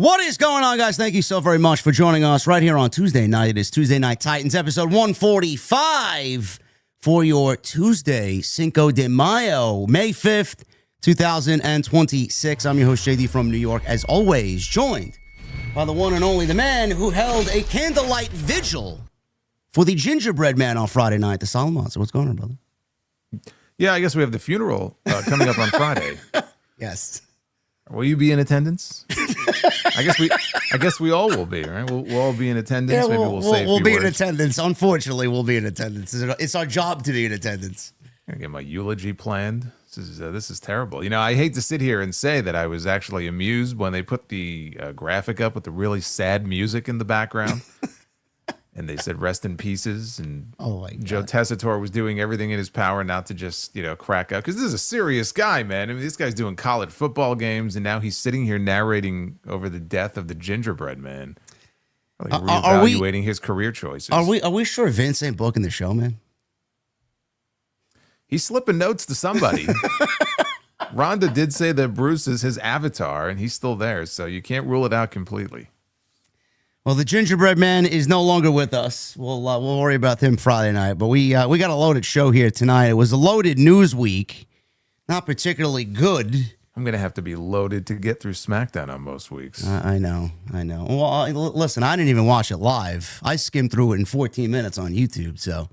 What is going on, guys? Thank you so very much for joining us right here on Tuesday night. It is Tuesday Night Titans, episode 145 for your Tuesday, Cinco de Mayo, May 5th, 2026. I'm your host, JD from New York, as always, joined by the one and only, the man who held a candlelight vigil for the gingerbread man on Friday night, the Solomon. So what's going on, brother? Yeah, I guess we have the funeral coming up on Friday. Yes. Will you be in attendance? I guess we all will be, right? We'll all be in attendance. Yeah, Maybe we'll say a we'll few be words. in attendance. Unfortunately, we'll be in attendance. It's our job to be in attendance. I'm gonna get my eulogy planned. This is terrible. You know, I hate to sit here and say that I was actually amused when they put the graphic up with the really sad music in the background. And they said, rest in pieces. And Joe Tessitore was doing everything in his power not to just, crack up. Because this is a serious guy, man. I mean, this guy's doing college football games, and now he's sitting here narrating over the death of the gingerbread man. Like reevaluating his career choices. Are we sure Vince ain't booking the show, man? He's slipping notes to somebody. Rhonda did say that Bruce is his avatar, and he's still there, so you can't rule it out completely. Well, the gingerbread man is no longer with us. We'll worry about him Friday night. But we got a loaded show here tonight. It was a loaded news week, not particularly good. I'm gonna have to be loaded to get through SmackDown on most weeks. I know. Well, listen, I didn't even watch it live. I skimmed through it in 14 minutes on YouTube. So,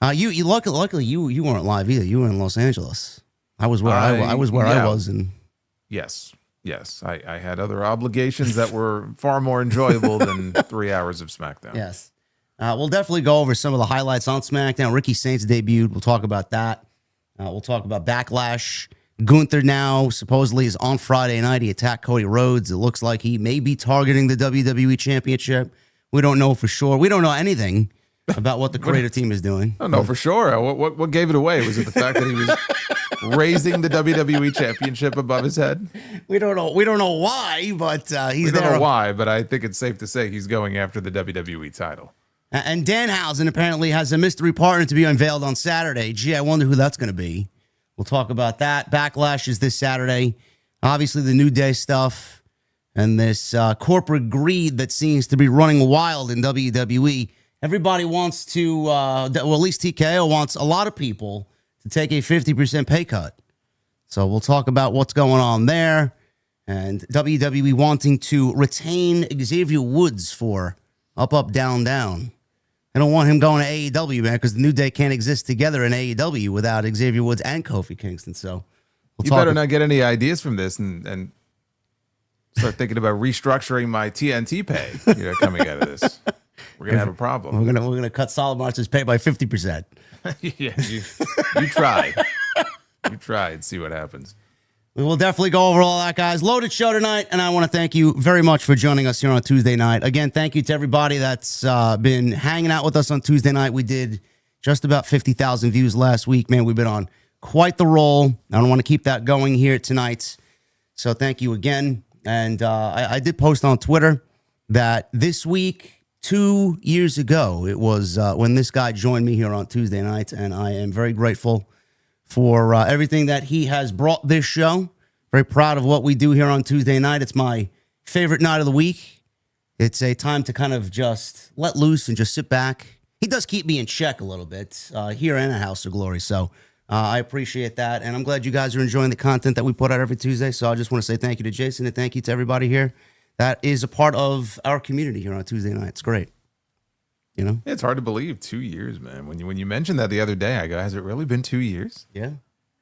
luckily you weren't live either. You were in Los Angeles. I was where I was, and Yes, I had other obligations that were far more enjoyable than 3 hours of SmackDown. Yes. We'll definitely go over some of the highlights on SmackDown. Ricky Saints debuted. We'll talk about that. We'll talk about Backlash. Gunther now supposedly is on Friday night. He attacked Cody Rhodes. It looks like he may be targeting the WWE Championship. We don't know for sure. We don't know anything about what the creative team is doing. I don't know for sure. What gave it away? Was it the fact that he was raising the WWE Championship above his head? We don't know why, but he's there. We don't know why, but I think it's safe to say he's going after the WWE title. And Danhausen apparently has a mystery partner to be unveiled on Saturday. Gee, I wonder who that's going to be. We'll talk about that. Backlash is this Saturday. Obviously, the New Day stuff and this corporate greed that seems to be running wild in WWE. Everybody wants to, well, at least TKO wants a lot of people to take a 50% pay cut. So we'll talk about what's going on there. And WWE wanting to retain Xavier Woods for up, down, down. I don't want him going to AEW, man, because the New Day can't exist together in AEW without Xavier Woods and Kofi Kingston. So you better not get any ideas from this and start thinking about restructuring my TNT pay coming out of this. We're gonna have a problem. We're gonna cut Solomon's pay by 50%. Yeah, you try. You try and see what happens. We will definitely go over all that, guys. Loaded show tonight, and I want to thank you very much for joining us here on Tuesday night. Again, thank you to everybody that's been hanging out with us on Tuesday night. We did just about 50,000 views last week. Man, we've been on quite the roll. I don't want to keep that going here tonight. So thank you again. And I did post on Twitter that this week, 2 years ago, it was when this guy joined me here on Tuesday nights, and I am very grateful for everything that he has brought this show. Very proud of what we do here on Tuesday night. It's my favorite night of the week. It's a time to kind of just let loose and just sit back. He does keep me in check a little bit here in a House of Glory, so I appreciate that, and I'm glad you guys are enjoying the content that we put out every Tuesday. So I just want to say thank you to Jason and thank you to everybody here that is a part of our community here on Tuesday night. It's great. It's hard to believe 2 years, man. When you mentioned that the other day, I go, has it really been 2 years? Yeah.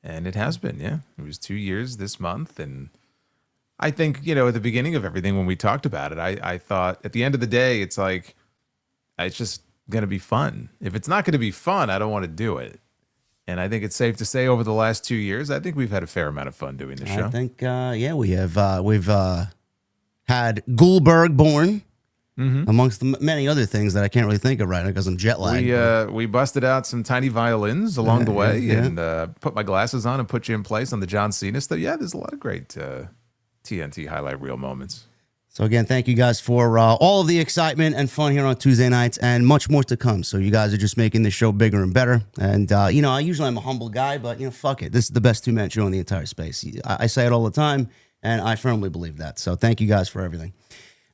And it has been, yeah. It was 2 years this month. And I think, at the beginning of everything, when we talked about it, I thought at the end of the day, it's like, it's just going to be fun. If it's not going to be fun, I don't want to do it. And I think it's safe to say over the last 2 years, I think we've had a fair amount of fun doing the show. I think, we have. We've had Goldberg born. Mm-hmm. Amongst the many other things that I can't really think of right now because I'm jet lagged. We busted out some tiny violins along the way and put my glasses on and put you in place on the John Cena stuff. Yeah, there's a lot of great TNT highlight reel moments. So again, thank you guys for all of the excitement and fun here on Tuesday nights and much more to come. So you guys are just making this show bigger and better. And, I usually I'm a humble guy, but, fuck it. This is the best two-man show in the entire space. I say it all the time. And I firmly believe that. So thank you guys for everything.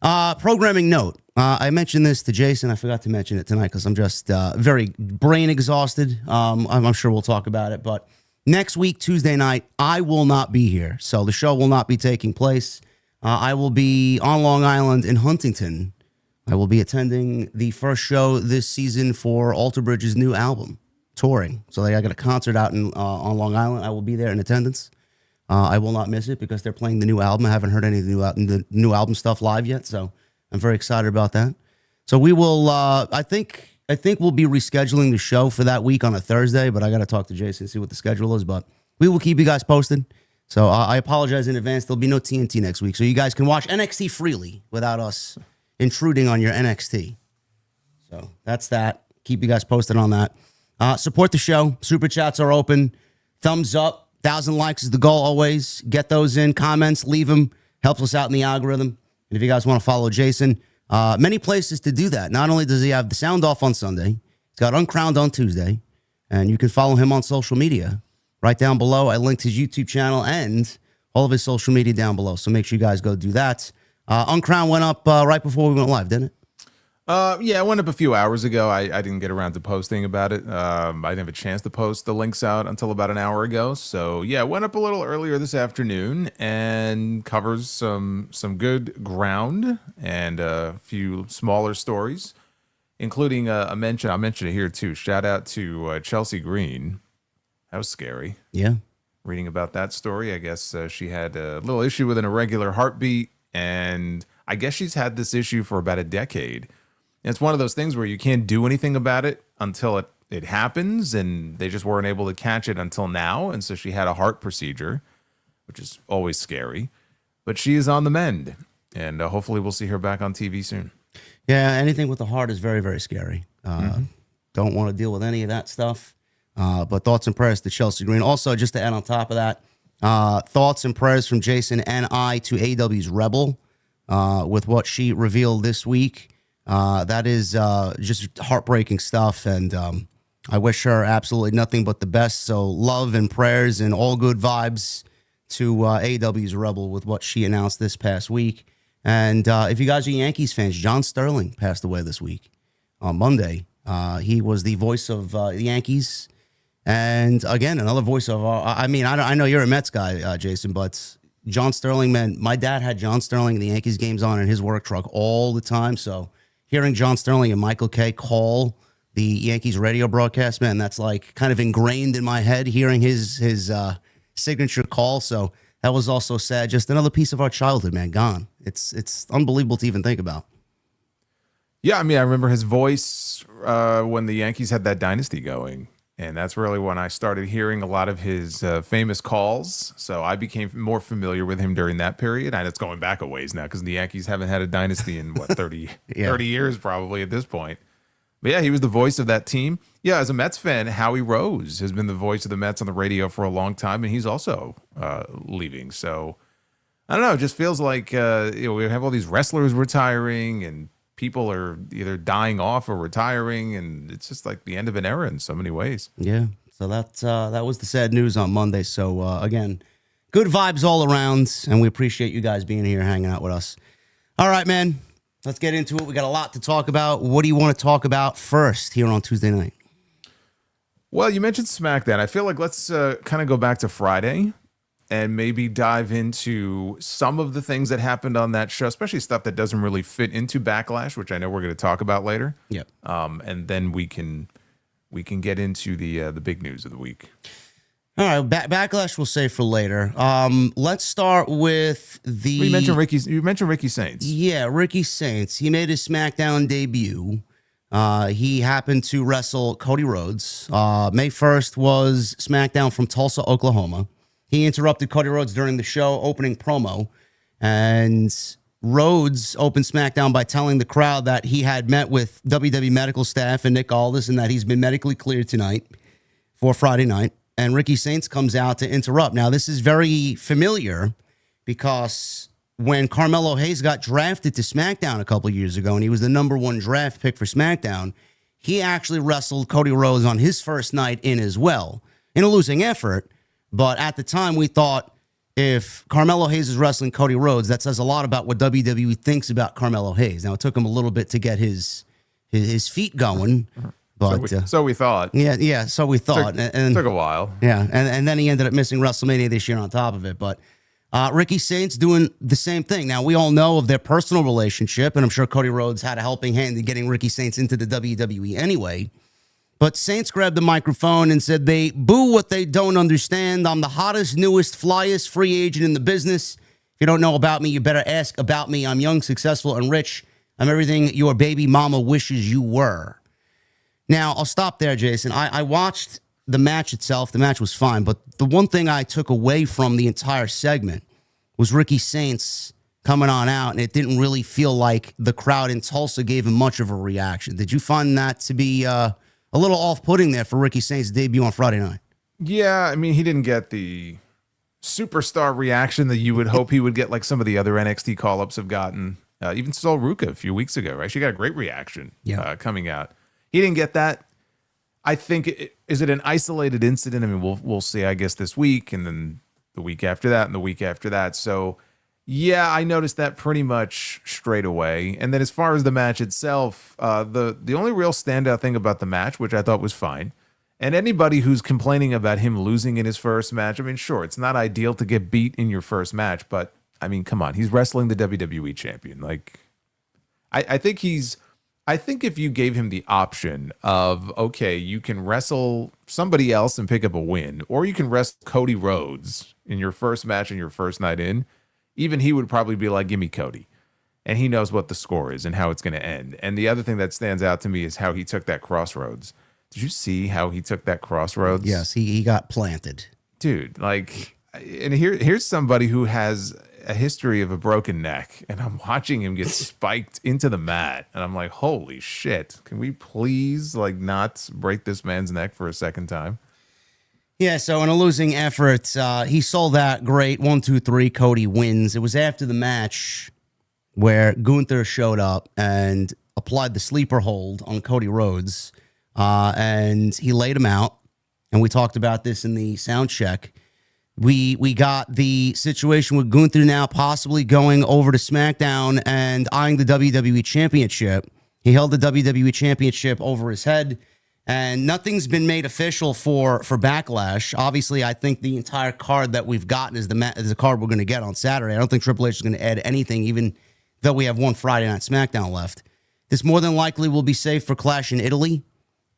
Programming note. I mentioned this to Jason. I forgot to mention it tonight because I'm just very brain exhausted. I'm sure we'll talk about it. But next week, Tuesday night, I will not be here. So the show will not be taking place. I will be on Long Island in Huntington. I will be attending the first show this season for Alter Bridge's new album, touring. So I got a concert out on Long Island. I will be there in attendance. I will not miss it because they're playing the new album. I haven't heard any of the new album stuff live yet, so I'm very excited about that. So we will. I think we'll be rescheduling the show for that week on a Thursday, but I got to talk to Jason and see what the schedule is. But we will keep you guys posted. So I apologize in advance. There'll be no TNT next week, so you guys can watch NXT freely without us intruding on your NXT. So that's that. Keep you guys posted on that. Support the show. Super chats are open. Thumbs up. 1,000 likes is the goal always. Get those in. Comments, leave them. Helps us out in the algorithm. And if you guys want to follow Jason, many places to do that. Not only does he have the sound off on Sunday, he's got Uncrowned on Tuesday, and you can follow him on social media. Right down below, I linked his YouTube channel and all of his social media down below. So make sure you guys go do that. Uncrowned went up right before we went live, didn't it? Yeah, it went up a few hours ago. I didn't get around to posting about it. I didn't have a chance to post the links out until about an hour ago. So yeah, it went up a little earlier this afternoon and covers some good ground and a few smaller stories, including a mention. I'll mention it here too. Shout out to Chelsea Green. That was scary. Yeah. Reading about that story, I guess she had a little issue with an irregular heartbeat, and I guess she's had this issue for about a decade. And it's one of those things where you can't do anything about it until it happens, and they just weren't able to catch it until now. And so she had a heart procedure, which is always scary. But she is on the mend, and hopefully we'll see her back on TV soon. Yeah, anything with the heart is very, very scary. Don't want to deal with any of that stuff. But thoughts and prayers to Chelsea Green. Also, just to add on top of that, thoughts and prayers from Jason and I to AEW's Rebel with what she revealed this week. That is just heartbreaking stuff, and I wish her absolutely nothing but the best. So love and prayers and all good vibes to AEW's Rebel with what she announced this past week. And if you guys are Yankees fans, John Sterling passed away this week on Monday. He was the voice of the Yankees. And again, another voice of I know you're a Mets guy, Jason, but John Sterling, man, my dad had John Sterling and the Yankees games on in his work truck all the time. So hearing John Sterling and Michael Kay call the Yankees radio broadcast, man, that's like kind of ingrained in my head, hearing his signature call. So that was also sad. Just another piece of our childhood, man, gone. It's unbelievable to even think about. Yeah, I mean, I remember his voice when the Yankees had that dynasty going. And that's really when I started hearing a lot of his famous calls. So I became more familiar with him during that period. And it's going back a ways now because the Yankees haven't had a dynasty in, 30 years probably at this point. But yeah, he was the voice of that team. Yeah, as a Mets fan, Howie Rose has been the voice of the Mets on the radio for a long time. And he's also leaving. So I don't know. It just feels like we have all these wrestlers retiring and people are either dying off or retiring, and it's just like the end of an era in so many ways. Yeah, so that was the sad news on Monday. So, again, good vibes all around, and we appreciate you guys being here, hanging out with us. All right, man, let's get into it. We got a lot to talk about. What do you want to talk about first here on Tuesday night? Well, you mentioned SmackDown. I feel like let's kind of go back to Friday and maybe dive into some of the things that happened on that show, especially stuff that doesn't really fit into Backlash, which I know we're going to talk about later. Yep. And then we can get into the big news of the week. All right, Backlash we'll save for later. Let's start with the. You mentioned Ricky Saints. Yeah, Ricky Saints. He made his SmackDown debut. He happened to wrestle Cody Rhodes. May 1st was SmackDown from Tulsa, Oklahoma. He interrupted Cody Rhodes during the show opening promo, and Rhodes opened SmackDown by telling the crowd that he had met with WWE medical staff and Nick Aldis and that he's been medically cleared tonight for Friday night. And Ricky Saints comes out to interrupt. Now, this is very familiar because when Carmelo Hayes got drafted to SmackDown a couple years ago, and he was the #1 draft pick for SmackDown, he actually wrestled Cody Rhodes on his first night in as well, in a losing effort. But at the time, we thought if Carmelo Hayes is wrestling Cody Rhodes, that says a lot about what WWE thinks about Carmelo Hayes. Now, it took him a little bit to get his feet going, but so we thought. Yeah, so we thought. Took a while. Yeah, and then he ended up missing WrestleMania this year on top of it. But Ricky Saints doing the same thing. Now, we all know of their personal relationship, and I'm sure Cody Rhodes had a helping hand in getting Ricky Saints into the WWE anyway. But Saints grabbed the microphone and said, they boo what they don't understand. I'm the hottest, newest, flyest free agent in the business. If you don't know about me, you better ask about me. I'm young, successful, and rich. I'm everything your baby mama wishes you were. Now, I'll stop there, Jason. I watched the match itself. The match was fine. But the one thing I took away from the entire segment was Ricky Saints coming on out, and it didn't really feel like the crowd in Tulsa gave him much of a reaction. Did you find that to be a little off-putting there for Ricky Saints' debut on Friday night? Yeah, I mean, he didn't get the superstar reaction that you would hope he would get, like some of the other NXT call-ups have gotten. Even Sol Ruka a few weeks ago, right? She got a great reaction coming out. He didn't get that. I think, is it an isolated incident? I mean, we'll see, I guess, this week, and then the week after that, and the week after that. So, yeah, I noticed that pretty much straight away. And then as far as the match itself, the only real standout thing about the match, which I thought was fine, and anybody who's complaining about him losing in his first match, I mean, sure, it's not ideal to get beat in your first match, but, I mean, come on, he's wrestling the WWE champion. Like, I think if you gave him the option of, okay, you can wrestle somebody else and pick up a win, or you can wrestle Cody Rhodes in your first match and your first night in, even he would probably be like, give me Cody. And he knows what the score is and how it's going to end. And the other thing that stands out to me is how he took that crossroads. Did you see how he took that crossroads? Yes, he got planted. Dude, like, and here's somebody who has a history of a broken neck, and I'm watching him get spiked into the mat, and I'm like, holy shit, can we please, like, not break this man's neck for a second time? Yeah, so in a losing effort, he sold that great 1, 2, 3. Cody wins. It was after the match where Gunther showed up and applied the sleeper hold on Cody Rhodes, and he laid him out. And we talked about this in the sound check. We got the situation with Gunther now possibly going over to SmackDown and eyeing the WWE Championship. He held the WWE Championship over his head. And nothing's been made official for Backlash. Obviously, I think the entire card that we've gotten is the card we're going to get on Saturday. I don't think Triple H is going to add anything, even though we have one Friday Night SmackDown left. This more than likely will be safe for Clash in Italy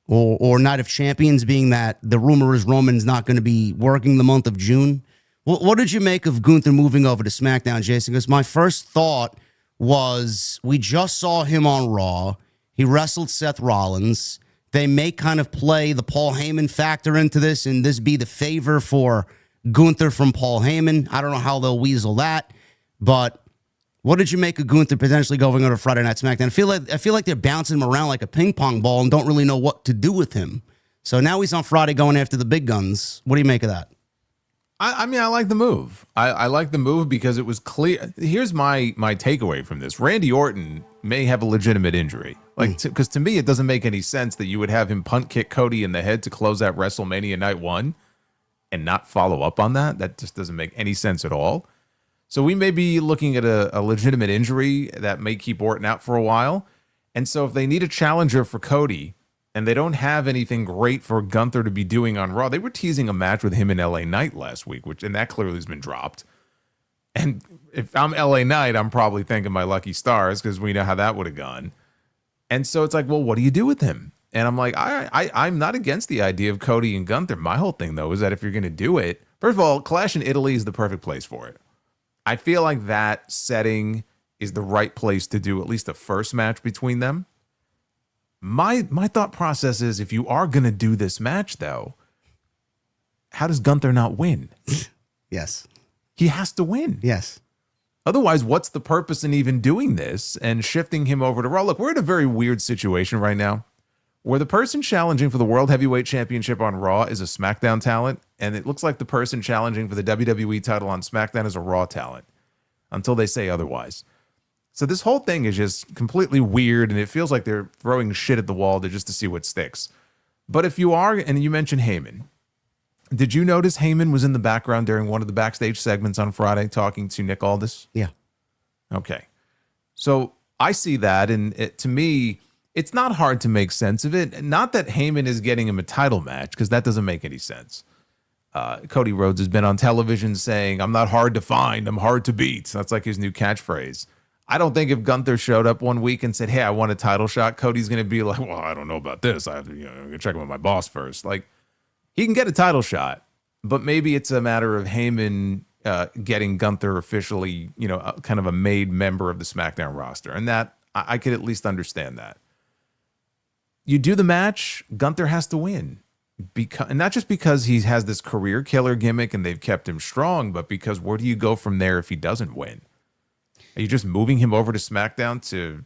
or Night of Champions, being that the rumor is Roman's not going to be working the month of June. What did you make of Gunther moving over to SmackDown, Jason? Because my first thought was we just saw him on Raw. He wrestled Seth Rollins. They may kind of play the Paul Heyman factor into this, and this be the favor for Gunther from Paul Heyman. I don't know how they'll weasel that, but what did you make of Gunther potentially going over Friday Night SmackDown? I feel like they're bouncing him around like a ping pong ball and don't really know what to do with him. So now he's on Friday going after the big guns. What do you make of that? I mean, I like the move. I like the move because it was clear. Here's my takeaway from this. Randy Orton may have a legitimate injury. Like, because to me, it doesn't make any sense that you would have him punt kick Cody in the head to close out WrestleMania Night 1 and not follow up on that. That just doesn't make any sense at all. So we may be looking at a legitimate injury that may keep Orton out for a while. And so if they need a challenger for Cody, and they don't have anything great for Gunther to be doing on Raw. They were teasing a match with him in LA Knight last week, and that clearly has been dropped. And if I'm LA Knight, I'm probably thanking my lucky stars because we know how that would have gone. And so it's like, well, what do you do with him? And I'm like, I'm not against the idea of Cody and Gunther. My whole thing, though, is that if you're going to do it, first of all, Clash in Italy is the perfect place for it. I feel like that setting is the right place to do at least the first match between them. My thought process is, if you are going to do this match, though, how does Gunther not win? Yes. He has to win. Yes. Otherwise, what's the purpose in even doing this and shifting him over to Raw? Look, we're in a very weird situation right now where the person challenging for the World Heavyweight Championship on Raw is a SmackDown talent, and it looks like the person challenging for the WWE title on SmackDown is a Raw talent until they say otherwise. So this whole thing is just completely weird, and it feels like they're throwing shit at the wall just to see what sticks. But if you are, and you mentioned Heyman, Did you notice Heyman was in the background during one of the backstage segments on Friday talking to Nick Aldis? Yeah. Okay. So I see that, and to me, it's not hard to make sense of it. Not that Heyman is getting him a title match, because that doesn't make any sense. Cody Rhodes has been on television saying, I'm not hard to find, I'm hard to beat. That's like his new catchphrase. I don't think if Gunther showed up one week and said, hey, I want a title shot, Cody's going to be like, well, I don't know about this. I have to check with my boss first. Like, he can get a title shot, but maybe it's a matter of Heyman getting Gunther officially, kind of a made member of the SmackDown roster. And that, I could at least understand that. You do the match, Gunther has to win. And not just because he has this career killer gimmick and they've kept him strong, but because where do you go from there if he doesn't win? Are you just moving him over to SmackDown to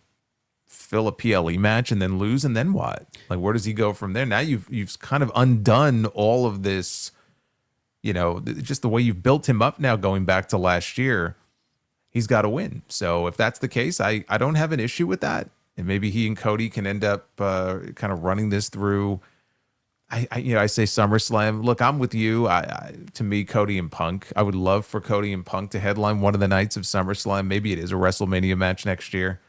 fill a PLE match and then lose, and then what? Like, where does he go from there? Now you've kind of undone all of this, just the way you've built him up now going back to last year. He's got to win. So if that's the case, I don't have an issue with that. And maybe he and Cody can end up kind of running this through. I say SummerSlam. Look, I'm with you. To me, Cody and Punk. I would love for Cody and Punk to headline one of the nights of SummerSlam. Maybe it is a WrestleMania match next year.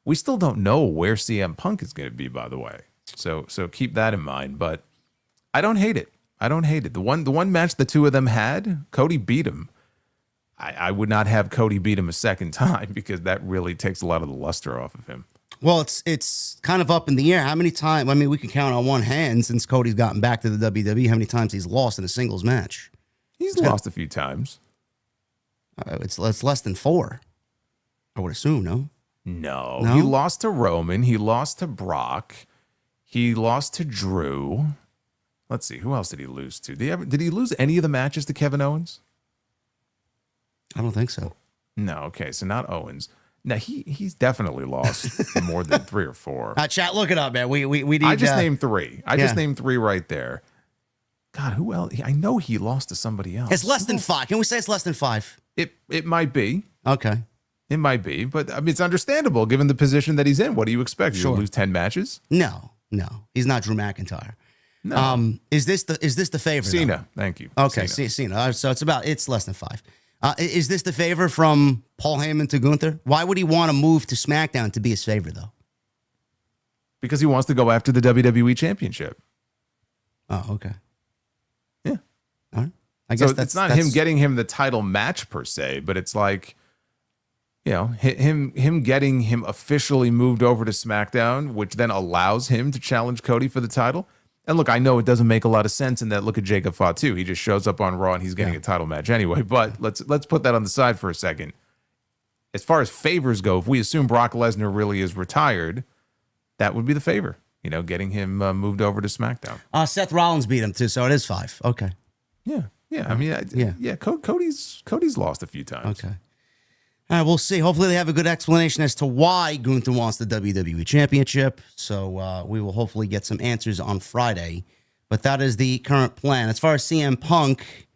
We still don't know where CM Punk is going to be, by the way. So keep that in mind. But I don't hate it. The one match the two of them had, Cody beat him. I would not have Cody beat him a second time, because that really takes a lot of the luster off of him. Well, it's kind of up in the air. How many times? I mean, we can count on one hand since Cody's gotten back to the WWE. How many times he's lost in a singles match? He's lost a few times. It's less than 4. I would assume. No, he lost to Roman. He lost to Brock. He lost to Drew. Let's see, who else did he lose to? Did he lose any of the matches to Kevin Owens? I don't think so. No. Okay, so not Owens. Now he's definitely lost more than 3 or 4. Chat, look it up, man. We need. I just named 3. Just named 3 right there. God, who else? I know he lost to somebody else. It's less than 5. Can we say it's less than 5? It might be. Okay. It might be, but I mean, it's understandable given the position that he's in. What do you expect? He'll lose 10 matches? No. He's not Drew McIntyre. No. Is this the favor? Cena. Though? Thank you. Okay, Cena. So it's less than 5. Is this the favor from Paul Heyman to Gunther? Why would he want to move to SmackDown to be his favor, though? Because he wants to go after the WWE Championship. Oh, okay. Yeah. All right. I guess it's not him getting him the title match per se, but it's like, him getting him officially moved over to SmackDown, which then allows him to challenge Cody for the title. And look, I know it doesn't make a lot of sense in that. Look at Jacob Fatu. He just shows up on Raw and he's getting a title match anyway. But let's put that on the side for a second. As far as favors go, if we assume Brock Lesnar really is retired, that would be the favor. Getting him moved over to SmackDown. Seth Rollins beat him too, so it is 5. Okay. Yeah. I mean, Cody's lost a few times. Okay. All right, we'll see. Hopefully they have a good explanation as to why Gunther wants the WWE Championship. So we will hopefully get some answers on Friday. But that is the current plan. As far as CM Punk,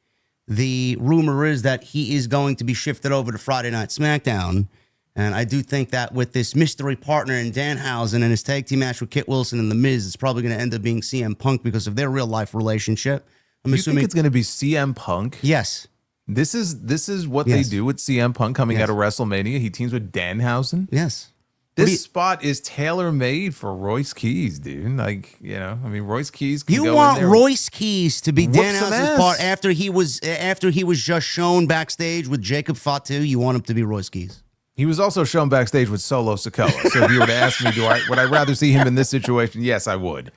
the rumor is that he is going to be shifted over to Friday Night SmackDown. And I do think that with this mystery partner in Danhausen and his tag team match with Kit Wilson and The Miz, it's probably going to end up being CM Punk because of their real-life relationship. I'm assuming think it's going to be CM Punk? Yes. This is what they do with CM Punk coming out of WrestleMania. He teams with Danhausen. Yes. This spot is tailor-made for Royce Keys, dude. Like, Royce Keys can You go want in there Royce Keys to be Danhausen's part ass. after he was just shown backstage with Jacob Fatu. You want him to be Royce Keys. He was also shown backstage with Solo Sikoa. So if you were to ask me, would I rather see him in this situation? Yes, I would.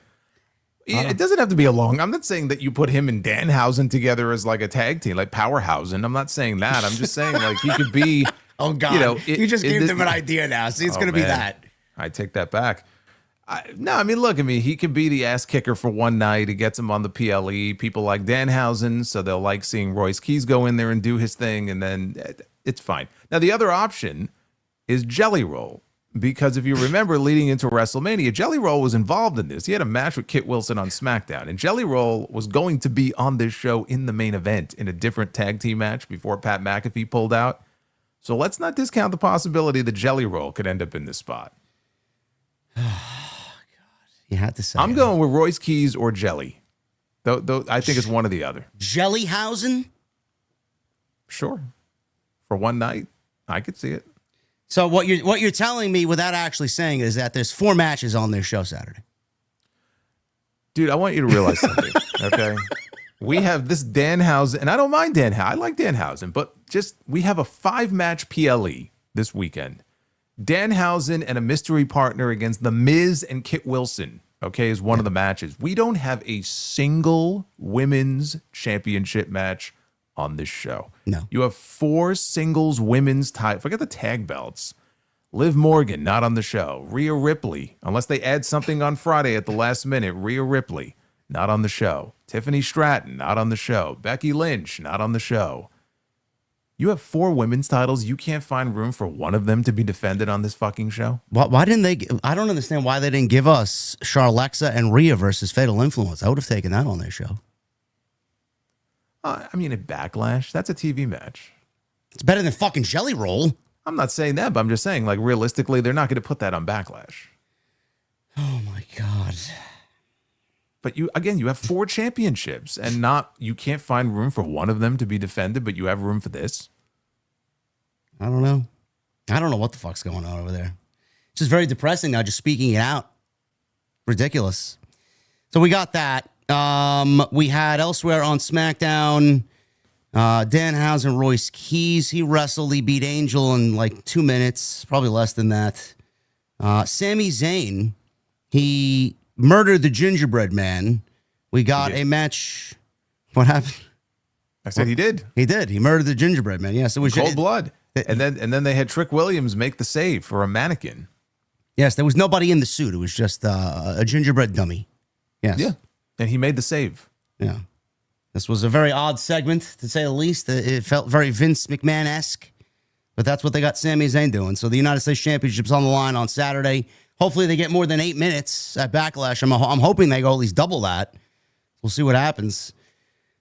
It doesn't have to be a long. I'm not saying that you put him and Danhausen together as like a tag team, like Powerhousen. I'm not saying that. I'm just saying like he could be. Oh God! You just gave them an idea now. See, it's going to be that. I take that back. He could be the ass kicker for one night. It gets him on the PLE. People like Danhausen, so they'll like seeing Royce Keys go in there and do his thing, and then it's fine. Now the other option is Jelly Roll. Because if you remember, leading into WrestleMania, Jelly Roll was involved in this. He had a match with Kit Wilson on SmackDown, and Jelly Roll was going to be on this show in the main event in a different tag team match before Pat McAfee pulled out. So let's not discount the possibility that Jelly Roll could end up in this spot. Oh, God. You had to say I'm going with Royce Keys or Jelly. Though I think it's one or the other. Jellyhausen? Sure. For one night, I could see it. So what you're telling me without actually saying is that there's 4 matches on their show Saturday. Dude, I want you to realize something, okay? We have this Danhausen, and I don't mind Danhausen. I like Danhausen, but we have a 5-match PLE this weekend. Danhausen and a mystery partner against The Miz and Kit Wilson, okay, is one of the matches. We don't have a single women's championship match on this show. No. You have 4 singles women's title. Forget the tag belts. Liv Morgan, not on the show. Rhea Ripley, unless they add something on Friday at the last minute. Rhea Ripley, not on the show. Tiffany Stratton, not on the show. Becky Lynch, not on the show. You have 4 women's titles. You can't find room for one of them to be defended on this fucking show? Why didn't they? I don't understand why they didn't give us Charlexa and Rhea versus Fatal Influence. I would have taken that on their show. I mean, at Backlash, that's a TV match. It's better than fucking Jelly Roll. I'm not saying that, but I'm just saying, like, realistically, they're not going to put that on Backlash. Oh, my God. But you have 4 championships, and you can't find room for one of them to be defended, but you have room for this? I don't know. I don't know what the fuck's going on over there. It's just very depressing now, just speaking it out. Ridiculous. So we got that. We had elsewhere on SmackDown, Danhausen, Royce Keys. He wrestled. He beat Angel in like 2 minutes, probably less than that. Sami Zayn, he murdered the gingerbread man. We got a match. What happened? I said he did. He did. He murdered the gingerbread man. Yes, it was cold blood. And then they had Trick Williams make the save for a mannequin. Yes, there was nobody in the suit. It was just a gingerbread dummy. Yes. Yeah. And he made the save. Yeah. This was a very odd segment, to say the least. It felt very Vince McMahon-esque. But that's what they got Sami Zayn doing. So the United States Championship's on the line on Saturday. Hopefully they get more than 8 minutes at Backlash. I'm hoping they go at least double that. We'll see what happens.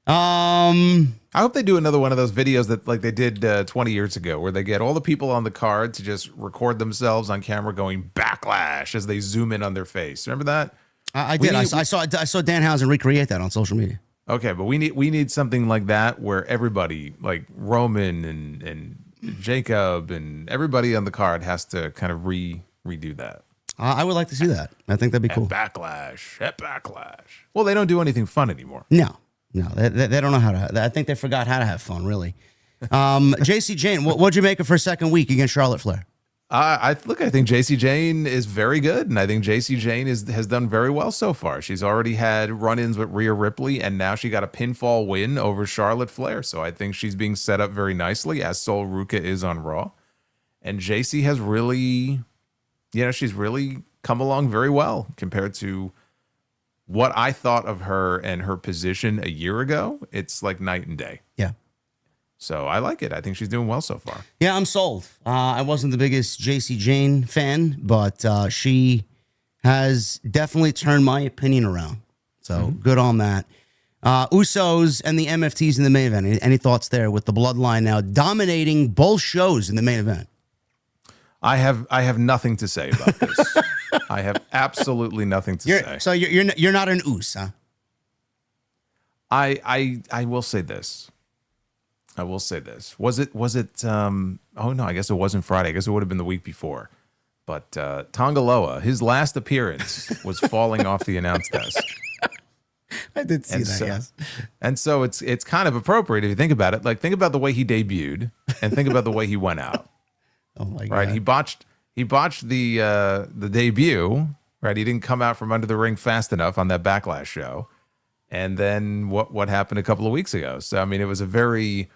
I hope they do another one of those videos that like they did 20 years ago, where they get all the people on the card to just record themselves on camera going Backlash as they zoom in on their face. Remember that? I did. I saw Danhausen recreate that on social media. Okay, but we need something like that where everybody, like Roman and Jacob and everybody on the card, has to kind of redo that. I would like to see that. I think that'd be cool. At Backlash. Well, they don't do anything fun anymore. No, they don't know how to. I think they forgot how to have fun, really. JC Jane, what'd you make of her second week against Charlotte Flair? I think JC Jane is very good, and I think JC Jane has done very well so far. She's already had run-ins with Rhea Ripley, and now she got a pinfall win over Charlotte Flair. So I think she's being set up very nicely, as Sol Ruca is on Raw. And JC has really, she's really come along very well compared to what I thought of her and her position a year ago. It's like night and day. Yeah. So I like it. I think she's doing well so far. Yeah, I'm sold. I wasn't the biggest JC Jane fan, but she has definitely turned my opinion around. So good on that. Usos and the MFTs in the main event. Any thoughts there with the Bloodline now dominating both shows in the main event? I have nothing to say about this. I have absolutely nothing to say. So you're not an Us, huh? I will say this. Was it oh no, I guess it wasn't Friday. I guess it would have been the week before. But Tongaloa, his last appearance was falling off the announce desk. I did see that, yes. And so it's kind of appropriate if you think about it. Like, think about the way he debuted and think about the way he went out. Oh my God. Right? He botched the debut, right? He didn't come out from under the ring fast enough on that Backlash show. And then what happened a couple of weeks ago. So I mean, it was a very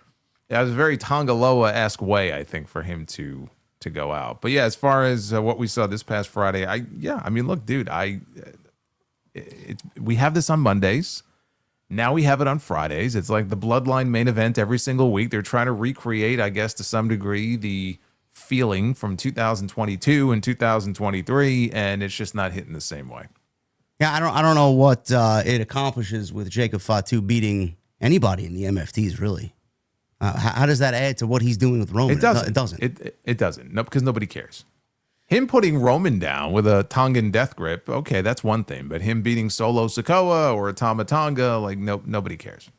Tongaloa-esque way, I think, for him to go out. But yeah, as far as what we saw this past Friday, I mean, look, dude, we have this on Mondays. Now we have it on Fridays. It's like the Bloodline main event every single week. They're trying to recreate, I guess, to some degree, the feeling from 2022 and 2023, and it's just not hitting the same way. Yeah, I don't know what it accomplishes with Jacob Fatu beating anybody in the MFTs, really. How does that add to what he's doing with Roman? It doesn't. It doesn't. It doesn't. No, because nobody cares. him putting Roman down with a Tongan death grip, okay, that's one thing. But him beating Solo Sikoa or a Tama Tonga, like nobody cares.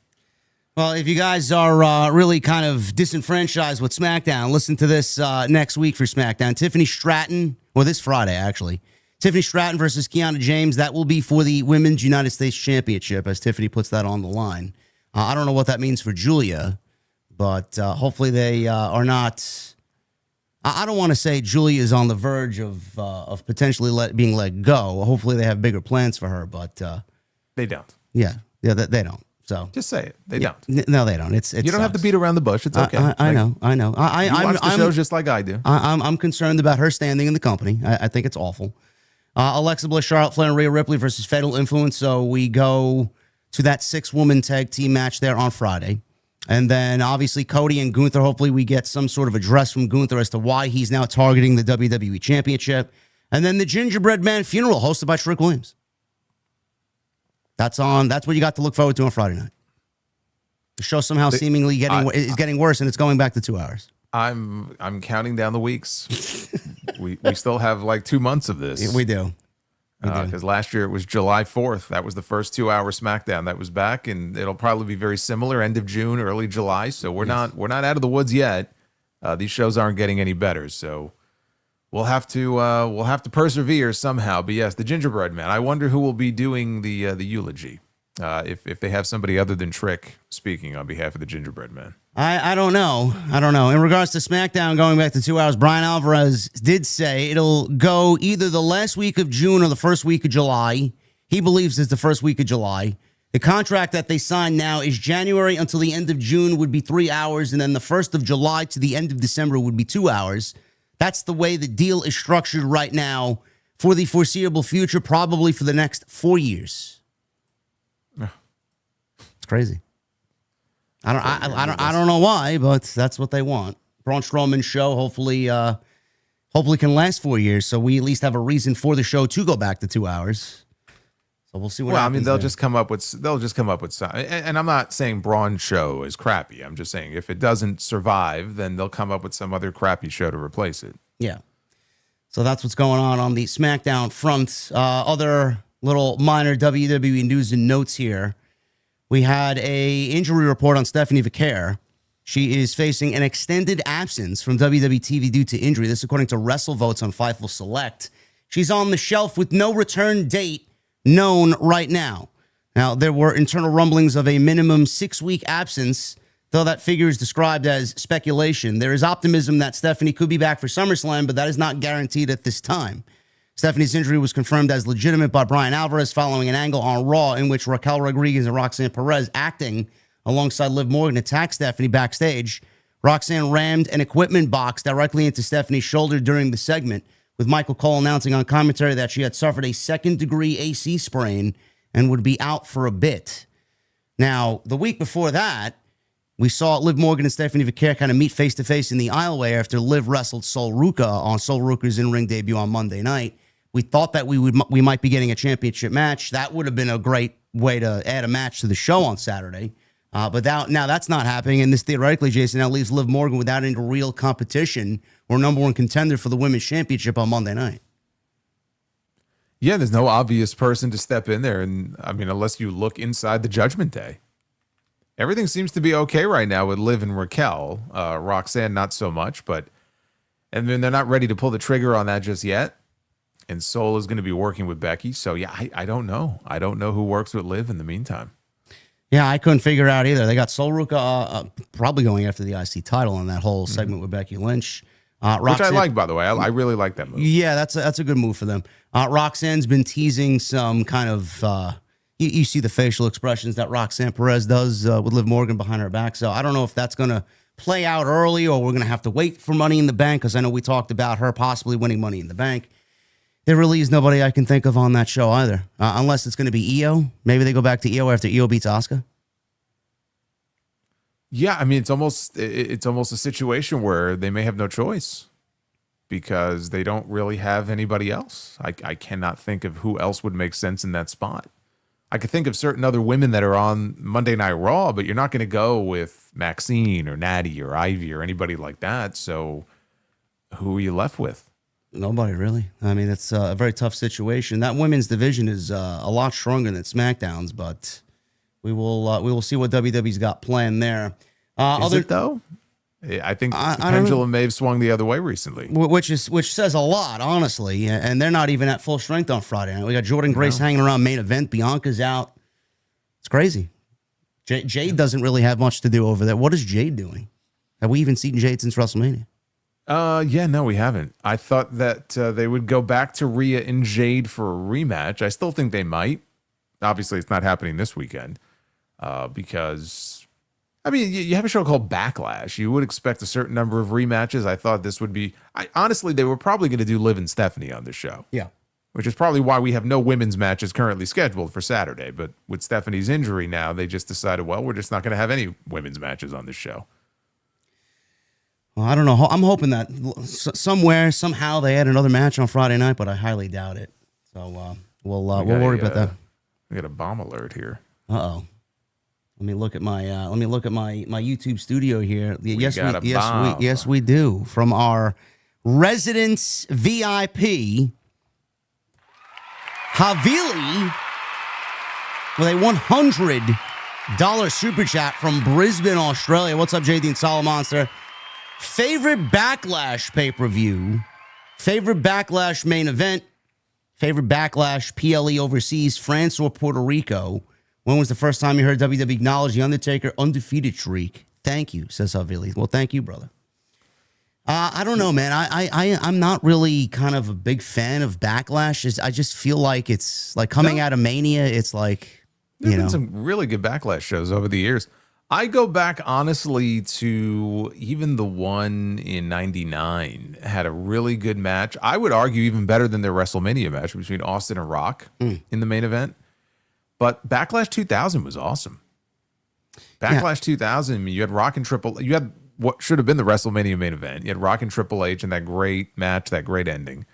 Well, if you guys are really kind of disenfranchised with SmackDown, listen to this next week for SmackDown. Tiffany Stratton, or this Friday, actually. Tiffany Stratton versus Kiana James. That will be for the Women's United States Championship, as Tiffany puts that on the line. I don't know what that means for Julia, but hopefully they are not... I don't want to say Julia is on the verge of potentially being let go. Hopefully they have bigger plans for her, but... they don't. Yeah, they don't. So just say it. They don't. No, they don't. It's you don't have to beat around the bush. It's okay. I know. You watch the shows just like I do. I'm concerned about her standing in the company. I think it's awful. Alexa Bliss, Charlotte Flair, and Rhea Ripley versus Fatal Influence. So we go to that 6-woman tag team match there on Friday. And then obviously Cody and Gunther. Hopefully we get some sort of address from Gunther as to why he's now targeting the WWE Championship. And then the Gingerbread Man funeral hosted by Trick Williams. That's what you got to look forward to on Friday night. The show somehow seemingly is getting worse, and it's going back to 2 hours. I'm counting down the weeks. we still have like 2 months of this. We do. Because last year it was July 4th. That was the first 2-hour SmackDown that was back, and it'll probably be very similar, end of June, early July. So we're not out of the woods yet. These shows aren't getting any better. So we'll have to persevere somehow. But yes, the Gingerbread Man. I wonder who will be doing the eulogy. If they have somebody other than Trick speaking on behalf of the Gingerbread Man. I don't know. In regards to SmackDown going back to 2 hours, Brian Alvarez did say it'll go either the last week of June or the first week of July. He believes it's the first week of July. The contract that they signed now is January until the end of June would be 3 hours, and then the 1st of July to the end of December would be 2 hours. That's the way the deal is structured right now for the foreseeable future, probably for the next 4 years. It's crazy. I don't know why, but that's what they want. Braun Strowman's show hopefully can last 4 years, so we at least have a reason for the show to go back to 2 hours. So we'll see what happens. I mean, they'll just come up with some, and I'm not saying Braun's show is crappy. I'm just saying if it doesn't survive, then they'll come up with some other crappy show to replace it. Yeah. So that's what's going on the SmackDown front. Other little minor WWE news and notes here. We had a injury report on Stephanie Vicaire. She is facing an extended absence from WWE TV due to injury. This according to WrestleVotes on Fightful Select. She's on the shelf with no return date known right now. Now, there were internal rumblings of a minimum 6-week absence, though that figure is described as speculation. There is optimism that Stephanie could be back for SummerSlam, but that is not guaranteed at this time. Stephanie's injury was confirmed as legitimate by Brian Alvarez following an angle on Raw in which Raquel Rodriguez and Roxanne Perez, acting alongside Liv Morgan, attacked Stephanie backstage. Roxanne rammed an equipment box directly into Stephanie's shoulder during the segment, with Michael Cole announcing on commentary that she had suffered a second-degree AC sprain and would be out for a bit. Now, the week before that, we saw Liv Morgan and Stephanie Vicaire kind of meet face-to-face in the aisleway after Liv wrestled Sol Ruca on Sol Ruca's in-ring debut on Monday night. We thought that we might be getting a championship match. That would have been a great way to add a match to the show on Saturday. But now that's not happening, and this theoretically, Jason, now leaves Liv Morgan without any real competition or number one contender for the women's championship on Monday night. Yeah, there's no obvious person to step in there, and I mean, unless you look inside the Judgment Day. Everything seems to be okay right now with Liv and Raquel. Roxanne, not so much, and then they're not ready to pull the trigger on that just yet. And Sol is going to be working with Becky. So, yeah, I don't know. I don't know who works with Liv in the meantime. Yeah, I couldn't figure it out either. They got Sol Ruca probably going after the IC title on that whole segment with Becky Lynch. Roxanne, which I like, by the way. I really like that move. Yeah, that's a good move for them. Roxanne's been teasing some kind of... You see the facial expressions that Roxanne Perez does with Liv Morgan behind her back. So I don't know if that's going to play out early or we're going to have to wait for Money in the Bank, because I know we talked about her possibly winning Money in the Bank. There really is nobody I can think of on that show either, unless it's going to be Io. Maybe they go back to Io after Io beats Asuka. Yeah, I mean, it's almost a situation where they may have no choice because they don't really have anybody else. I cannot think of who else would make sense in that spot. I could think of certain other women that are on Monday Night Raw, but you're not going to go with Maxine or Natty or Ivy or anybody like that. So who are you left with? Nobody really. I mean, it's a very tough situation. That women's division is a lot stronger than SmackDown's, but we will see what WWE's got planned there. Is it though? I think the pendulum may have swung the other way recently, which says a lot, honestly. And they're not even at full strength on Friday night. We got Jordan Grace hanging around main event. Bianca's out. It's crazy. Jade doesn't really have much to do over there. What is Jade doing? Have we even seen Jade since WrestleMania? Yeah, no, we haven't. I thought that they would go back to Rhea and Jade for a rematch. I still think they might. Obviously, it's not happening this weekend because, I mean, you have a show called Backlash. You would expect a certain number of rematches. I thought this would be, honestly, they were probably going to do Liv and Stephanie on this show. Yeah. Which is probably why we have no women's matches currently scheduled for Saturday. But with Stephanie's injury now, they just decided, well, we're just not going to have any women's matches on this show. Well, I don't know. I'm hoping that somehow they add another match on Friday night, but I highly doubt it. So we'll worry about that. We got a bomb alert here. Uh-oh. Let me look at my YouTube studio here. Yes, we do. From our residence VIP, Havili, with a $100 super chat from Brisbane, Australia. What's up, JD and Solomonster? Favorite Backlash pay-per-view, favorite Backlash main event, favorite Backlash PLE overseas, France or Puerto Rico. When was the first time you heard WWE acknowledge The Undertaker undefeated streak? Thank you, says Havili. Well, thank you, brother. I don't know, man. I'm not really kind of a big fan of Backlash. I just feel like it's like coming out of Mania. It's like, There's been some really good Backlash shows over the years. I go back, honestly, to even the one in 99 had a really good match. I would argue even better than their WrestleMania match between Austin and Rock in the main event. But Backlash 2000 was awesome. Backlash 2000, I mean, you had Rock and you had what should have been the WrestleMania main event. You had Rock and Triple H and that great match, that great ending.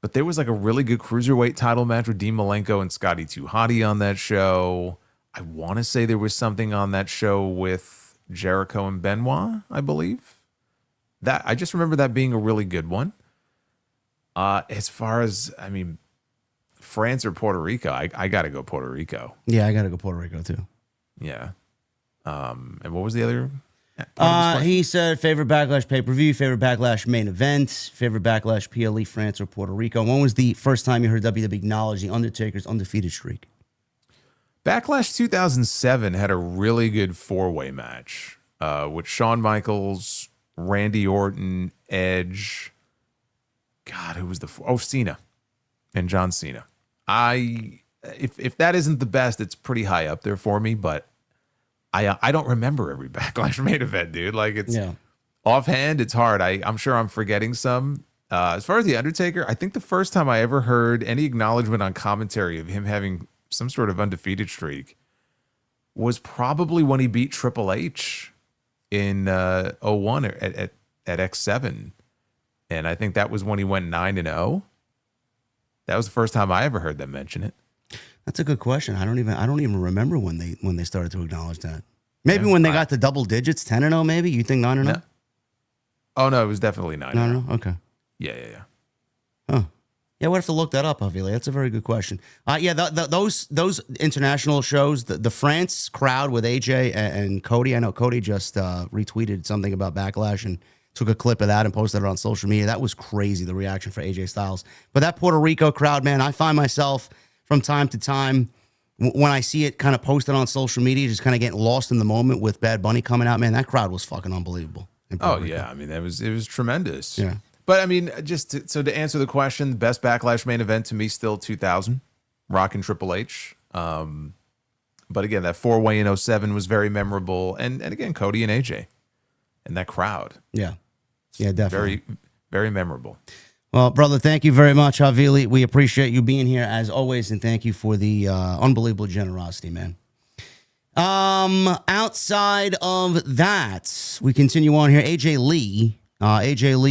But there was like a really good cruiserweight title match with Dean Malenko and Scotty 2 Hotty on that show. I want to say there was something on that show with Jericho and Benoit, I believe. That I just remember that being a really good one. As far as, I mean, France or Puerto Rico, I got to go Puerto Rico. Yeah, I got to go Puerto Rico too. Yeah. And what was the other? He said favorite Backlash pay-per-view, favorite Backlash main event, favorite Backlash PLE, France or Puerto Rico. When was the first time you heard WWE acknowledge The Undertaker's undefeated streak? Backlash 2007 had a really good four-way match with Shawn Michaels, Randy Orton, Edge. God, who was Cena and John Cena. If that isn't the best, it's pretty high up there for me, but I don't remember every Backlash main event, dude. Like, it's offhand, it's hard. I'm sure I'm forgetting some. As far as The Undertaker, I think the first time I ever heard any acknowledgement on commentary of him having some sort of undefeated streak was probably when he beat Triple H in 01 at X7. And I think that was when he went 9-0. That was the first time I ever heard them mention it. That's a good question. I don't even remember when they started to acknowledge that. Maybe when they got to double digits, 10-0 maybe? You think 9-0? No. Oh no, it was definitely 9-0. 9-0? Okay. Yeah. Huh. Yeah, we'll have to look that up, Havili. That's a very good question. Those international shows, the France crowd with AJ and Cody. I know Cody just retweeted something about Backlash and took a clip of that and posted it on social media. That was crazy, the reaction for AJ Styles. But that Puerto Rico crowd, man, I find myself from time to time when I see it kind of posted on social media, just kind of getting lost in the moment with Bad Bunny coming out. Man, that crowd was fucking unbelievable. Oh yeah, I mean it was tremendous. Yeah. But I mean, to answer the question, the best Backlash main event to me still 2000, Rock and Triple H. But again, that four-way in 07 was very memorable, and again, Cody and AJ, and that crowd. Yeah, definitely. Very, very memorable. Well, brother, thank you very much, Havili. We appreciate you being here as always, and thank you for the unbelievable generosity, man. Outside of that, we continue on here. AJ Lee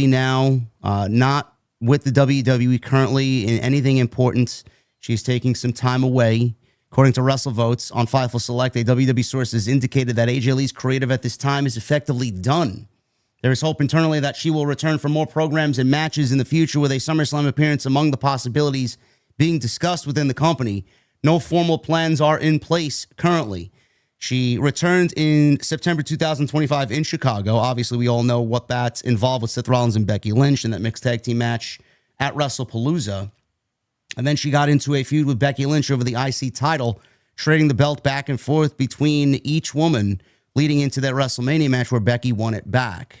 now not with the WWE currently in anything important. She's taking some time away. According to WrestleVotes on Fightful Select, a WWE source has indicated that AJ Lee's creative at this time is effectively done. There is hope internally that she will return for more programs and matches in the future, with a SummerSlam appearance among the possibilities being discussed within the company. No formal plans are in place currently. She returned in September 2025 in Chicago. Obviously, we all know what that's involved with Seth Rollins and Becky Lynch in that mixed tag team match at WrestlePalooza. And then she got into a feud with Becky Lynch over the IC title, trading the belt back and forth between each woman, leading into that WrestleMania match where Becky won it back.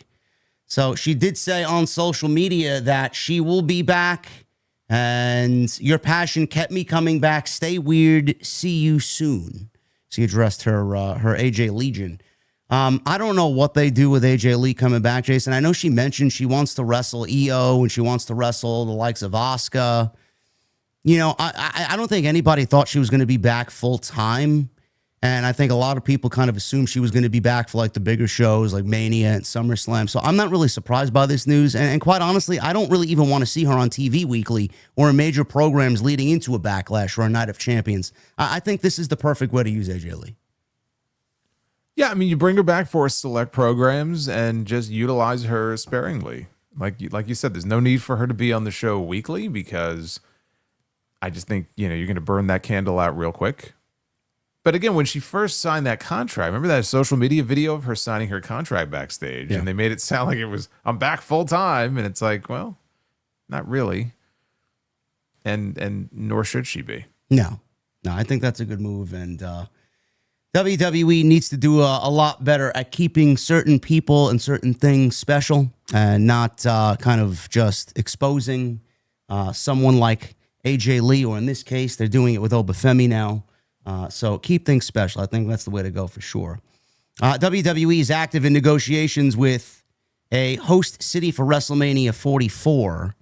So she did say on social media that she will be back, and your passion kept me coming back. Stay weird. See you soon. She addressed her AJ Legion. I don't know what they do with AJ Lee coming back, Jason. I know she mentioned she wants to wrestle EO and she wants to wrestle the likes of Asuka. You know, I don't think anybody thought she was going to be back full time. And I think a lot of people kind of assumed she was going to be back for like the bigger shows like Mania and SummerSlam. So I'm not really surprised by this news. And quite honestly, I don't really even want to see her on TV weekly or in major programs leading into a Backlash or a Night of Champions. I think this is the perfect way to use AJ Lee. Yeah, I mean, you bring her back for select programs and just utilize her sparingly. Like you said, there's no need for her to be on the show weekly, because I just think, you're going to burn that candle out real quick. But again, when she first signed that contract, remember that social media video of her signing her contract backstage? Yeah. And they made it sound like it was, I'm back full time. And it's like, well, not really. And nor should she be. No, I think that's a good move. And WWE needs to do a lot better at keeping certain people and certain things special, and not kind of just exposing someone like AJ Lee, or in this case, they're doing it with Oba Femi now. So keep things special. I think that's the way to go for sure. WWE is active in negotiations with a host city for WrestleMania 44.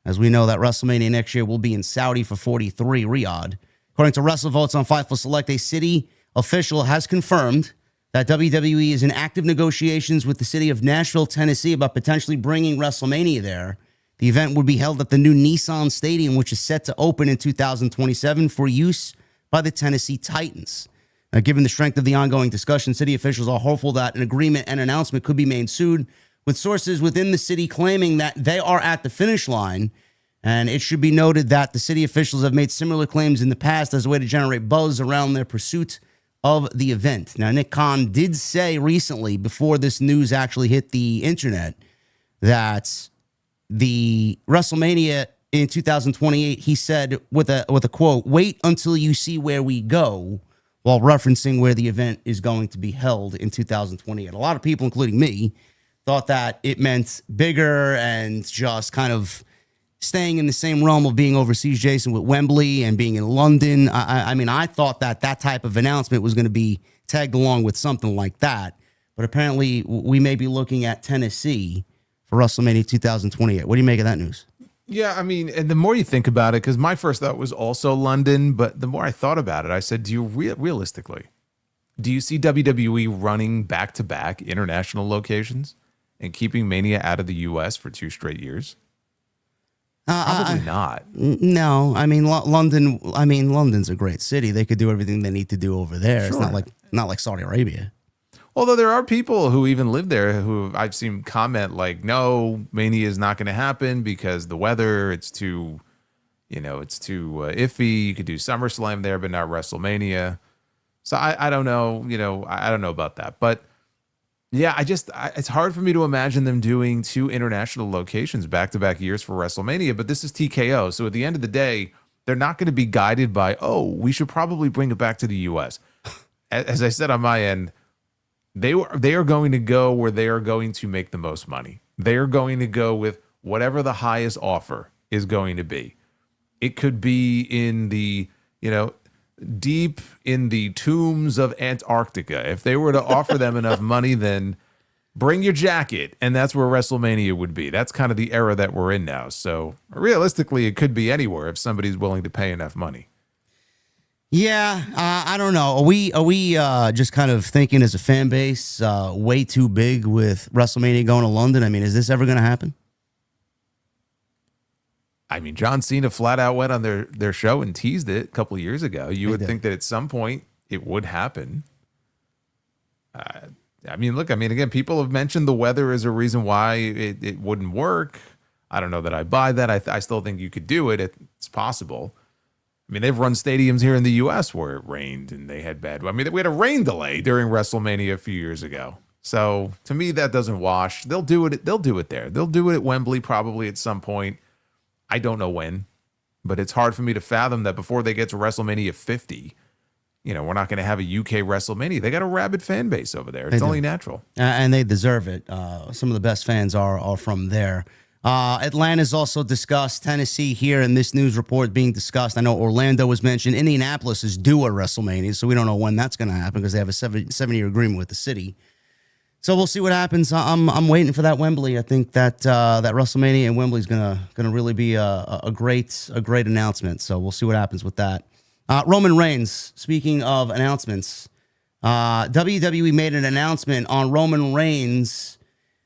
As we know, that WrestleMania next year will be in Saudi for 43, Riyadh. According to WrestleVotes on Fightful Select, a city official has confirmed that WWE is in active negotiations with the city of Nashville, Tennessee, about potentially bringing WrestleMania there. The event would be held at the new Nissan Stadium, which is set to open in 2027 for use by the Tennessee Titans. Now, given the strength of the ongoing discussion, city officials are hopeful that an agreement and announcement could be made soon, with sources within the city claiming that they are at the finish line. And it should be noted that the city officials have made similar claims in the past as a way to generate buzz around their pursuit of the event. Now, Nick Khan did say recently, before this news actually hit the internet, that the WrestleMania in 2028, he said with a quote, "Wait until you see where we go," while referencing where the event is going to be held in 2028. A lot of people, including me, thought that it meant bigger and just kind of staying in the same realm of being overseas, Jason, with Wembley and being in London. I mean, I thought that type of announcement was going to be tagged along with something like that. But apparently we may be looking at Tennessee for WrestleMania 2028. What do you make of that news? Yeah, I mean, and the more you think about it, because my first thought was also London, but the more I thought about it, I said, do you realistically, do you see WWE running back-to-back international locations and keeping Mania out of the U.S. for 2 straight years? Probably not. No, I mean, London. I mean, London's a great city. They could do everything they need to do over there. Sure. It's not like Saudi Arabia. Although there are people who even live there who I've seen comment like, no, Mania is not going to happen because the weather, it's too iffy. You could do SummerSlam there, but not WrestleMania. So I don't know, I don't know about that. But yeah, it's hard for me to imagine them doing 2 international locations back-to-back years for WrestleMania, but this is TKO. So at the end of the day, they're not going to be guided by, we should probably bring it back to the U.S. As I said on my end, they are going to go where they are going to make the most money. They are going to go with whatever the highest offer is going to be. It could be in the, deep in the tombs of Antarctica. If they were to offer them enough money, then bring your jacket. And that's where WrestleMania would be. That's kind of the era that we're in now. So realistically, it could be anywhere if somebody's willing to pay enough money. Yeah, I don't know. Are we just kind of thinking as a fan base way too big with WrestleMania going to London? I mean, is this ever going to happen? I mean, John Cena flat out went on their show and teased it a couple of years ago. You would think that at some point it would happen. I mean, look, I mean, again, people have mentioned the weather as a reason why it wouldn't work. I don't know that I buy that. I still think you could do it. It's possible. I mean, they've run stadiums here in the U.S. where it rained and they had bad. I mean, we had a rain delay during WrestleMania a few years ago. So to me, that doesn't wash. They'll do it. They'll do it there. They'll do it at Wembley probably at some point. I don't know when, but it's hard for me to fathom that before they get to WrestleMania 50, we're not going to have a UK WrestleMania. They got a rabid fan base over there. It's only natural. And they deserve it. Some of the best fans are from there. Atlanta's also discussed. Tennessee here in this news report being discussed. I know Orlando was mentioned. Indianapolis is due a WrestleMania, so we don't know when that's going to happen because they have a seven-year agreement with the city. So we'll see what happens. I'm waiting for that Wembley. I think that that WrestleMania and Wembley is gonna really be a great announcement. So we'll see what happens with that. Roman Reigns. Speaking of announcements, WWE made an announcement on Roman Reigns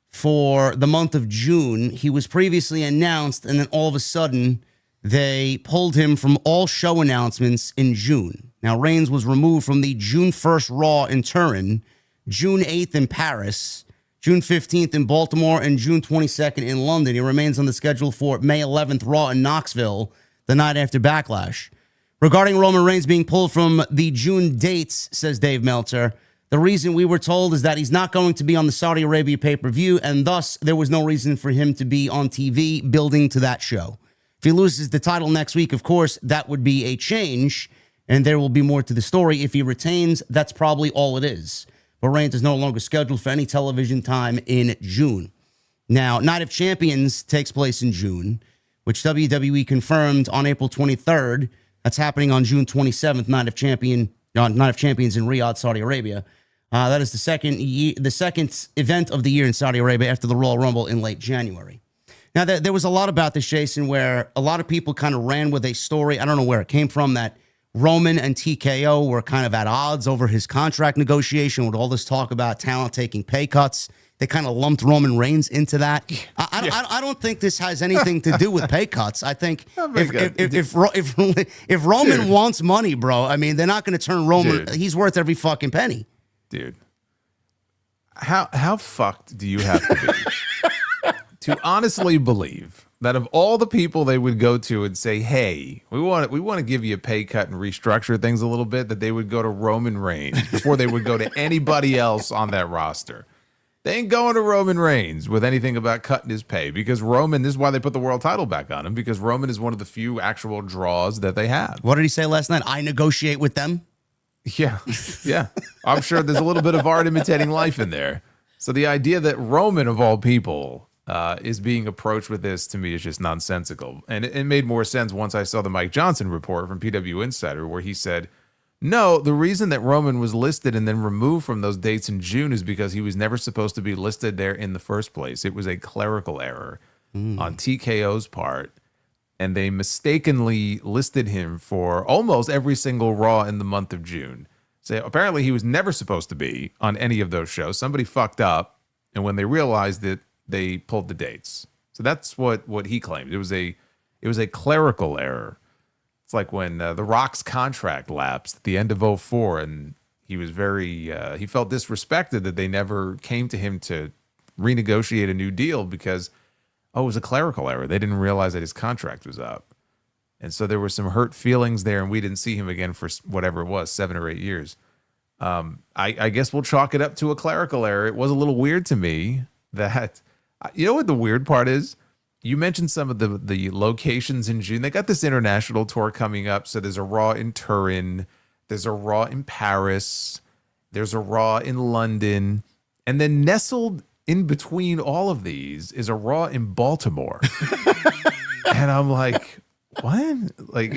for the month of June. He was previously announced, and then all of a sudden, they pulled him from all show announcements in June. Now, Reigns was removed from the June 1st Raw in Turin, June 8th in Paris, June 15th in Baltimore, and June 22nd in London. He remains on the schedule for May 11th Raw in Knoxville, the night after Backlash. Regarding Roman Reigns being pulled from the June dates, says Dave Meltzer, the reason we were told is that he's not going to be on the Saudi Arabia pay-per-view, and thus there was no reason for him to be on TV building to that show. If he loses the title next week, of course, that would be a change, and there will be more to the story. If he retains, that's probably all it is. But Reigns is no longer scheduled for any television time in June. Now, Night of Champions takes place in June, which WWE confirmed on April 23rd. That's happening on June 27th, Night of Champions in Riyadh, Saudi Arabia. That is the second event of the year in Saudi Arabia after the Royal Rumble in late January. Now, there was a lot about this, Jason, where a lot of people kind of ran with a story. I don't know where it came from, that Roman and TKO were kind of at odds over his contract negotiation with all this talk about talent taking pay cuts. They kind of lumped Roman Reigns into that. I don't think this has anything to do with pay cuts. I think if Roman wants money, bro, I mean, they're not going to turn Roman. He's worth every fucking penny. Dude, how fucked do you have to be to honestly believe that of all the people they would go to and say, hey, we want to give you a pay cut and restructure things a little bit, that they would go to Roman Reigns before they would go to anybody else on that roster? They ain't going to Roman Reigns with anything about cutting his pay, because Roman, this is why they put the world title back on him, because Roman is one of the few actual draws that they have. What did he say last night? I negotiate with them? Yeah. I'm sure there's a little bit of art imitating life in there. So the idea that Roman, of all people, is being approached with this, to me, is just nonsensical. And it made more sense once I saw the Mike Johnson report from PW Insider, where he said, no, the reason that Roman was listed and then removed from those dates in June is because he was never supposed to be listed there in the first place. It was a clerical error on TKO's part, and they mistakenly listed him for almost every single Raw in the month of June. So apparently he was never supposed to be on any of those shows. Somebody fucked up, and when they realized it, they pulled the dates. So that's what he claimed. It was a clerical error. It's like when The Rock's contract lapsed at the end of 2004, and he was he felt disrespected that they never came to him to renegotiate a new deal because, it was a clerical error. They didn't realize that his contract was up. And so there were some hurt feelings there, and we didn't see him again for whatever it was, 7 or 8 years. I guess we'll chalk it up to a clerical error. It was a little weird to me that, you know what the weird part is? You mentioned some of the locations in June. They got this international tour coming up. So there's a Raw in Turin. There's a Raw in Paris. There's a Raw in London. And then nestled in between all of these is a Raw in Baltimore. And I'm like, what? Like,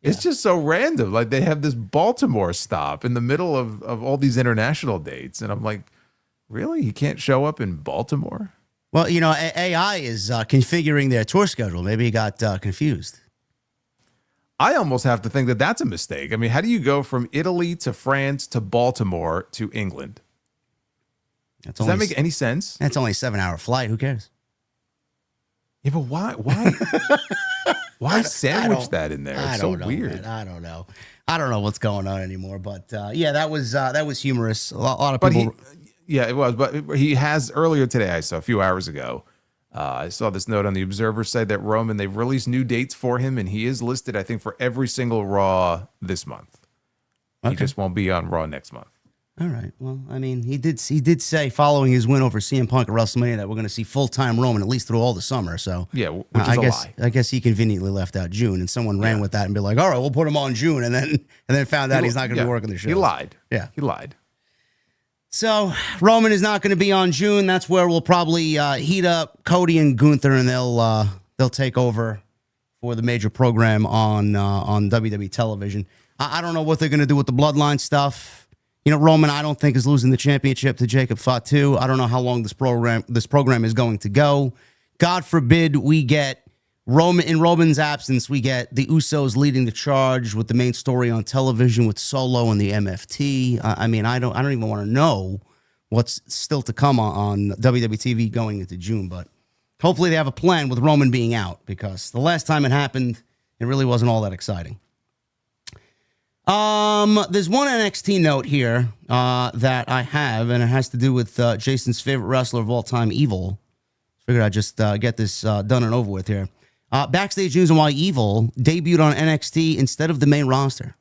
it's just so random. Like, they have this Baltimore stop in the middle of all these international dates. And I'm like, really? He can't show up in Baltimore? Well, AI is configuring their tour schedule. Maybe he got confused. I almost have to think that that's a mistake. I mean, how do you go from Italy to France to Baltimore to England? Does that make any sense? That's only a 7-hour flight. Who cares? Yeah, but why? Why sandwich that in there? It's so weird. Man. I don't know what's going on anymore. But yeah, that was humorous. A lot of people. Yeah, it was. But he has earlier today, I saw a few hours ago, I saw this note on the Observer site that Roman, they've released new dates for him, and he is listed, I think, for every single Raw this month. Okay. He just won't be on Raw next month. All right. Well, I mean, he did say following his win over CM Punk at WrestleMania that we're going to see full-time Roman at least through all the summer. So yeah, which is a lie. I guess he conveniently left out June, and someone ran with that and be like, all right, we'll put him on June, and then found out he's not going to be working the show. He lied. Yeah. He lied. So Roman is not going to be on June. That's where we'll probably heat up Cody and Gunther, and they'll take over for the major program on WWE television. I don't know what they're going to do with the Bloodline stuff. You know, Roman, I don't think is losing the championship to Jacob Fatu. I don't know how long this program is going to go. God forbid we get Roman in Roman's absence. We get the Usos leading the charge with the main story on television with Solo and the MFT. I mean, I don't even want to know what's still to come on WWE TV going into June. But hopefully they have a plan with Roman being out, because the last time it happened, it really wasn't all that exciting. There's one NXT note here that I have, and it has to do with Jason's favorite wrestler of all time, Evil. Figured I'd just get this done and over with here. Backstage news on why Evil debuted on NXT instead of the main roster.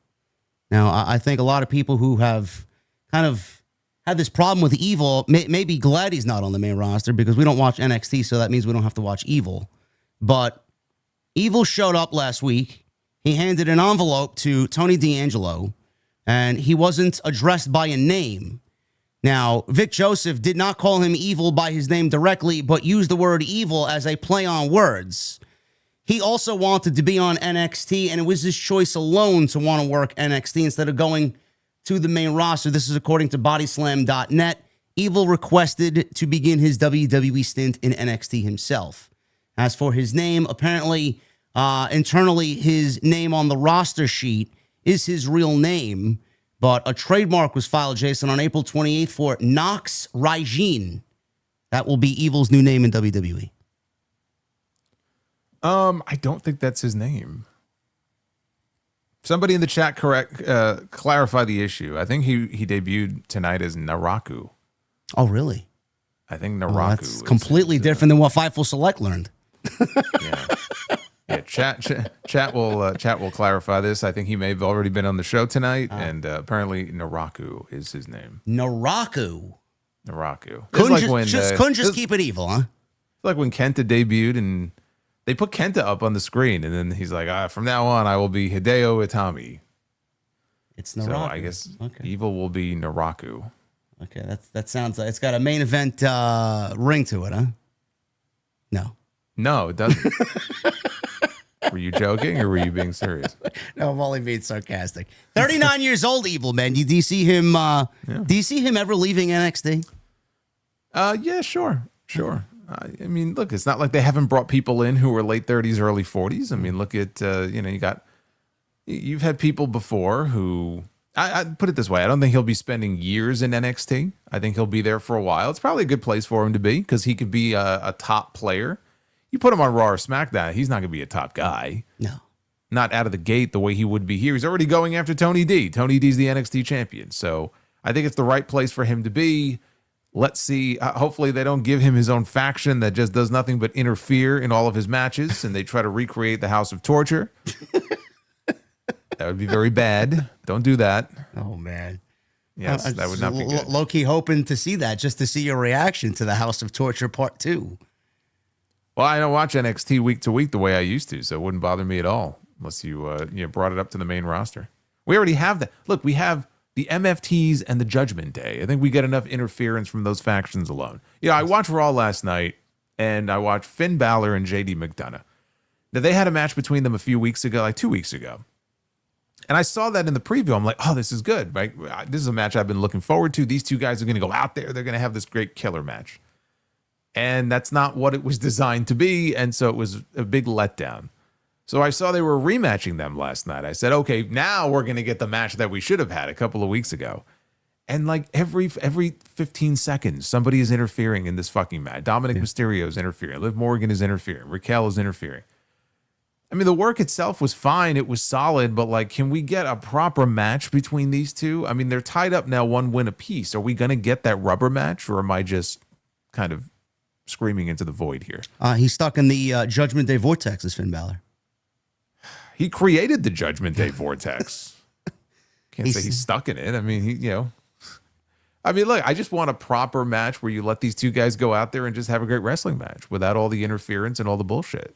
Now, I think a lot of people who have kind of had this problem with Evil may be glad he's not on the main roster, because we don't watch NXT, so that means we don't have to watch Evil. But Evil showed up last week. He handed an envelope to Tony D'Angelo, and he wasn't addressed by a name. Now, Vic Joseph did not call him Evil by his name directly, but used the word evil as a play on words. He also wanted to be on NXT, and it was his choice alone to want to work NXT instead of going to the main roster. This is according to Bodyslam.net. Evil requested to begin his WWE stint in NXT himself. As for his name, apparently, internally, his name on the roster sheet is his real name, but a trademark was filed, Jason, on April 28th for Nox Rygin. That will be Evil's new name in WWE. I don't think that's his name. Somebody in the chat clarify the issue. I think he debuted tonight as Naraku. Oh, really? I think Naraku. That's completely different than what Fightful Select learned. Yeah. Yeah, chat will clarify this. I think he may have already been on the show tonight, and apparently Naraku is his name. Naraku. Couldn't just keep it evil, huh? It's like when Kenta debuted, and they put Kenta up on the screen, and then he's like, from now on, I will be Hideo Itami. It's Naraku. So I guess Evil will be Naraku. Okay, that sounds like it's got a main event ring to it, huh? No, it doesn't. Were you joking, or were you being serious? No, I'm only being sarcastic. 39 years old, Evil, man. Do you see him? Do you see him ever leaving NXT? Yeah, sure. I mean, look, it's not like they haven't brought people in who are late 30s, early 40s. I mean, look at you've had people before who. I put it this way: I don't think he'll be spending years in NXT. I think he'll be there for a while. It's probably a good place for him to be, because he could be a top player. You put him on Raw or SmackDown, he's not going to be a top guy. No. Not out of the gate the way he would be here. He's already going after Tony D. Tony D's the NXT champion. So I think it's the right place for him to be. Let's see. Hopefully they don't give him his own faction that just does nothing but interfere in all of his matches, and they try to recreate the House of Torture. That would be very bad. Don't do that. Oh, man. Yes, that would not be good. Low-key hoping to see that, just to see your reaction to the House of Torture Part 2. Well, I don't watch NXT week to week the way I used to, so it wouldn't bother me at all unless you brought it up to the main roster. We already have that. Look, we have the MFTs and the Judgment Day. I think we get enough interference from those factions alone. I watched Raw last night, and I watched Finn Balor and JD McDonough. Now, they had a match between them a few weeks ago, like 2 weeks ago. And I saw that in the preview. I'm like, oh, this is good, right? This is a match I've been looking forward to. These two guys are going to go out there. They're going to have this great killer match. And that's not what it was designed to be. And so it was a big letdown. So I saw they were rematching them last night. I said, okay, now we're going to get the match that we should have had a couple of weeks ago. And like every 15 seconds, somebody is interfering in this fucking match. Dominic Mysterio is interfering. Liv Morgan is interfering. Raquel is interfering. I mean, the work itself was fine. It was solid, but like, can we get a proper match between these two? I mean, they're tied up now, 1 win apiece. Are we going to get that rubber match, or am I just kind of screaming into the void here? He's stuck in the Judgment Day vortex, is Finn Balor. He created the Judgment Day vortex. Can't say he's stuck in it. I mean, I mean, look, I just want a proper match where you let these two guys go out there and just have a great wrestling match without all the interference and all the bullshit.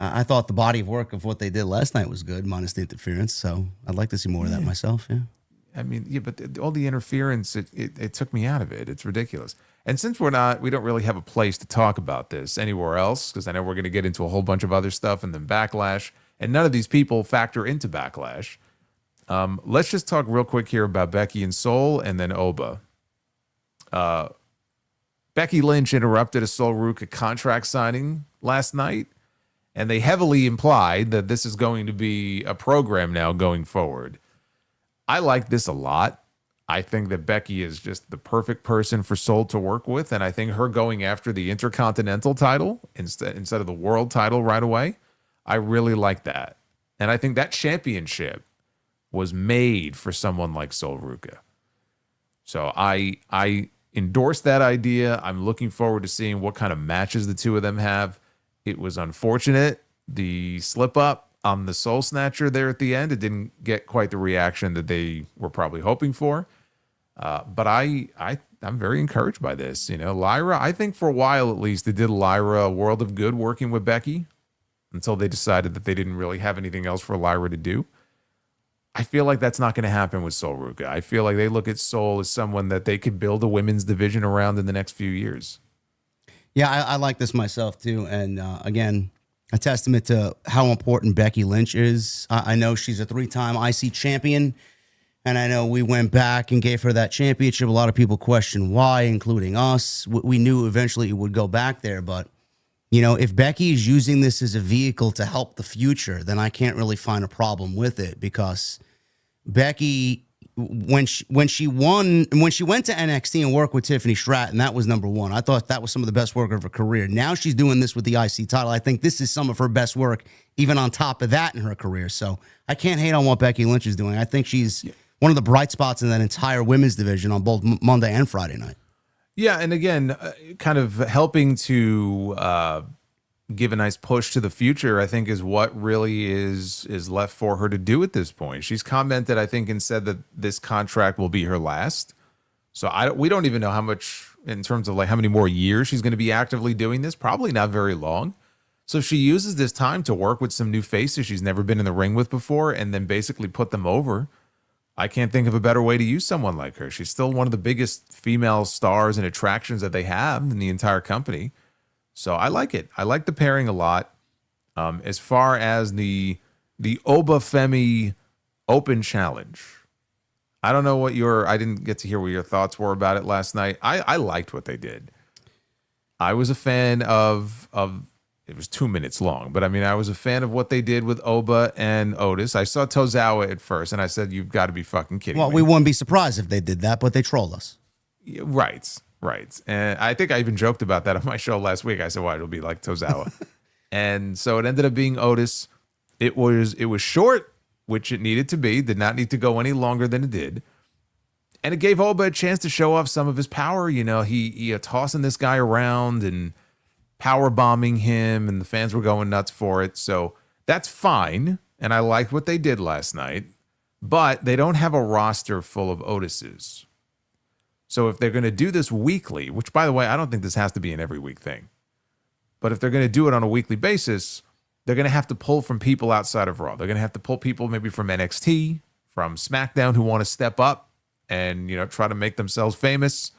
I thought the body of work of what they did last night was good, minus the interference. So I'd like to see more of that myself. Yeah. I mean, yeah, but all the interference, it took me out of it. It's ridiculous. And since we don't really have a place to talk about this anywhere else, because I know we're going to get into a whole bunch of other stuff and then Backlash, and none of these people factor into Backlash. Let's just talk real quick here about Becky and Sol and then Oba. Becky Lynch interrupted a Sol Ruca contract signing last night, and they heavily implied that this is going to be a program now going forward. I like this a lot. I think that Becky is just the perfect person for Sol to work with, and I think her going after the Intercontinental title instead of the World title right away, I really like that. And I think that championship was made for someone like Sol Ruca. So I endorse that idea. I'm looking forward to seeing what kind of matches the two of them have. It was unfortunate, the slip up on the Soul Snatcher there at the end. It didn't get quite the reaction that they were probably hoping for. But I'm very encouraged by this. Lyra, I think for a while at least, they did Lyra a world of good working with Becky until they decided that they didn't really have anything else for Lyra to do. I feel like that's not going to happen with Sol Ruca. I feel like they look at Sol as someone that they could build a women's division around in the next few years. Yeah, I like this myself too. And again, a testament to how important Becky Lynch is. I know she's a 3-time IC champion, and I know we went back and gave her that championship. A lot of people question why, including us. We knew eventually it would go back there, but if Becky is using this as a vehicle to help the future, then I can't really find a problem with it, because Becky, when she went to NXT and worked with Tiffany Stratton, that was number one. I thought that was some of the best work of her career. Now she's doing this with the IC title. I think this is some of her best work, even on top of that in her career. So I can't hate on what Becky Lynch is doing. I think she's one of the bright spots in that entire women's division on both Monday and Friday night. Yeah, and again, kind of helping to give a nice push to the future, I think, is what really is left for her to do at this point. She's commented, I think, and said that this contract will be her last. So we don't even know how much, in terms of like how many more years she's going to be actively doing this. Probably not very long. So she uses this time to work with some new faces she's never been in the ring with before, and then basically put them over. I can't think of a better way to use someone like her. She's still one of the biggest female stars and attractions that they have in the entire company. So I like it. I like the pairing a lot. As far as the Oba Femi Open Challenge, I don't know I didn't get to hear what your thoughts were about it last night. I liked what they did. I was a fan of it was 2 minutes long, but I mean, I was a fan of what they did with Oba and Otis. I saw Tozawa at first, and I said, "You've got to be fucking kidding me." Well, we wouldn't be surprised if they did that, but they trolled us. Right. And I think I even joked about that on my show last week. I said, "Well, it'll be like Tozawa," and so it ended up being Otis. It was short, which it needed to be. Did not need to go any longer than it did, and it gave Oba a chance to show off some of his power. He tossing this guy around and power bombing him, and the fans were going nuts for it. So that's fine. And I liked what they did last night, but they don't have a roster full of Otises. So if they're going to do this weekly, which by the way, I don't think this has to be an every week thing, but if they're going to do it on a weekly basis, they're going to have to pull from people outside of Raw. They're going to have to pull people maybe from NXT, from SmackDown, who want to step up and, try to make themselves famous.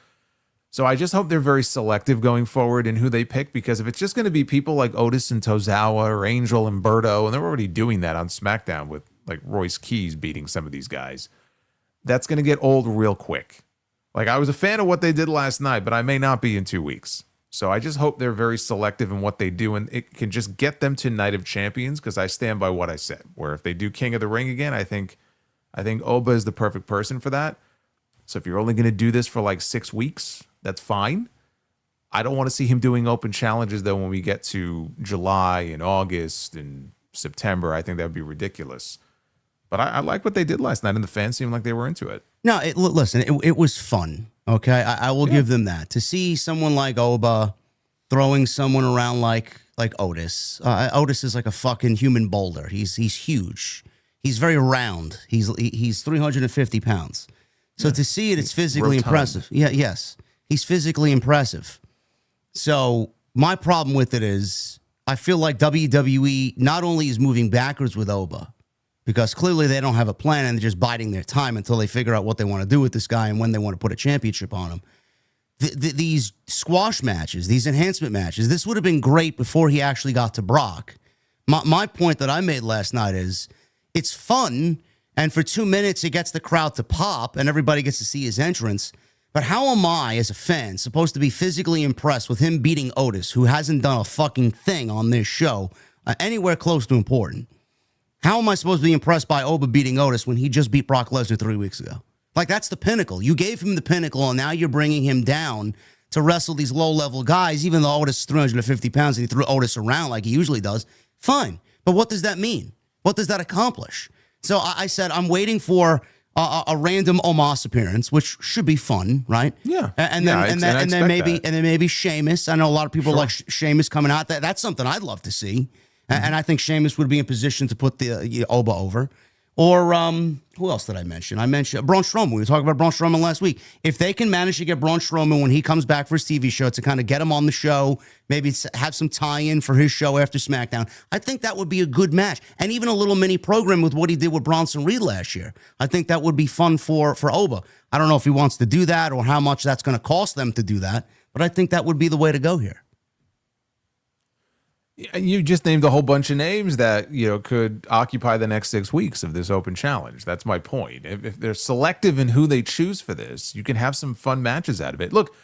So I just hope they're very selective going forward in who they pick, because if it's just going to be people like Otis and Tozawa or Angel and Berto, and they're already doing that on SmackDown with like Royce Keys beating some of these guys, that's going to get old real quick. Like, I was a fan of what they did last night, but I may not be in 2 weeks. So I just hope they're very selective in what they do, and it can just get them to Night of Champions, because I stand by what I said, where if they do King of the Ring again, I think Oba is the perfect person for that. So if you're only going to do this for like 6 weeks, that's fine. I don't want to see him doing open challenges, though, when we get to July and August and September. I think that would be ridiculous. But I like what they did last night, and the fans seemed like they were into it. No, listen, it was fun. Okay, I will give them that. To see someone like Oba throwing someone around like Otis. Otis is like a fucking human boulder. He's huge. He's very round. He's 350 pounds. So to see it, it's physically impressive. Yeah, yes. He's physically impressive. So my problem with it is I feel like WWE not only is moving backwards with Oba, because clearly they don't have a plan and they're just biding their time until they figure out what they want to do with this guy and when they want to put a championship on him. These squash matches, these enhancement matches, this would have been great before he actually got to Brock. My point that I made last night is it's fun, and for 2 minutes it gets the crowd to pop and everybody gets to see his entrance. But how am I, as a fan, supposed to be physically impressed with him beating Otis, who hasn't done a fucking thing on this show anywhere close to important? How am I supposed to be impressed by Oba beating Otis when he just beat Brock Lesnar 3 weeks ago? Like, that's the pinnacle. You gave him the pinnacle, and now you're bringing him down to wrestle these low-level guys, even though Otis is 350 pounds and he threw Otis around like he usually does. Fine. But what does that mean? What does that accomplish? So I said I'm waiting for a random Omos appearance, which should be fun, right? Yeah. And then maybe Sheamus. I know a lot of people like Sheamus coming out. That's something I'd love to see. And I think Sheamus would be in position to put the Oba over. Or who else did I mention? I mentioned Braun Strowman. We were talking about Braun Strowman last week. If they can manage to get Braun Strowman when he comes back for his TV show to kind of get him on the show, maybe have some tie-in for his show after SmackDown, I think that would be a good match. And even a little mini program with what he did with Bronson Reed last year. I think that would be fun for Oba. I don't know if he wants to do that or how much that's going to cost them to do that, but I think that would be the way to go here. You just named a whole bunch of names that, could occupy the next 6 weeks of this open challenge. That's my point. If they're selective in who they choose for this, you can have some fun matches out of it. Look,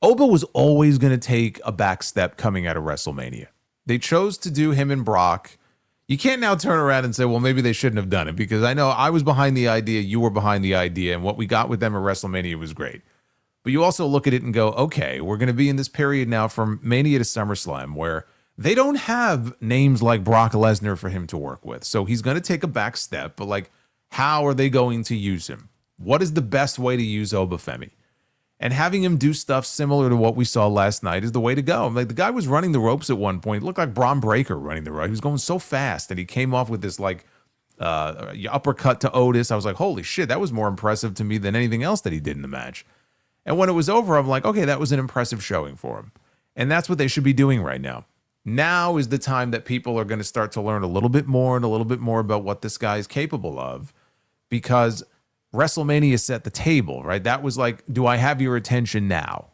Oba was always going to take a back step coming out of WrestleMania. They chose to do him and Brock. You can't now turn around and say, well, maybe they shouldn't have done it, because I know I was behind the idea, you were behind the idea, and what we got with them at WrestleMania was great. But you also look at it and go, okay, we're going to be in this period now from Mania to SummerSlam where they don't have names like Brock Lesnar for him to work with. So he's going to take a back step, but how are they going to use him? What is the best way to use Oba Femi? And having him do stuff similar to what we saw last night is the way to go. The guy was running the ropes at one point. It looked like Braun Breaker running the ropes. He was going so fast, and he came off with this uppercut to Otis. I was like, holy shit, that was more impressive to me than anything else that he did in the match. And when it was over, I'm like, okay, that was an impressive showing for him. And that's what they should be doing right now. Now is the time that people are going to start to learn a little bit more about what this guy is capable of, because WrestleMania set the table, right? That was like, do I have your attention now?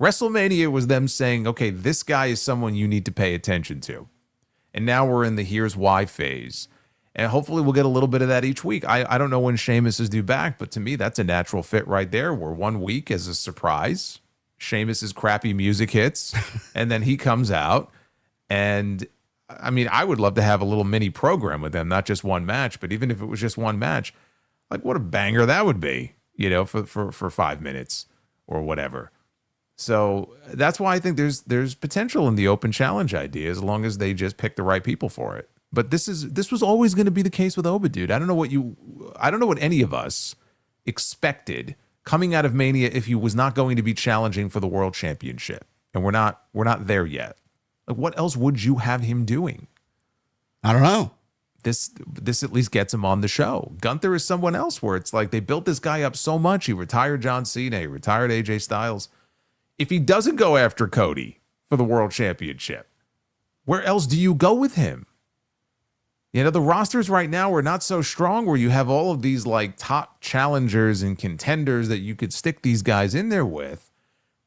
WrestleMania was them saying, okay, this guy is someone you need to pay attention to. And now we're in the here's why phase. And hopefully we'll get a little bit of that each week. I don't know when Sheamus is due back, but to me, that's a natural fit right there. We're 1 week as a surprise. Sheamus's crappy music hits, and then he comes out. And I would love to have a little mini program with them, not just one match, but even if it was just one match, what a banger that would be, for 5 minutes or whatever. So that's why I think there's potential in the open challenge idea, as long as they just pick the right people for it. But this was always going to be the case with Oba, dude. I don't know what any of us expected coming out of Mania if he was not going to be challenging for the World Championship, and we're not there yet. What else would you have him doing? I don't know. This at least gets him on the show. Gunther is someone else where it's like they built this guy up so much. He retired John Cena. He retired AJ Styles. If he doesn't go after Cody for the World Championship, where else do you go with him? The rosters right now are not so strong where you have all of these top challengers and contenders that you could stick these guys in there with.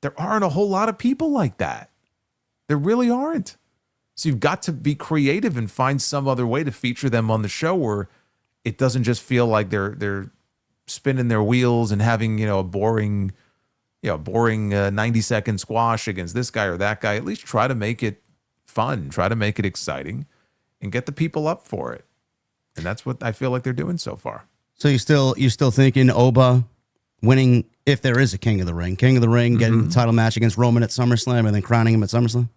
There aren't a whole lot of people like that. There really aren't. So you've got to be creative and find some other way to feature them on the show where it doesn't just feel like they're spinning their wheels and having, a boring 90-second squash against this guy or that guy. At least try to make it fun, try to make it exciting, and get the people up for it. And that's what I feel like they're doing so far. So you still thinking Oba winning, if there is a King of the Ring, getting the title match against Roman at SummerSlam and then crowning him at SummerSlam?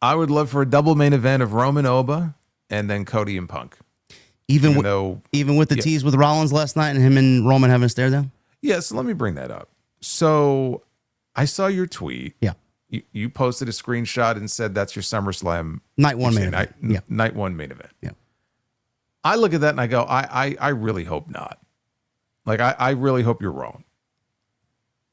I would love for a double main event of Roman Oba and then Cody and Punk. Even with the tease with Rollins last night and him and Roman having a stare down? Yeah, so let me bring that up. So I saw your tweet. Yeah. You posted a screenshot and said that's your SummerSlam Night one main event. Night one main event. Yeah. I look at that and I go, I really hope not. Like, I really hope you're wrong.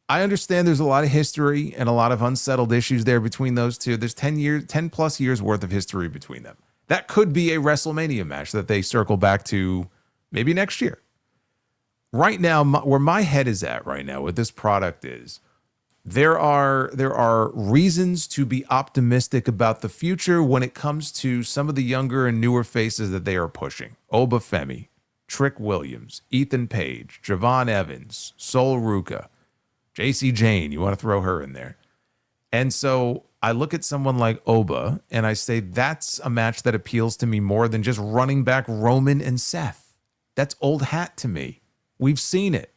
I understand there's a lot of history and a lot of unsettled issues there between those two. There's 10 plus years worth of history between them. That could be a WrestleMania match that they circle back to maybe next year. Right now, where my head is at right now with this product is there are reasons to be optimistic about the future when it comes to some of the younger and newer faces that they are pushing. Oba Femi, Trick Williams, Ethan Page, Javon Evans, Sol Ruka, JC Jane. You want to throw her in there. And so I look at someone like Oba and I say, that's a match that appeals to me more than just running back Roman and Seth. That's old hat to me. We've seen it.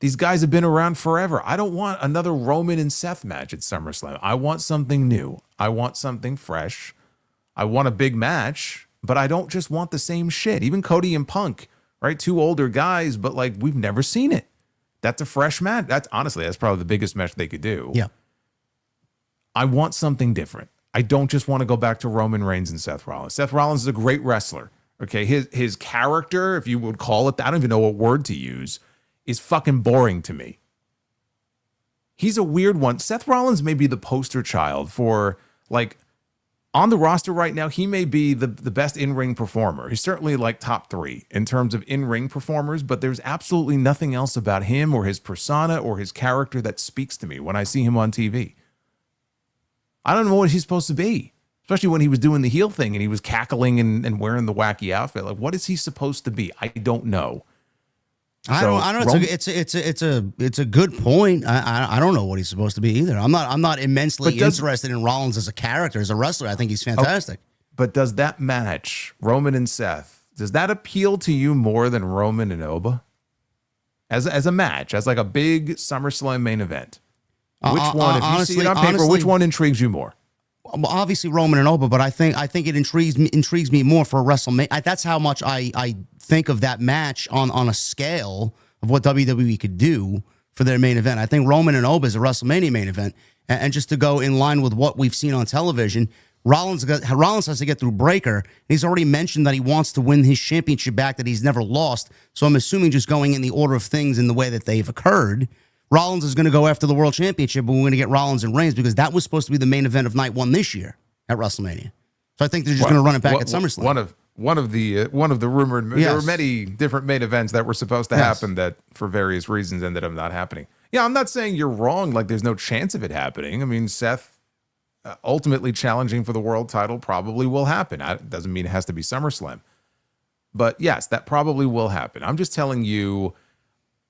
These guys have been around forever. I don't want another Roman and Seth match at SummerSlam. I want something new. I want something fresh. I want a big match, but I don't just want the same shit. Even Cody and Punk, right? Two older guys, but like we've never seen it. That's a fresh match. That's probably the biggest match they could do. Yeah. I want something different. I don't just want to go back to Roman Reigns and Seth Rollins. Seth Rollins is a great wrestler. Okay. His character, if you would call it, I don't even know what word to use, is fucking boring to me. He's a weird one. Seth Rollins may be the poster child for, like, on the roster right now, he may be the best in-ring performer. He's certainly like top 3 in terms of in-ring performers, but there's absolutely nothing else about him or his persona or his character that speaks to me when I see him on TV. I don't know what he's supposed to be, especially when he was doing the heel thing and he was cackling and wearing the wacky outfit. Like, what is he supposed to be? I don't know. I don't know. It's a good point. I don't know what he's supposed to be either. I'm not immensely interested in Rollins as a character, as a wrestler. I think he's fantastic. But does that match, Roman and Seth, does that appeal to you more than Roman and Oba? As a match, as like a big SummerSlam main event? Which one, if you see it on paper, which one intrigues you more? Well, obviously Roman and Oba, but I think it intrigues me more for WrestleMania. That's how much I think of that match on a scale of what WWE could do for their main event. I think Roman and Oba is a WrestleMania main event, and just to go in line with what we've seen on television, Rollins has to get through Breaker. He's already mentioned that he wants to win his championship back that he's never lost. So I'm assuming, just going in the order of things in the way that they've occurred, Rollins is going to go after the world championship, but we're going to get Rollins and Reigns because that was supposed to be the main event of night 1 this year at WrestleMania. So I think they're just going to run it back at SummerSlam. One of the rumored, yes. There were many different main events that were supposed to happen that for various reasons ended up not happening. Yeah, I'm not saying you're wrong. Like, there's no chance of it happening. I mean, Seth ultimately challenging for the world title probably will happen. It doesn't mean it has to be SummerSlam. But yes, that probably will happen. I'm just telling you,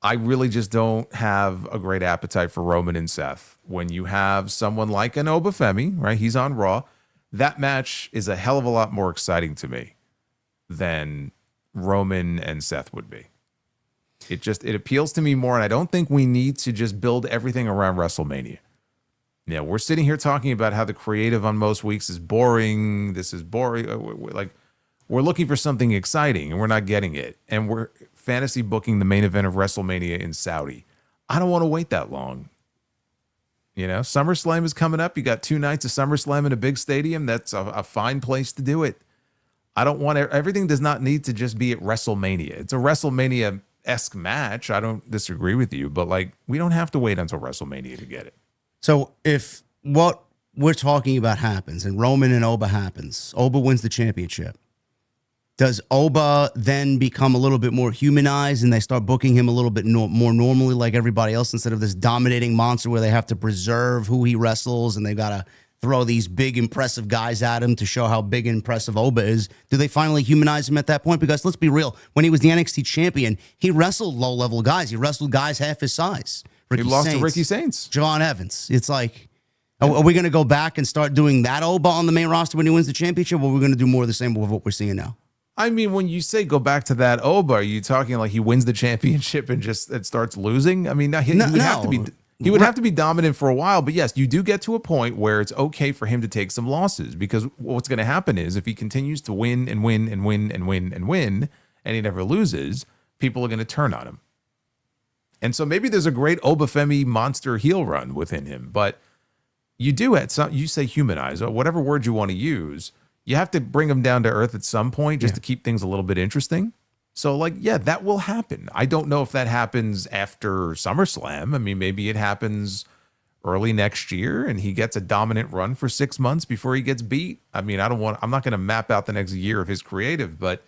I really just don't have a great appetite for Roman and Seth. When you have someone like an Oba Femi, right? He's on Raw. That match is a hell of a lot more exciting to me than Roman and Seth would be. It appeals to me more, and I don't think we need to just build everything around WrestleMania. Yeah, we're sitting here talking about how the creative on most weeks is boring. This is boring. We're looking for something exciting, and we're not getting it. And we're fantasy booking the main event of WrestleMania in Saudi. I don't want to wait that long. You know, SummerSlam is coming up. You got 2 nights of SummerSlam in a big stadium. That's a fine place to do it. I don't want everything does not need to just be at WrestleMania. It's a WrestleMania-esque match. I don't disagree with you, but like, we don't have to wait until WrestleMania to get it. So if what we're talking about happens and Roman and Oba happens, Oba wins the championship, does Oba then become a little bit more humanized and they start booking him a little bit more normally like everybody else, instead of this dominating monster where they have to preserve who he wrestles and they got to throw these big, impressive guys at him to show how big and impressive Oba is? Do they finally humanize him at that point? Because let's be real, when he was the NXT champion, he wrestled low-level guys. He wrestled guys half his size. He lost to Ricky Saints. Javon Evans. It's like, are we going to go back and start doing that Oba on the main roster when he wins the championship, or are we going to do more of the same with what we're seeing now? I mean, when you say go back to that Oba, are you talking like he wins the championship and it starts losing? I mean, he would have to be. He would have to be dominant for a while, but yes, you do get to a point where it's okay for him to take some losses, because what's going to happen is if he continues to win and win and win and win and win, and he never loses, people are going to turn on him. And so maybe there's a great Oba Femi monster heel run within him, but you do you say humanize, or whatever word you want to use, you have to bring him down to earth at some point just to keep things a little bit interesting. So, like, yeah, that will happen. I don't know if that happens after SummerSlam. I mean, maybe it happens early next year and he gets a dominant run for 6 months before he gets beat. I mean, I'm not going to map out the next year of his creative, but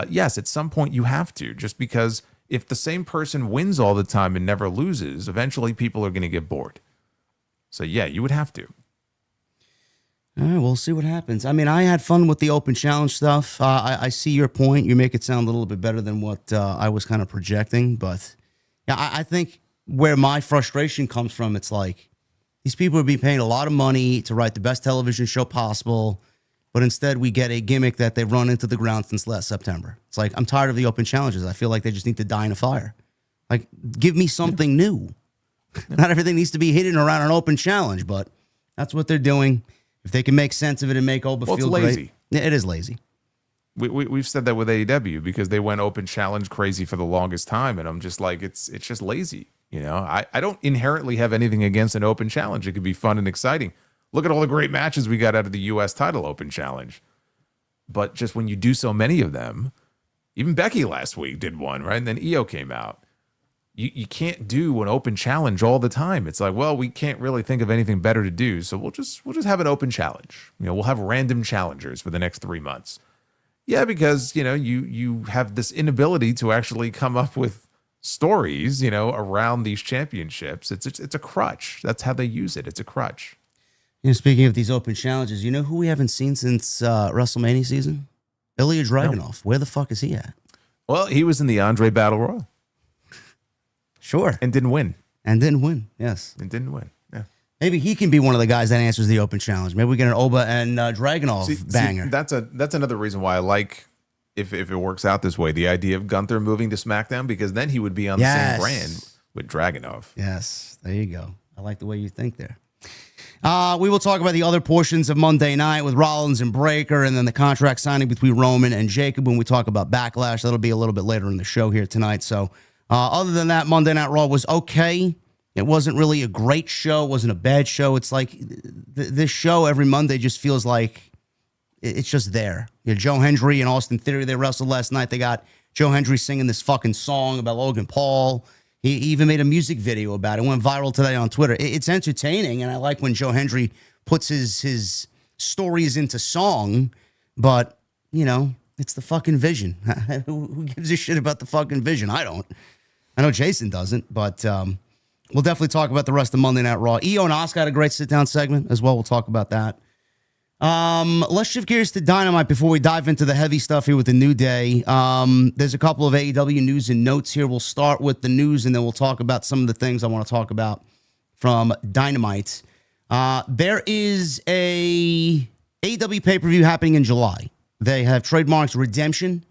yes, at some point you have to, just because if the same person wins all the time and never loses, eventually people are going to get bored. So, yeah, you would have to. All right, we'll see what happens. I mean, I had fun with the open challenge stuff. I see your point. You make it sound a little bit better than what I was kind of projecting. But yeah, I think where my frustration comes from, it's like these people are being paid a lot of money to write the best television show possible, but instead we get a gimmick that they've run into the ground since last September. It's like, I'm tired of the open challenges. I feel like they just need to die in a fire. Like, give me something new. Not everything needs to be hidden around an open challenge, but that's what they're doing. If they can make sense of it and make Oba feel lazy. Great. Yeah, it is lazy. We've said that with AEW because they went open challenge crazy for the longest time, and I'm just like, it's just lazy. You know, I don't inherently have anything against an open challenge. It could be fun and exciting. Look at all the great matches we got out of the U.S. title open challenge. But just when you do so many of them, even Becky last week did one, right? And then Io came out. You can't do an open challenge all the time. It's like, well, we can't really think of anything better to do, so we'll just have an open challenge. You know, we'll have random challengers for the next 3 months. Yeah, because, you know, you have this inability to actually come up with stories, you know, around these championships. It's a crutch. That's how they use it. It's a crutch. You know, speaking of these open challenges, you know who we haven't seen since WrestleMania season? Ilya Dragunov. No. Where the fuck is he at? Well, he was in the Andre Battle Royal. Sure. And didn't win. Yes. And didn't win, yeah. Maybe he can be one of the guys that answers the open challenge. Maybe we get an Oba and Dragunov banger. That's another reason why I like, if it works out this way, the idea of Gunther moving to SmackDown, because then he would be on the same brand with Dragunov. Yes, there you go. I like the way you think there. We will talk about the other portions of Monday night with Rollins and Breakker, and then the contract signing between Roman and Jacob when we talk about Backlash. That'll be a little bit later in the show here tonight, so... other than that, Monday Night Raw was okay. It wasn't really a great show. It wasn't a bad show. It's like this show every Monday just feels like it's just there. You know, Joe Hendry and Austin Theory, they wrestled last night. They got Joe Hendry singing this fucking song about Logan Paul. He even made a music video about it. It went viral today on Twitter. It's entertaining, and I like when Joe Hendry puts his stories into song, but, you know, it's the fucking vision. Who gives a shit about the fucking vision? I don't. I know Jason doesn't, but we'll definitely talk about the rest of Monday Night Raw. Io and Asuka had a great sit-down segment as well. We'll talk about that. Let's shift gears to Dynamite before we dive into the heavy stuff here with the New Day. There's a couple of AEW news and notes here. We'll start with the news, and then we'll talk about some of the things I want to talk about from Dynamite. There is a AEW pay-per-view happening in July. They have trademarked Redemption.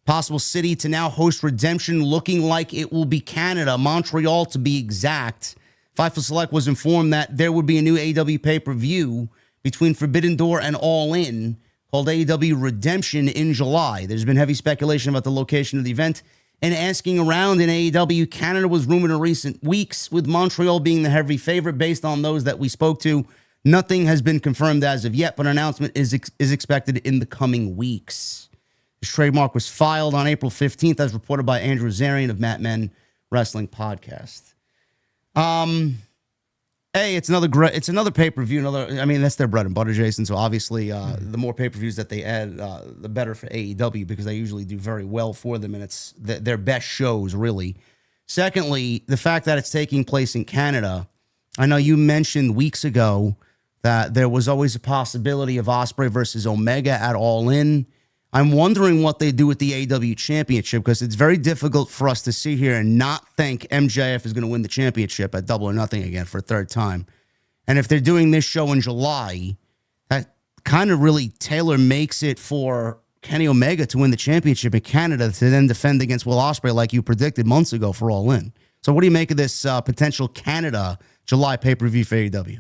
Possible city to now host Redemption, looking like it will be Canada, Montreal to be exact. Fightful Select was informed that there would be a new AEW pay-per-view between Forbidden Door and All In called AEW Redemption in July. There's been heavy speculation about the location of the event and asking around in AEW. Canada was rumored in recent weeks, with Montreal being the heavy favorite based on those that we spoke to. Nothing has been confirmed as of yet, but an announcement is expected in the coming weeks. His trademark was filed on April 15th, as reported by Andrew Zarian of Mat Men Wrestling Podcast. It's another pay-per-view. That's their bread and butter, Jason. So obviously, the more pay-per-views that they add, the better for AEW, because they usually do very well for them, and it's their best shows, really. Secondly, the fact that it's taking place in Canada. I know you mentioned weeks ago that there was always a possibility of Ospreay versus Omega at All In. I'm wondering what they do with the AEW championship, because it's very difficult for us to sit here and not think MJF is going to win the championship at Double or Nothing again for a third time. And if they're doing this show in July, that kind of really tailor makes it for Kenny Omega to win the championship in Canada to then defend against Will Ospreay like you predicted months ago for All In. So what do you make of this potential Canada July pay-per-view for AEW?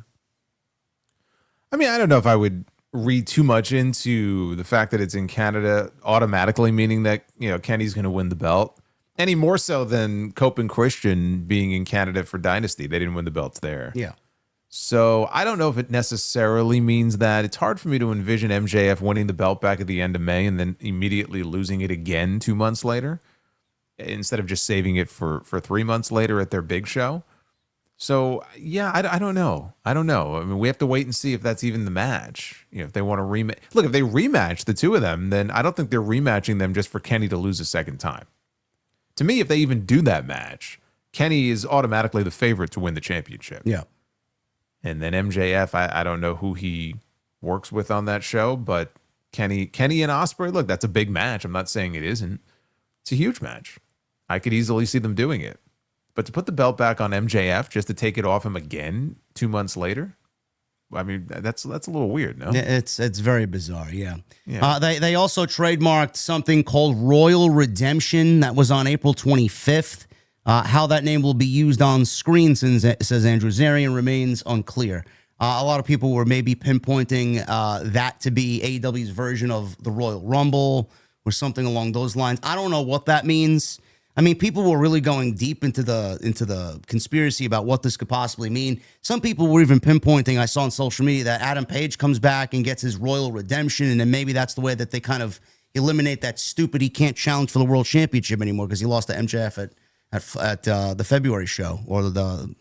I mean, I don't know if I would read too much into the fact that it's in Canada automatically meaning that, Kenny's going to win the belt. Any more so than Cope and Christian being in Canada for Dynasty. They didn't win the belts there. Yeah. So I don't know if it necessarily means that. It's hard for me to envision MJF winning the belt back at the end of May and then immediately losing it again 2 months later, instead of just saving it for 3 months later at their big show. So, yeah, I don't know. I mean, we have to wait and see if that's even the match. If they want to rematch. Look, if they rematch the two of them, then I don't think they're rematching them just for Kenny to lose a second time. To me, if they even do that match, Kenny is automatically the favorite to win the championship. Yeah. And then MJF, I don't know who he works with on that show, but Kenny and Ospreay, look, that's a big match. I'm not saying it isn't. It's a huge match. I could easily see them doing it. But to put the belt back on MJF just to take it off him again 2 months later, I mean, that's a little weird, no? It's very bizarre, yeah. They also trademarked something called Royal Redemption that was on April 25th. How that name will be used on screen, says Andrew Zarian, remains unclear. A lot of people were maybe pinpointing that to be AEW's version of the Royal Rumble or something along those lines. I don't know what that means. I mean, people were really going deep into the conspiracy about what this could possibly mean. Some people were even pinpointing, I saw on social media, that Adam Page comes back and gets his Royal Redemption, and then maybe that's the way that they kind of eliminate that stupid he can't challenge for the World Championship anymore because he lost to MJF at the February show, or the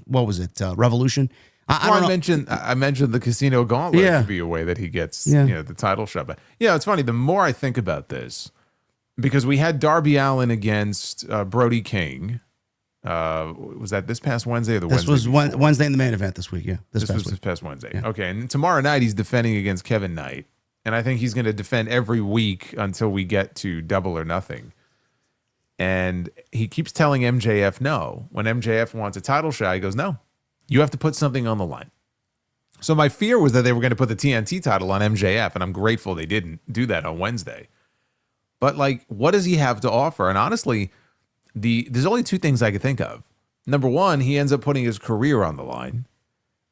what was it, Revolution? I mentioned the Casino Gauntlet could be a way that he gets the title shot back. Yeah, it's funny. The more I think about this, because we had Darby Allin against Brody King. Was that this past Wednesday or the Wednesday? This was Wednesday in the main event this week. Yeah, this past Wednesday. Yeah. Okay, and tomorrow night he's defending against Kevin Knight, and I think he's going to defend every week until we get to Double or Nothing. And he keeps telling MJF no. When MJF wants a title shot, he goes, no, you have to put something on the line. So my fear was that they were going to put the TNT title on MJF, and I'm grateful they didn't do that on Wednesday. But, what does he have to offer? And honestly, there's only two things I could think of. Number one, he ends up putting his career on the line.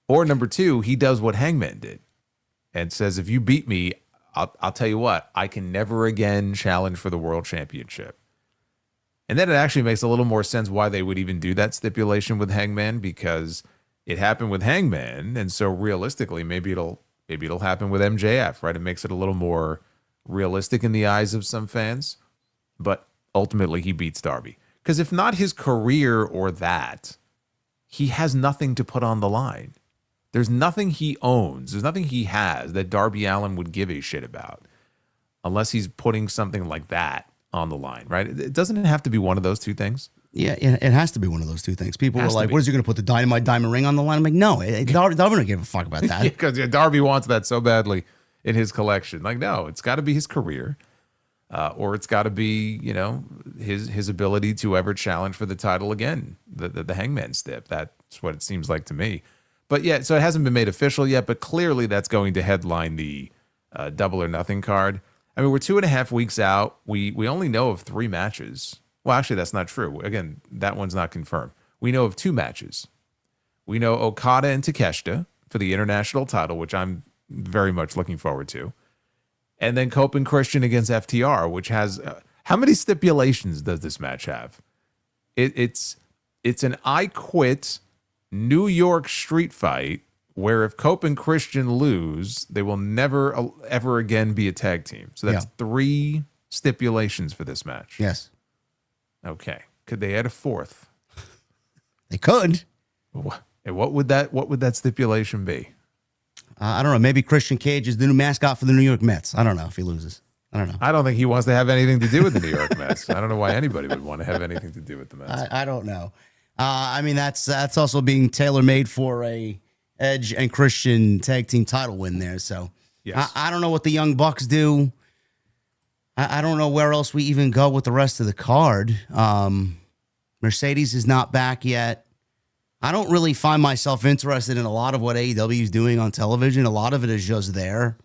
Or number two, he does what Hangman did and says, if you beat me, I'll tell you what, I can never again challenge for the world championship. And then it actually makes a little more sense why they would even do that stipulation with Hangman, because it happened with Hangman. And so realistically, maybe it'll happen with MJF, right? It makes it a little more realistic in the eyes of some fans, but ultimately he beats Darby. Because if not his career or that, he has nothing to put on the line. There's nothing he owns. There's nothing he has that Darby Allin would give a shit about unless he's putting something like that on the line, right? It doesn't have to be one of those two things. Yeah, it has to be one of those two things. People were like, what is he going to put the Dynamite Diamond Ring on the line? I'm like, no, Darby don't give a fuck about that. Because Darby wants that so badly in his collection. No, it's got to be his career, or it's got to be, his ability to ever challenge for the title again, the Hangman stip. That's what it seems like to me. But yeah, so it hasn't been made official yet, but clearly that's going to headline the Double or Nothing card. I mean, we're 2.5 weeks out. We only know of 3 matches. Well, actually, that's not true. Again, that one's not confirmed. We know of 2 matches. We know Okada and Takeshita for the international title, which I'm very much looking forward to. And then Cope and Christian against FTR, which has... how many stipulations does this match have? It's an I Quit New York street fight where if Cope and Christian lose, they will never, ever again be a tag team. So that's 3 stipulations for this match. Yes. Okay. Could they add a 4th? They could. And what would that stipulation be? I don't know. Maybe Christian Cage is the new mascot for the New York Mets. I don't know if he loses. I don't know. I don't think he wants to have anything to do with the New York Mets. I don't know why anybody would want to have anything to do with the Mets. I don't know. I mean, that's also being tailor-made for a Edge and Christian tag team title win there. So yes. I don't know what the Young Bucks do. I don't know where else we even go with the rest of the card. Mercedes is not back yet. I don't really find myself interested in a lot of what AEW is doing on television. A lot of it is just there.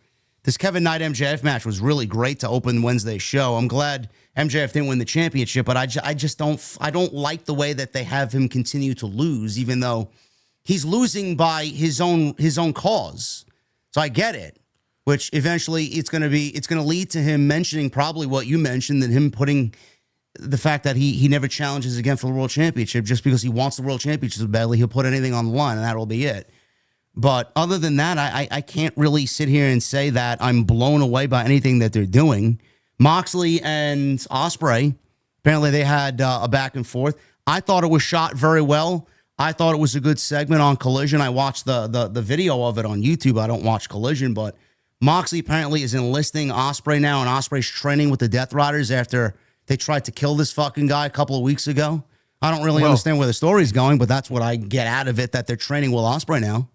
this Kevin Knight MJF match was really great to open Wednesday's show. I'm glad MJF didn't win the championship, but I just don't like the way that they have him continue to lose, even though he's losing by his own cause. So I get it, which eventually it's going to lead to him mentioning probably what you mentioned, and him putting the fact that he never challenges again for the world championship just because he wants the world championship so badly. He'll put anything on the line, and that'll be it. But other than that, I can't really sit here and say that I'm blown away by anything that they're doing. Moxley and Ospreay, apparently they had a back and forth. I thought it was shot very well. I thought it was a good segment on Collision. I watched the video of it on YouTube. I don't watch Collision, but Moxley apparently is enlisting Ospreay now, and Ospreay's training with the Death Riders after they tried to kill this fucking guy a couple of weeks ago. I don't really understand where the story's going, but that's what I get out of it, that they're training Will Ospreay now.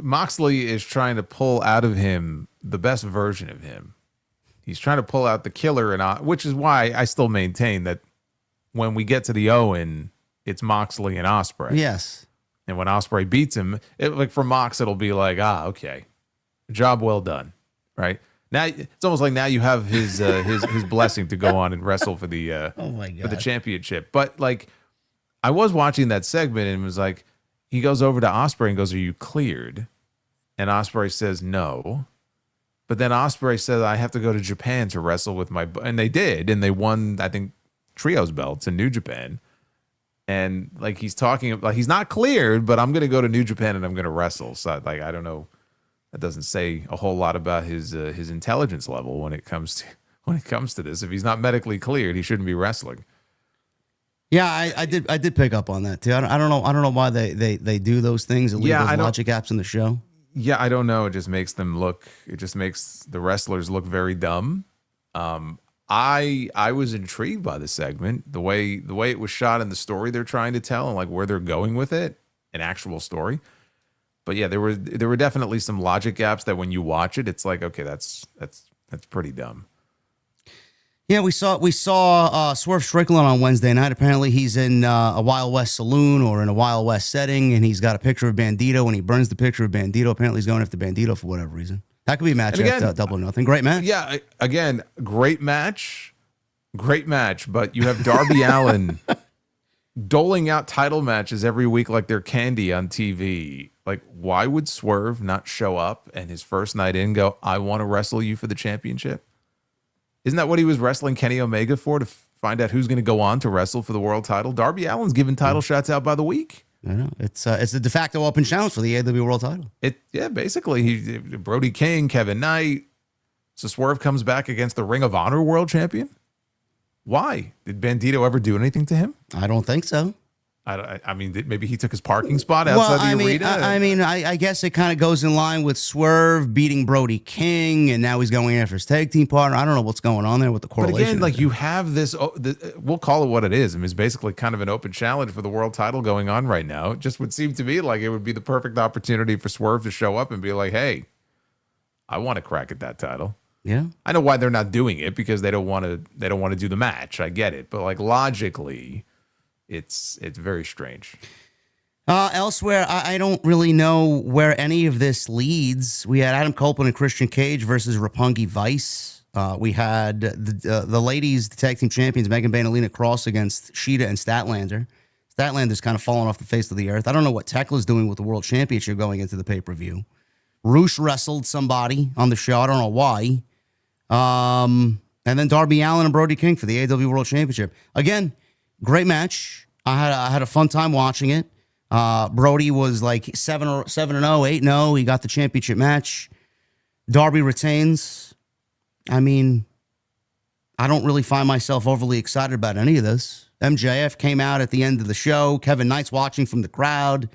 Moxley is trying to pull out of him the best version of him. He's trying to pull out the killer, which is why I still maintain that when we get to the Owen, it's Moxley and Ospreay. Yes. And when Ospreay beats him, like for Mox, it'll be like, okay, job well done, right? Now it's almost like now you have his blessing to go on and wrestle for the for the championship. But like, I was watching that segment and it was like, he goes over to Ospreay and goes, "Are you cleared?" And Ospreay says no. But then Ospreay says, "I have to go to Japan to wrestle with my," and they did, and they won, I think, trios belts in New Japan. And like he's talking, like he's not cleared, but I'm going to go to New Japan and I'm going to wrestle. So like I don't know, that doesn't say a whole lot about his intelligence level when it comes to this. If he's not medically cleared, he shouldn't be wrestling. Yeah, I did pick up on that too. I don't know why they do those things and leave those logic gaps in the show. Yeah, I don't know. It just makes the wrestlers look very dumb. I was intrigued by the segment, the way it was shot and the story they're trying to tell and like where they're going with it, an actual story. But yeah, there were definitely some logic gaps that when you watch it, it's like, okay, that's pretty dumb. Yeah, we saw Swerve Strickland on Wednesday night. Apparently, he's in a Wild West saloon or in a Wild West setting, and he's got a picture of Bandito. When he burns the picture of Bandito, apparently he's going after Bandito for whatever reason. That could be a match at Double or Nothing. Great match. Yeah, again, great match. But you have Darby Allin doling out title matches every week like they're candy on TV. Like, why would Swerve not show up and his first night in go, "I want to wrestle you for the championship"? Isn't that what he was wrestling Kenny Omega for, to find out who's going to go on to wrestle for the world title? Darby Allin's giving title shots out by the week. I know. It's a de facto open challenge for the AEW world title. Basically, Brody King, Kevin Knight. So Swerve comes back against the Ring of Honor world champion. Why? Did Bandito ever do anything to him? I don't think so. I mean, maybe he took his parking spot outside the arena. I guess it kind of goes in line with Swerve beating Brody King, and now he's going after his tag team partner. I don't know what's going on there with the correlation. But again, like you have this, we'll call it what it is. I mean, it's basically kind of an open challenge for the world title going on right now. It just would seem to me like it would be the perfect opportunity for Swerve to show up and be like, "Hey, I want to crack at that title." Yeah, I know why they're not doing it, because they don't want to do the match. I get it, but like logically, it's very strange. Elsewhere, I don't really know where any of this leads. We had Adam Copeland and Christian Cage versus Roppongi Vice. We had the ladies, the tag team champions, Megan Bayne and Alina Cross against Sheeta and Statlander. Statlander's kind of fallen off the face of the earth. I don't know what Tekla's doing with the world championship going into the pay-per-view. Roosh wrestled somebody on the show. I don't know why. And then Darby Allin and Brody King for the AEW World Championship. Again, great match. I had a fun time watching it. Brody was like 7-0, 8-0. He got the championship match. Darby retains. I mean, I don't really find myself overly excited about any of this. MJF came out at the end of the show. Kevin Knight's watching from the crowd.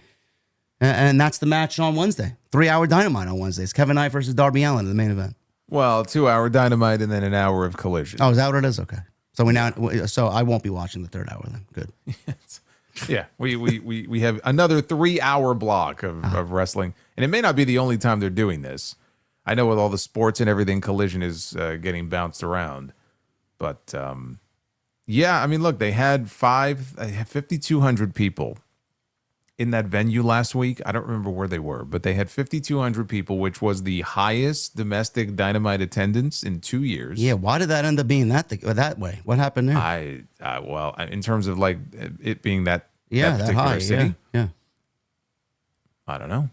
And that's the match on Wednesday. 3-hour Dynamite on Wednesday. It's Kevin Knight versus Darby Allin in the main event. Well, 2-hour Dynamite and then an hour of Collision. Oh, is that what it is? Okay. So I won't be watching the third hour then. Good. Yeah, we have another 3-hour block of wrestling, and it may not be the only time they're doing this. I know with all the sports and everything, Collision is getting bounced around, but yeah, I mean, look, they had 5,200 people in that venue last week. I don't remember where they were, but they had 5,200 people, which was the highest domestic Dynamite attendance in 2 years. Yeah, why did that end up being that way? What happened there? Well, in terms of like it being that that particular high, city, yeah. I don't know.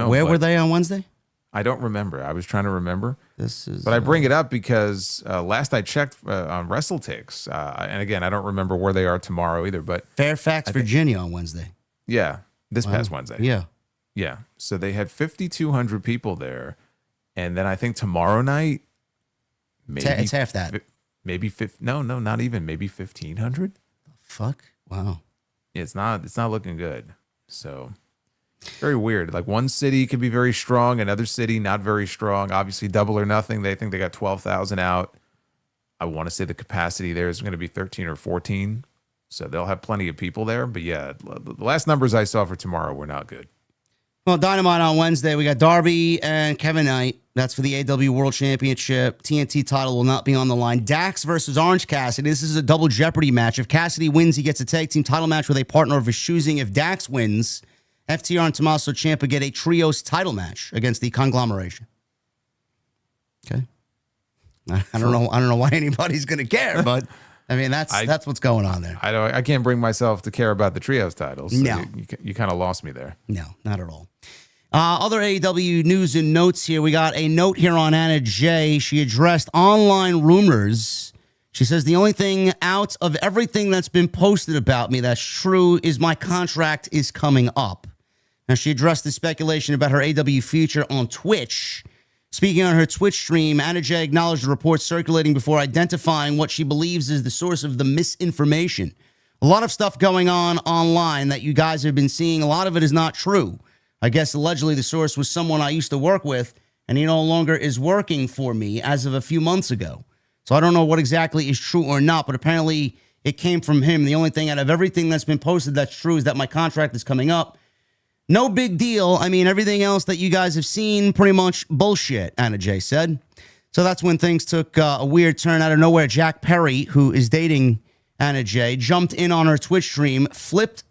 Where were they on Wednesday? I don't remember. I was trying to remember. But I bring it up because last I checked on WrestleTix, and again, I don't remember where they are tomorrow either, but Fairfax, Virginia on Wednesday. Yeah, this past Wednesday. Yeah. So they had 5,200 people there, and then I think tomorrow night, maybe it's half that. Maybe not even, maybe 1,500. Fuck! Wow. Yeah, it's not looking good. So very weird. Like one city could be very strong, another city not very strong. Obviously, Double or Nothing. They think they got 12,000 out. I want to say the capacity there is going to be 13 or 14. So they'll have plenty of people there. But yeah, the last numbers I saw for tomorrow were not good. Well, Dynamite on Wednesday, we got Darby and Kevin Knight. That's for the AEW World Championship. TNT title will not be on the line. Dax versus Orange Cassidy. This is a double Jeopardy match. If Cassidy wins, he gets a tag team title match with a partner of his choosing. If Dax wins, FTR and Tommaso Ciampa get a trios title match against the conglomeration. Okay. I don't know why anybody's going to care, but I mean that's what's going on there. I can't bring myself to care about the trios titles. So no, you kind of lost me there. No, not at all. Other AEW news and notes here. We got a note here on Anna Jay. She addressed online rumors. She says the only thing out of everything that's been posted about me that's true is my contract is coming up. Now she addressed the speculation about her AEW future on Twitch. Speaking on her Twitch stream, Anna Jay acknowledged the reports circulating before identifying what she believes is the source of the misinformation. A lot of stuff going on online that you guys have been seeing. A lot of it is not true. I guess allegedly the source was someone I used to work with, and he no longer is working for me as of a few months ago. So I don't know what exactly is true or not, but apparently it came from him. The only thing out of everything that's been posted that's true is that my contract is coming up. No big deal. I mean, everything else that you guys have seen, pretty much bullshit, Anna Jay said. So that's when things took a weird turn out of nowhere. Jack Perry, who is dating Anna Jay, jumped in on her Twitch stream, flipped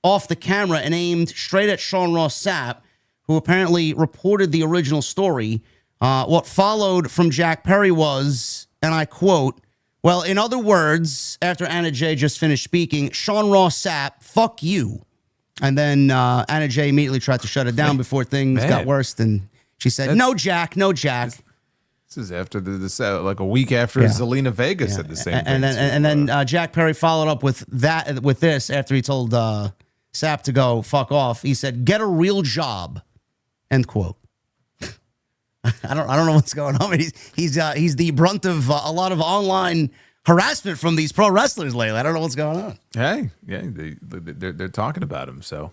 off the camera, and aimed straight at Sean Ross Sapp, who apparently reported the original story. What followed from Jack Perry was, and I quote, well, in other words, after Anna Jay just finished speaking, Sean Ross Sapp, fuck you. And then Anna Jay immediately tried to shut it down before things got worse. And she said, no, Jack, no, Jack. This is after the like a week after Zelina Vega said the same thing. And then Jack Perry followed up with this after he told Sapp to go fuck off. He said, get a real job, end quote. I don't know what's going on. He's the brunt of a lot of online harassment from these pro wrestlers lately. I don't know what's going on. Hey, yeah, they're talking about him. So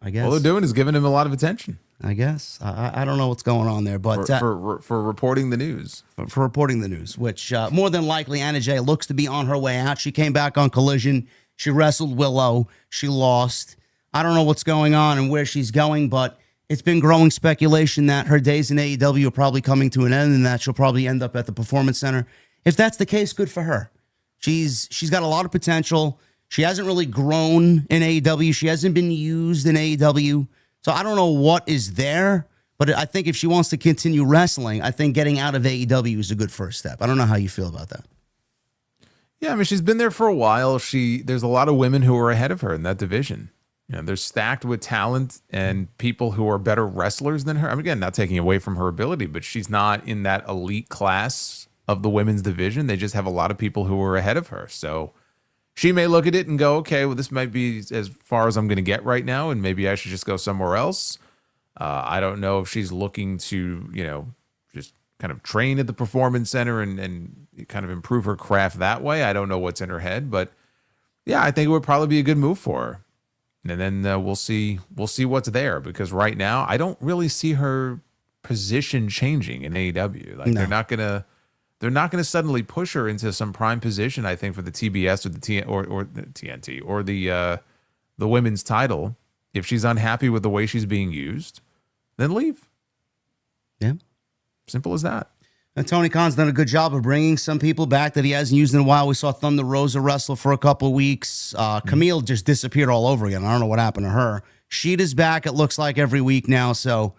I guess all they're doing is giving him a lot of attention. I guess I don't know what's going on there, but for reporting the news, for reporting the news, which more than likely Anna Jay looks to be on her way out. She came back on Collision. She wrestled Willow. She lost. I don't know what's going on and where she's going, but it's been growing speculation that her days in AEW are probably coming to an end and that she'll probably end up at the Performance Center. If that's the case, good for her. She's got a lot of potential. She hasn't really grown in AEW. She hasn't been used in AEW. So I don't know what is there, but I think if she wants to continue wrestling, I think getting out of AEW is a good first step. I don't know how you feel about that. Yeah, I mean, she's been there for a while. There's a lot of women who are ahead of her in that division. You know, they're stacked with talent and people who are better wrestlers than her. I mean, again, not taking away from her ability, but she's not in that elite class of the women's division. They just have a lot of people who are ahead of her. So she may look at it and go, okay, well, this might be as far as I'm going to get right now, and maybe I should just go somewhere else. I don't know if she's looking to, just kind of train at the Performance Center and kind of improve her craft that way. I don't know what's in her head, but yeah, I think it would probably be a good move for her. And then we'll see what's there, because right now I don't really see her position changing in AEW. Like they're not gonna suddenly push her into some prime position. I think for the TBS or the TNT or the women's title. If she's unhappy with the way she's being used, then leave. Yeah, simple as that. And Tony Khan's done a good job of bringing some people back that he hasn't used in a while. We saw Thunder Rosa wrestle for a couple of weeks. Camille just disappeared all over again. I don't know what happened to her. Sheeta's back, it looks like, every week now. So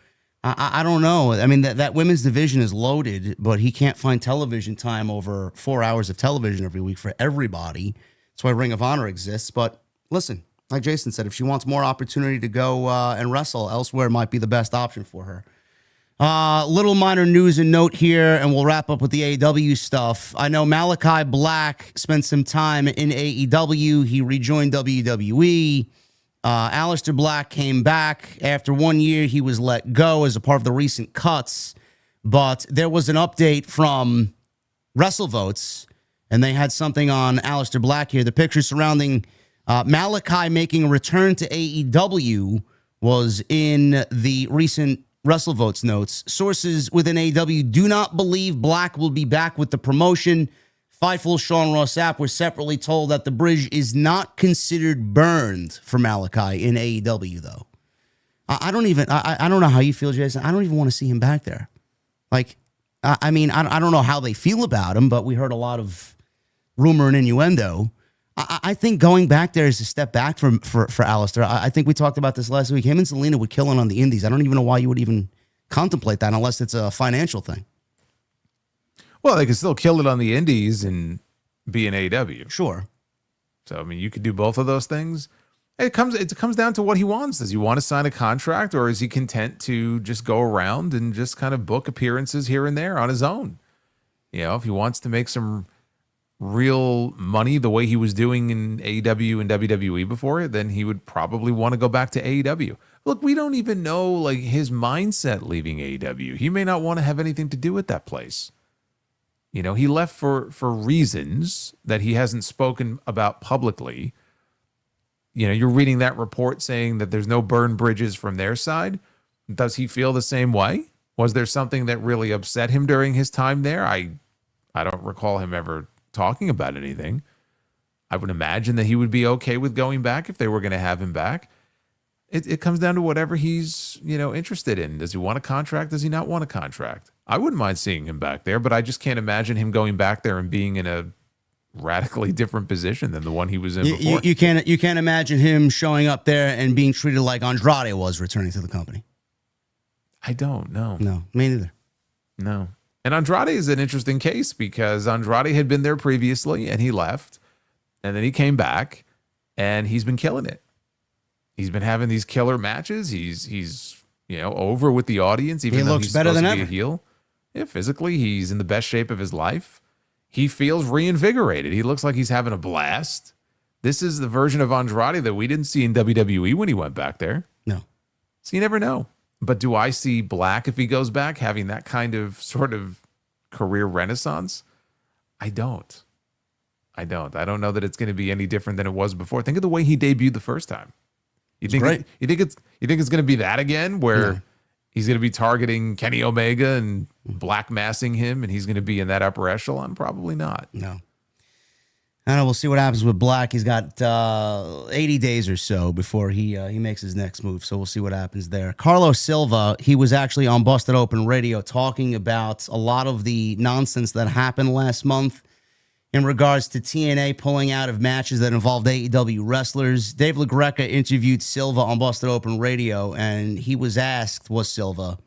I don't know. I mean, that women's division is loaded, but he can't find television time over 4 hours of television every week for everybody. That's why Ring of Honor exists. But listen, like Jason said, if she wants more opportunity to go and wrestle elsewhere, it might be the best option for her. Little minor news and note here, and we'll wrap up with the AEW stuff. I know Malachi Black spent some time in AEW. He rejoined WWE. Aleister Black came back. After 1 year, he was let go as a part of the recent cuts. But there was an update from WrestleVotes, and they had something on Aleister Black here. The picture surrounding Malachi making a return to AEW was in the recent WrestleVotes notes. Sources within AEW do not believe Black will be back with the promotion. Fightful Sean Ross Sapp were separately told that the bridge is not considered burned for Malachi in AEW, though. I don't know how you feel, Jason. I don't even want to see him back there. Like, I mean, I don't know how they feel about him, but we heard a lot of rumor and innuendo. I think going back there is a step back for Aleister. I think we talked about this last week. Him and Selena would kill it on the indies. I don't even know why you would even contemplate that unless it's a financial thing. Well, they could still kill it on the indies and be in AEW. Sure. So, I mean, you could do both of those things. It comes down to what he wants. Does he want to sign a contract, or is he content to just go around and just kind of book appearances here and there on his own? You know, if he wants to make some real money the way he was doing in AEW and WWE before, then he would probably want to go back to AEW. Look, we don't even know like his mindset leaving AEW. He may not want to have anything to do with that place. You know, he left for reasons that he hasn't spoken about publicly. You know, you're reading that report saying that there's no burned bridges from their side. Does he feel the same way? Was there something that really upset him during his time there? I don't recall him ever talking about anything. I would imagine that he would be okay with going back if they were going to have him back. It comes down to whatever he's, you know, interested in. Does he want a contract? Does he not want a contract? I wouldn't mind seeing him back there, but I just can't imagine him going back there and being in a radically different position than the one he was in before. You can't imagine him showing up there and being treated like Andrade was returning to the company. I don't know. No, me neither. No. And Andrade is an interesting case because Andrade had been there previously and he left, and then he came back and he's been killing it. He's been having these killer matches. He's you know, over with the audience, even though he's supposed to be a heel. Yeah, physically, he's in the best shape of his life. He feels reinvigorated. He looks like he's having a blast. This is the version of Andrade that we didn't see in WWE when he went back there. No. So you never know. But do I see Black, if he goes back, having that kind of sort of career renaissance? I don't. I don't know that it's going to be any different than it was before. Think of the way he debuted the first time. You think it's going to be that again, where he's going to be targeting Kenny Omega and black massing him, and he's going to be in that upper echelon? Probably not. No. I don't know. We'll see what happens with Black. He's got 80 days or so before he makes his next move. So we'll see what happens there. Carlos Silva, he was actually on Busted Open Radio talking about a lot of the nonsense that happened last month in regards to TNA pulling out of matches that involved AEW wrestlers. Dave LaGreca interviewed Silva on Busted Open Radio, and he was asked, was Silva,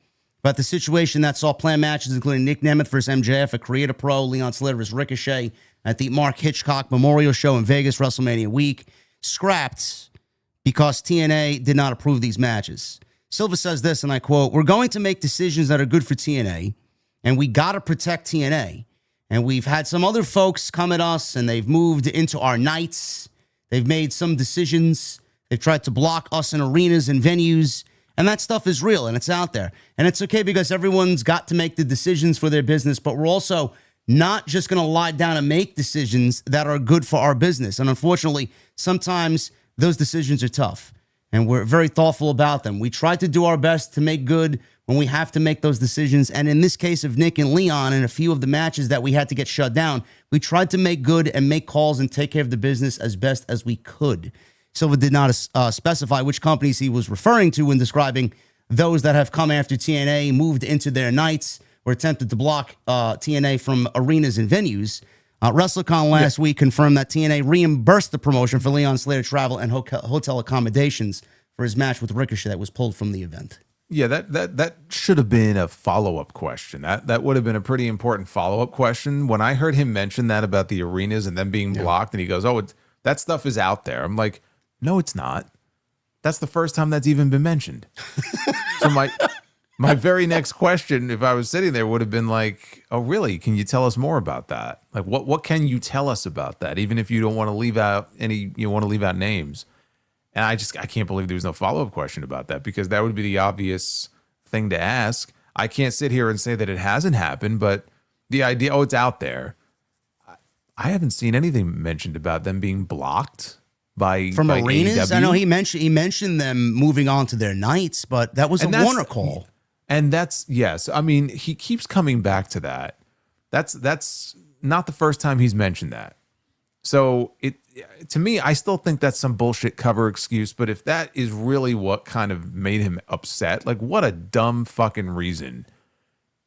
about the situation that saw planned matches including Nick Nemeth versus MJF at Creator Pro, Leon Slater versus Ricochet at the Mark Hitchcock Memorial Show in Vegas, WrestleMania week, scrapped because TNA did not approve these matches. Silva says this, and I quote, "We're going to make decisions that are good for TNA, and we got to protect TNA. And we've had some other folks come at us, and they've moved into our nights. They've made some decisions. They've tried to block us in arenas and venues. And that stuff is real, and it's out there. And it's okay because everyone's got to make the decisions for their business, but we're also not just going to lie down and make decisions that are good for our business. And unfortunately, sometimes those decisions are tough, and we're very thoughtful about them. We try to do our best to make good when we have to make those decisions. And in this case of Nick and Leon and a few of the matches that we had to get shut down, we tried to make good and make calls and take care of the business as best as we could." Silva did not specify which companies he was referring to when describing those that have come after TNA, moved into their nights, or attempted to block TNA from arenas and venues. WrestleCon last week confirmed that TNA reimbursed the promotion for Leon Slater travel and hotel accommodations for his match with Ricochet that was pulled from the event. Yeah, that should have been a follow-up question. That would have been a pretty important follow-up question. When I heard him mention that about the arenas and them being blocked, and he goes, "Oh, that stuff is out there." I'm like, "No, it's not. That's the first time that's even been mentioned." So my very next question, if I was sitting there, would have been like, "Oh, really? Can you tell us more about that? Like, what can you tell us about that? Even if you don't want to leave out names." And I can't believe there was no follow-up question about that, because that would be the obvious thing to ask. I can't sit here and say that it hasn't happened, but the idea, it's out there. I haven't seen anything mentioned about them being blocked from arenas. AEW. I know he mentioned them moving on to their nights, but that was a Warner call. And that's, yes. I mean, he keeps coming back to that. That's not the first time he's mentioned that. So to me, I still think that's some bullshit cover excuse. But if that is really what kind of made him upset, like, what a dumb fucking reason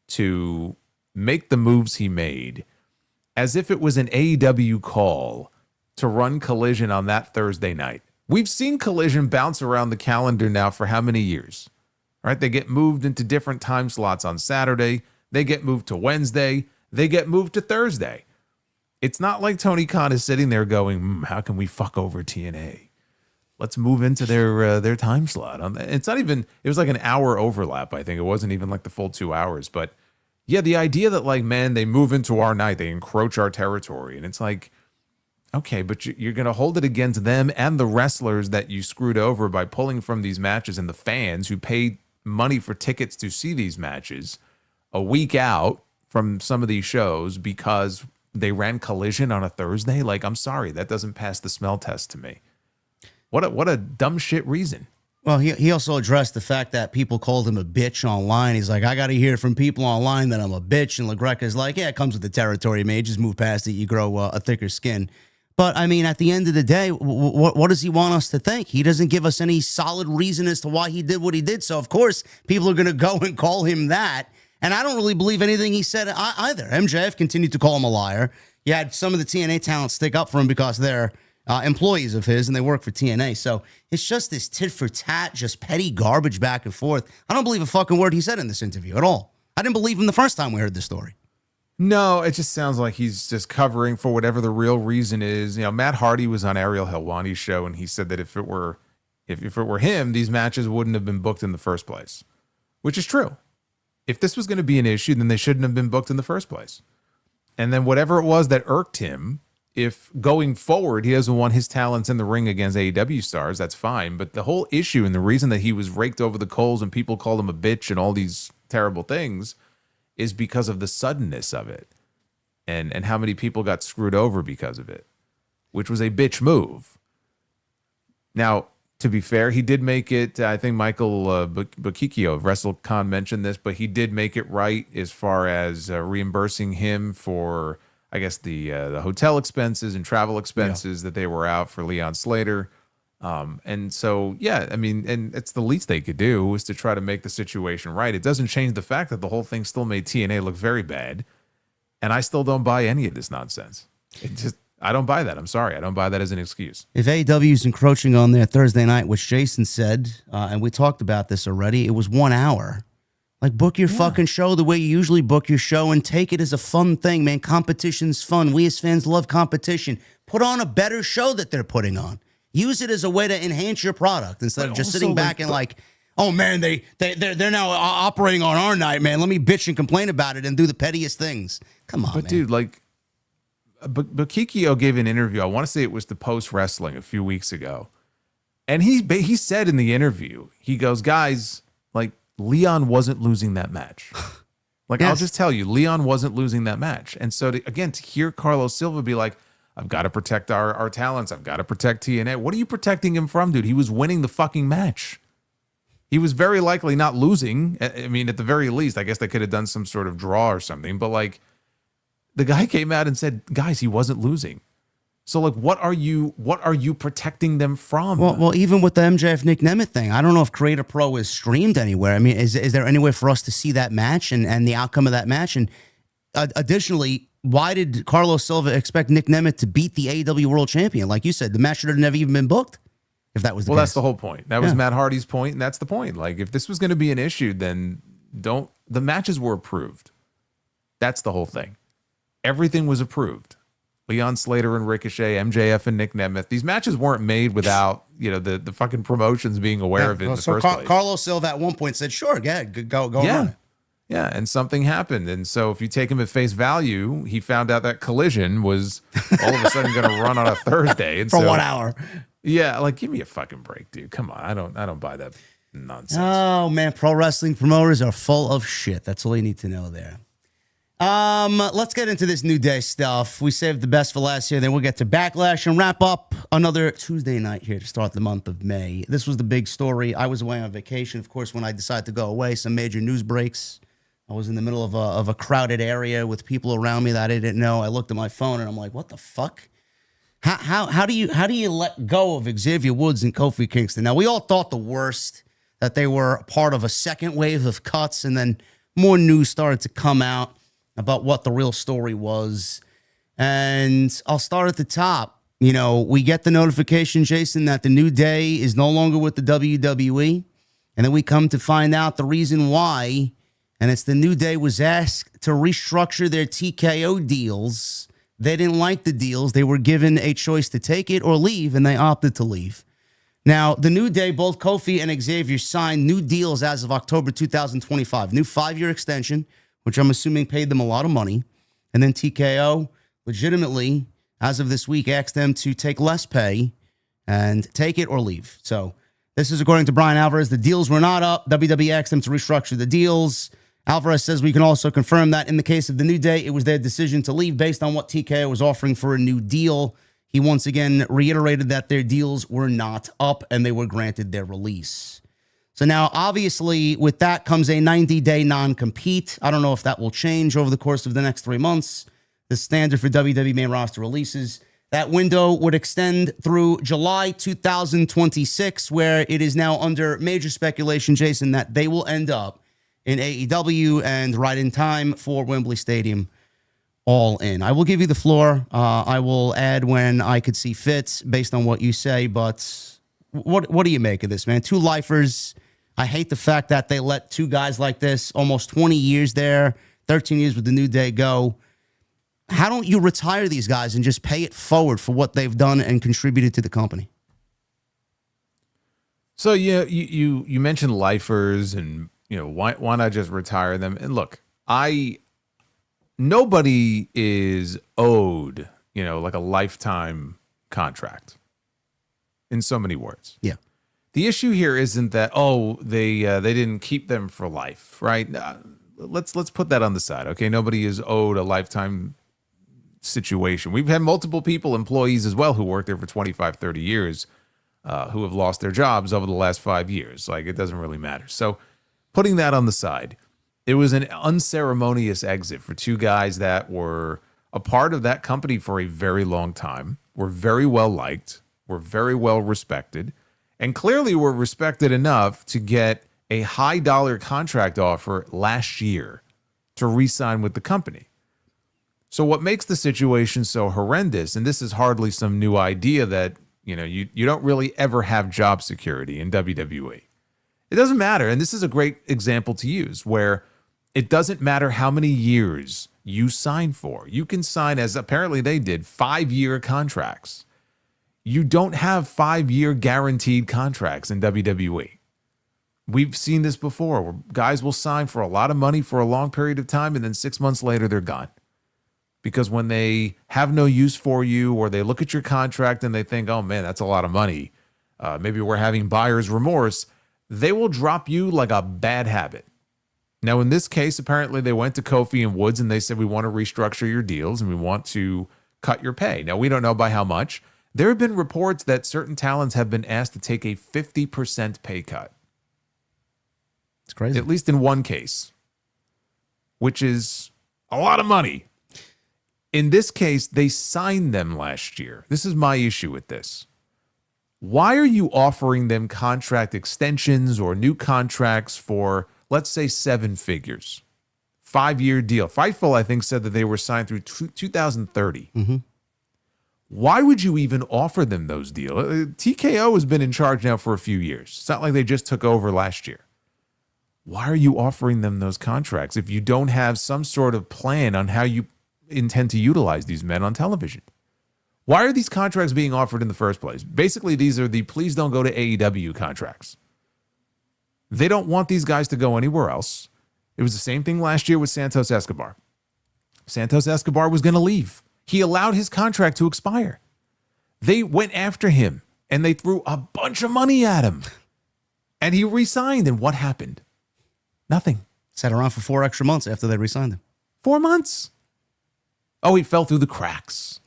to make the moves he made, as if it was an AEW call to run Collision on that Thursday night. We've seen Collision bounce around the calendar now for how many years? Right? They get moved into different time slots on Saturday. They get moved to Wednesday. They get moved to Thursday. It's not like Tony Khan is sitting there going, "How can we fuck over TNA? Let's move into their time slot." It's not even. It was like an hour overlap. I think it wasn't even like the full 2 hours. But yeah, the idea that, like, man, they move into our night, they encroach our territory, and it's like, okay, but you're going to hold it against them and the wrestlers that you screwed over by pulling from these matches, and the fans who paid money for tickets to see these matches a week out from some of these shows because they ran Collision on a Thursday. Like, I'm sorry, that doesn't pass the smell test to me. What a dumb shit reason. Well, he also addressed the fact that people called him a bitch online. He's like, "I got to hear from people online that I'm a bitch." And LaGreca's like, "Yeah, it comes with the territory, mate. Just move past it. You grow a thicker skin." But, I mean, at the end of the day, what does he want us to think? He doesn't give us any solid reason as to why he did what he did. So, of course, people are going to go and call him that. And I don't really believe anything he said either. MJF continued to call him a liar. You had some of the TNA talent stick up for him because they're employees of his and they work for TNA. So it's just this tit for tat, just petty garbage back and forth. I don't believe a fucking word he said in this interview at all. I didn't believe him the first time we heard this story. No, it just sounds like he's just covering for whatever the real reason is. You know, Matt Hardy was on Ariel Helwani's show, and he said that if it were him, these matches wouldn't have been booked in the first place, which is true. If this was going to be an issue, then they shouldn't have been booked in the first place. And then whatever it was that irked him, if going forward he doesn't want his talents in the ring against AEW stars, that's fine. But the whole issue and the reason that he was raked over the coals and people called him a bitch and all these terrible things is because of the suddenness of it and how many people got screwed over because of it, which was a bitch move. Now, to be fair, he did make it. I think Michael Bukikio of WrestleCon mentioned this, but he did make it right as far as reimbursing him for, I guess, the hotel expenses and travel expenses that they were out for Leon Slater. And so, yeah, I mean, and it's the least they could do was to try to make the situation right. It doesn't change the fact that the whole thing still made TNA look very bad. And I still don't buy any of this nonsense. I don't buy that. I'm sorry. I don't buy that as an excuse. If AEW is encroaching on their Thursday night, which Jason said, and we talked about this already, it was 1 hour. Like, book your fucking show the way you usually book your show and take it as a fun thing, man. Competition's fun. We as fans love competition. Put on a better show that they're putting on. Use it as a way to enhance your product instead of just sitting back and like, "Oh man, they're now operating on our night, man. Let me bitch and complain about it and do the pettiest things." Come on, but man. Dude, like, but Kikio gave an interview. I want to say it was to Post Wrestling a few weeks ago, and he said in the interview, he goes, "Guys, like, Leon wasn't losing that match." Like, yes. I'll just tell you, Leon wasn't losing that match. And so to hear Carlos Silva be like, "I've got to protect our talents. I've got to protect TNA." What are you protecting him from, dude? He was winning the fucking match. He was very likely not losing. I mean, at the very least, I guess they could have done some sort of draw or something. But, like, the guy came out and said, "Guys, he wasn't losing." So like, what are you protecting them from? Well, even with the MJF Nick Nemeth thing, I don't know if Creator Pro is streamed anywhere. I mean, is there any way for us to see that match and the outcome of that match? And additionally, why did Carlos Silva expect Nick Nemeth to beat the AEW World Champion? Like you said, the match should have never even been booked if that was the case. Well, that's the whole point. That was Matt Hardy's point, and that's the point. Like, if this was going to be an issue, then the matches were approved. That's the whole thing. Everything was approved. Leon Slater and Ricochet, MJF and Nick Nemeth. These matches weren't made without, the fucking promotions being aware of it in the first place. Carlos Silva at one point said, sure, go run it. Yeah, and something happened. And so if you take him at face value, he found out that Collision was all of a sudden going to run on a Thursday. And For 1 hour. Yeah, like, give me a fucking break, dude. Come on. I don't buy that nonsense. Oh, man, pro wrestling promoters are full of shit. That's all you need to know there. Let's get into this New Day stuff. We saved the best for last year. Then we'll get to Backlash and wrap up another Tuesday night here to start the month of May. This was the big story. I was away on vacation. Of course, when I decided to go away, some major news breaks. I was in the middle of a crowded area with people around me that I didn't know. I looked at my phone and I'm like, what the fuck? How do you let go of Xavier Woods and Kofi Kingston? Now, we all thought the worst, that they were part of a second wave of cuts, and then more news started to come out about what the real story was. And I'll start at the top. We get the notification, Jason, that the New Day is no longer with the WWE. And then we come to find out the reason why. And it's the New Day was asked to restructure their TKO deals. They didn't like the deals. They were given a choice to take it or leave, and they opted to leave. Now, the New Day, both Kofi and Xavier, signed new deals as of October 2025. New 5-year extension, which I'm assuming paid them a lot of money. And then TKO legitimately, as of this week, asked them to take less pay and take it or leave. So this is according to Brian Alvarez. The deals were not up. WWE asked them to restructure the deals. Alvarez says we can also confirm that in the case of the New Day, it was their decision to leave based on what TKO was offering for a new deal. He once again reiterated that their deals were not up and they were granted their release. So now, obviously, with that comes a 90-day non-compete. I don't know if that will change over the course of the next 3 months. The standard for WWE main roster releases. That window would extend through July 2026, where it is now under major speculation, Jason, that they will end up in AEW and right in time for Wembley Stadium. All in. I will give you the floor. I will add when I could see fit based on what you say, but what do you make of this, man? 2 lifers. I hate the fact that they let 2 guys like this, almost 20 years there, 13 years with the New Day, go. How don't you retire these guys and just pay it forward for what they've done and contributed to the company? So yeah, you mentioned lifers, and why not just retire them? And look, nobody is owed like a lifetime contract. In so many words, yeah. The issue here isn't that they didn't keep them for life, right? Let's put that on the side, okay? Nobody is owed a lifetime situation. We've had multiple employees as well, who worked there for 25, 30 years, who have lost their jobs over the last 5 years. Like, it doesn't really matter. So, putting that on the side, it was an unceremonious exit for 2 guys that were a part of that company for a very long time, were very well liked, were very well respected, and clearly were respected enough to get a high dollar contract offer last year to re-sign with the company. So what makes the situation so horrendous, and this is hardly some new idea that, you don't really ever have job security in WWE. It doesn't matter, and this is a great example to use, where it doesn't matter how many years you sign for. You can sign, as apparently they did, 5-year contracts. You don't have 5-year guaranteed contracts in WWE. We've seen this before, where guys will sign for a lot of money for a long period of time, and then 6 months later, they're gone. Because when they have no use for you, or they look at your contract and they think, oh man, that's a lot of money, maybe we're having buyer's remorse, they will drop you like a bad habit. Now, in this case, apparently they went to Kofi and Woods and they said, we want to restructure your deals and we want to cut your pay. Now, we don't know by how much. There have been reports that certain talents have been asked to take a 50% pay cut. It's crazy. At least in one case, which is a lot of money. In this case, they signed them last year. This is my issue with this. Why are you offering them contract extensions or new contracts for, let's say, 7 figures? 5-year deal. Fightful, I think, said that they were signed through 2030. Mm-hmm. Why would you even offer them those deals? TKO has been in charge now for a few years. It's not like they just took over last year. Why are you offering them those contracts if you don't have some sort of plan on how you intend to utilize these men on television? Why are these contracts being offered in the first place? Basically, these are the please don't go to AEW contracts. They don't want these guys to go anywhere else. It was the same thing last year with Santos Escobar. Santos Escobar was going to leave. He allowed his contract to expire. They went after him, and they threw a bunch of money at him. And he re-signed, and what happened? Nothing. Sat around for 4 extra months after they re-signed him. 4 months. Oh, he fell through the cracks.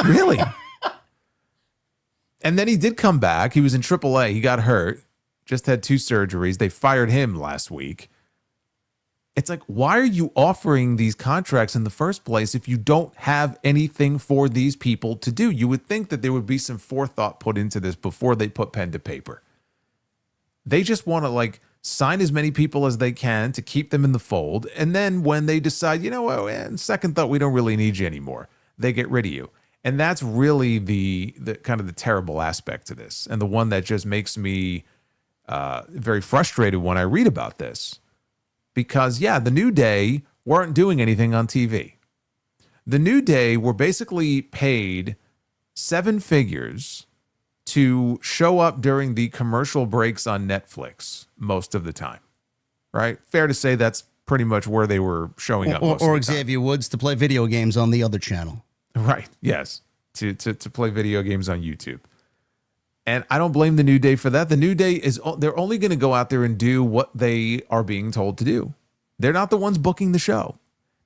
Really? And then he did come back. He was in AAA. He got hurt. Just had 2 surgeries. They fired him last week. It's like, why are you offering these contracts in the first place if you don't have anything for these people to do? You would think that there would be some forethought put into this before they put pen to paper. They just want to sign as many people as they can to keep them in the fold. And then when they decide, you know what, in second thought, we don't really need you anymore, they get rid of you. And that's really the kind of the terrible aspect to this. And the one that just makes me very frustrated when I read about this. Because, yeah, the New Day weren't doing anything on TV. The New Day were basically paid 7 figures to show up during the commercial breaks on Netflix most of the time, right? Fair to say that's pretty much where they were showing up most of the time. Xavier Woods to play video games on the other channel. Right, yes, to play video games on YouTube. And I don't blame the New Day for that. The New Day they're only going to go out there and do what they are being told to do. They're not the ones booking the show.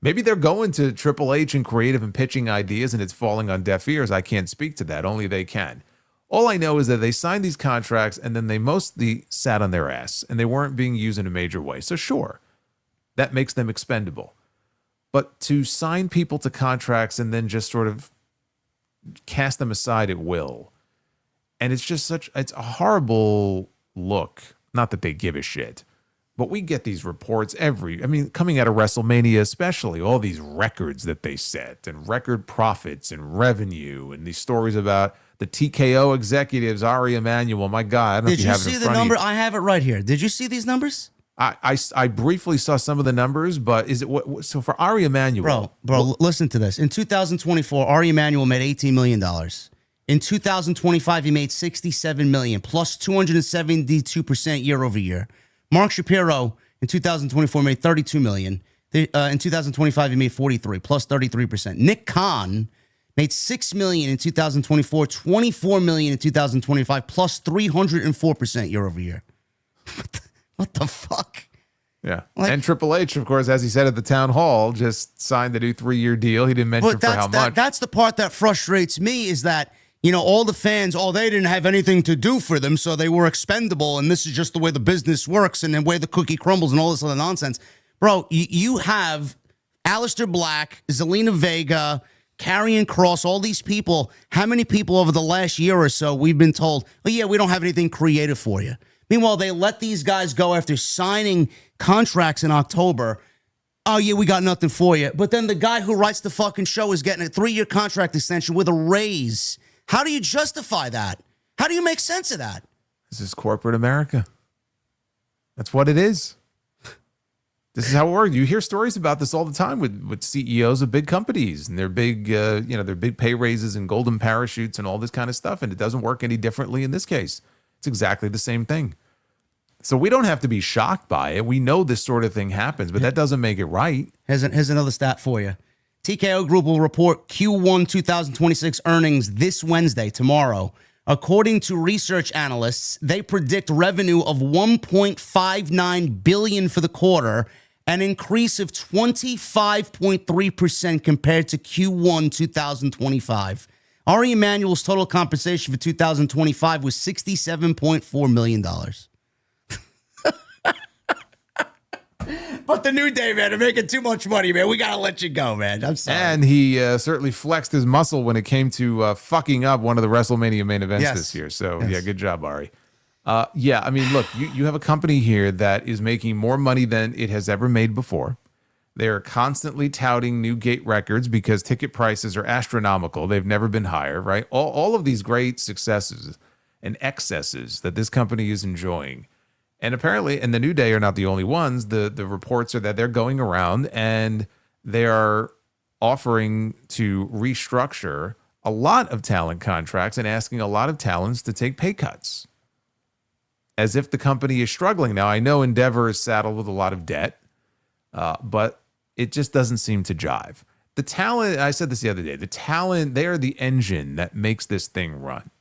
Maybe they're going to Triple H and creative and pitching ideas and it's falling on deaf ears. I can't speak to that. Only they can. All I know is that they signed these contracts and then they mostly sat on their ass and they weren't being used in a major way. So sure, that makes them expendable. But to sign people to contracts and then just sort of cast them aside at will. And it's just it's a horrible look. Not that they give a shit, but we get these reports coming out of WrestleMania, especially all these records that they set and record profits and revenue and these stories about the TKO executives, Ari Emanuel. My God, I don't know if you have it in front of you. Did you see the number? I have it right here. Did you see these numbers? I briefly saw some of the numbers, but is it what? So for Ari Emanuel, bro, listen to this. In 2024, Ari Emanuel made $18 million. In 2025, he made $67 million, plus 272% year over year. Mark Shapiro in 2024 made $32 million. In 2025, he made 43, plus 33%. Nick Khan made $6 million in 2024, 24 million in 2025, plus 304% year over year. What the fuck? Yeah. And Triple H, of course, as he said at the town hall, just signed the new 3-year deal. He didn't mention for how much. That's the part that frustrates me is that, all the fans, they didn't have anything to do for them, so they were expendable, and this is just the way the business works and the way the cookie crumbles and all this other nonsense. Bro, you have Aleister Black, Zelina Vega, Karrion Kross, all these people. How many people over the last year or so we've been told, oh, yeah, we don't have anything creative for you. Meanwhile, they let these guys go after signing contracts in October. Oh, yeah, we got nothing for you. But then the guy who writes the fucking show is getting a 3-year contract extension with a raise. How do you justify that? How do you make sense of that? This is corporate America. That's what it is. This is how it works. You hear stories about this all the time with CEOs of big companies and their big, their big pay raises and golden parachutes and all this kind of stuff. And it doesn't work any differently in this case. It's exactly the same thing. So we don't have to be shocked by it. We know this sort of thing happens, but that doesn't make it right. Here's another stat for you. TKO Group will report Q1 2026 earnings this Wednesday, tomorrow. According to research analysts, they predict revenue of $1.59 billion for the quarter, an increase of 25.3% compared to Q1 2025. Ari Emanuel's total compensation for 2025 was $67.4 million. But the New Day, man, are making too much money, man. We got to let you go, man. I'm sorry. And he certainly flexed his muscle when it came to fucking up one of the WrestleMania main events this year. So, yeah, good job, Ari. Yeah, I mean, look, you have a company here that is making more money than it has ever made before. They're constantly touting new gate records because ticket prices are astronomical. They've never been higher, right? All of these great successes and excesses that this company is enjoying. And apparently, and the New Day are not the only ones. The reports are that they're going around and they are offering to restructure a lot of talent contracts and asking a lot of talents to take pay cuts, as if the company is struggling. Now, I know Endeavor is saddled with a lot of debt, but it just doesn't seem to jive. The talent, I said this the other day, the talent, they are the engine that makes this thing run,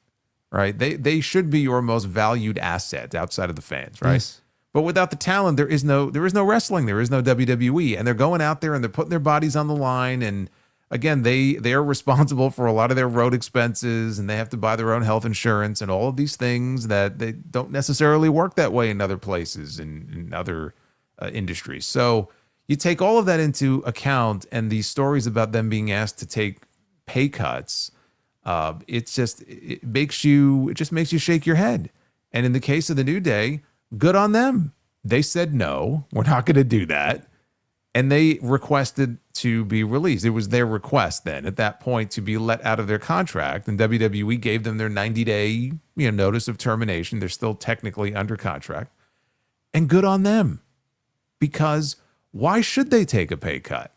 right? They should be your most valued asset outside of the fans, right? Yes. But without the talent, there is no wrestling, there is no WWE, and they're going out there and they're putting their bodies on the line. And again, they are responsible for a lot of their road expenses, and they have to buy their own health insurance and all of these things that they don't necessarily work that way in other places, in other industries. So you take all of that into account, and these stories about them being asked to take pay cuts, it just makes you shake your head. And in the case of the New Day, good on them. They said, no, we're not going to do that. And they requested to be released. It was their request then at that point to be let out of their contract. And WWE gave them their 90-day notice of termination. They're still technically under contract. And good on them. Because why should they take a pay cut?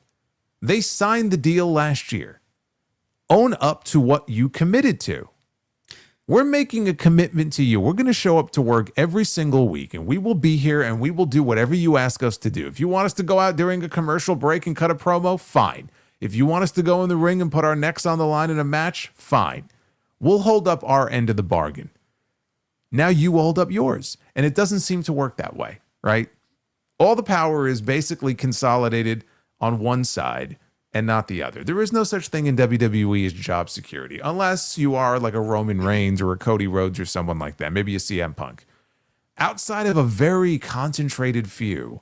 They signed the deal last year. Own up to what you committed to. We're making a commitment to you. We're going to show up to work every single week, and we will be here, and we will do whatever you ask us to do. If you want us to go out during a commercial break and cut a promo, fine. If you want us to go in the ring and put our necks on the line in a match, fine. We'll hold up our end of the bargain. Now you hold up yours. And it doesn't seem to work that way, right? All the power is basically consolidated on one side and not the other. There is no such thing in WWE as job security, unless you are like a Roman Reigns or a Cody Rhodes or someone like that, maybe a CM Punk. Outside of a very concentrated few,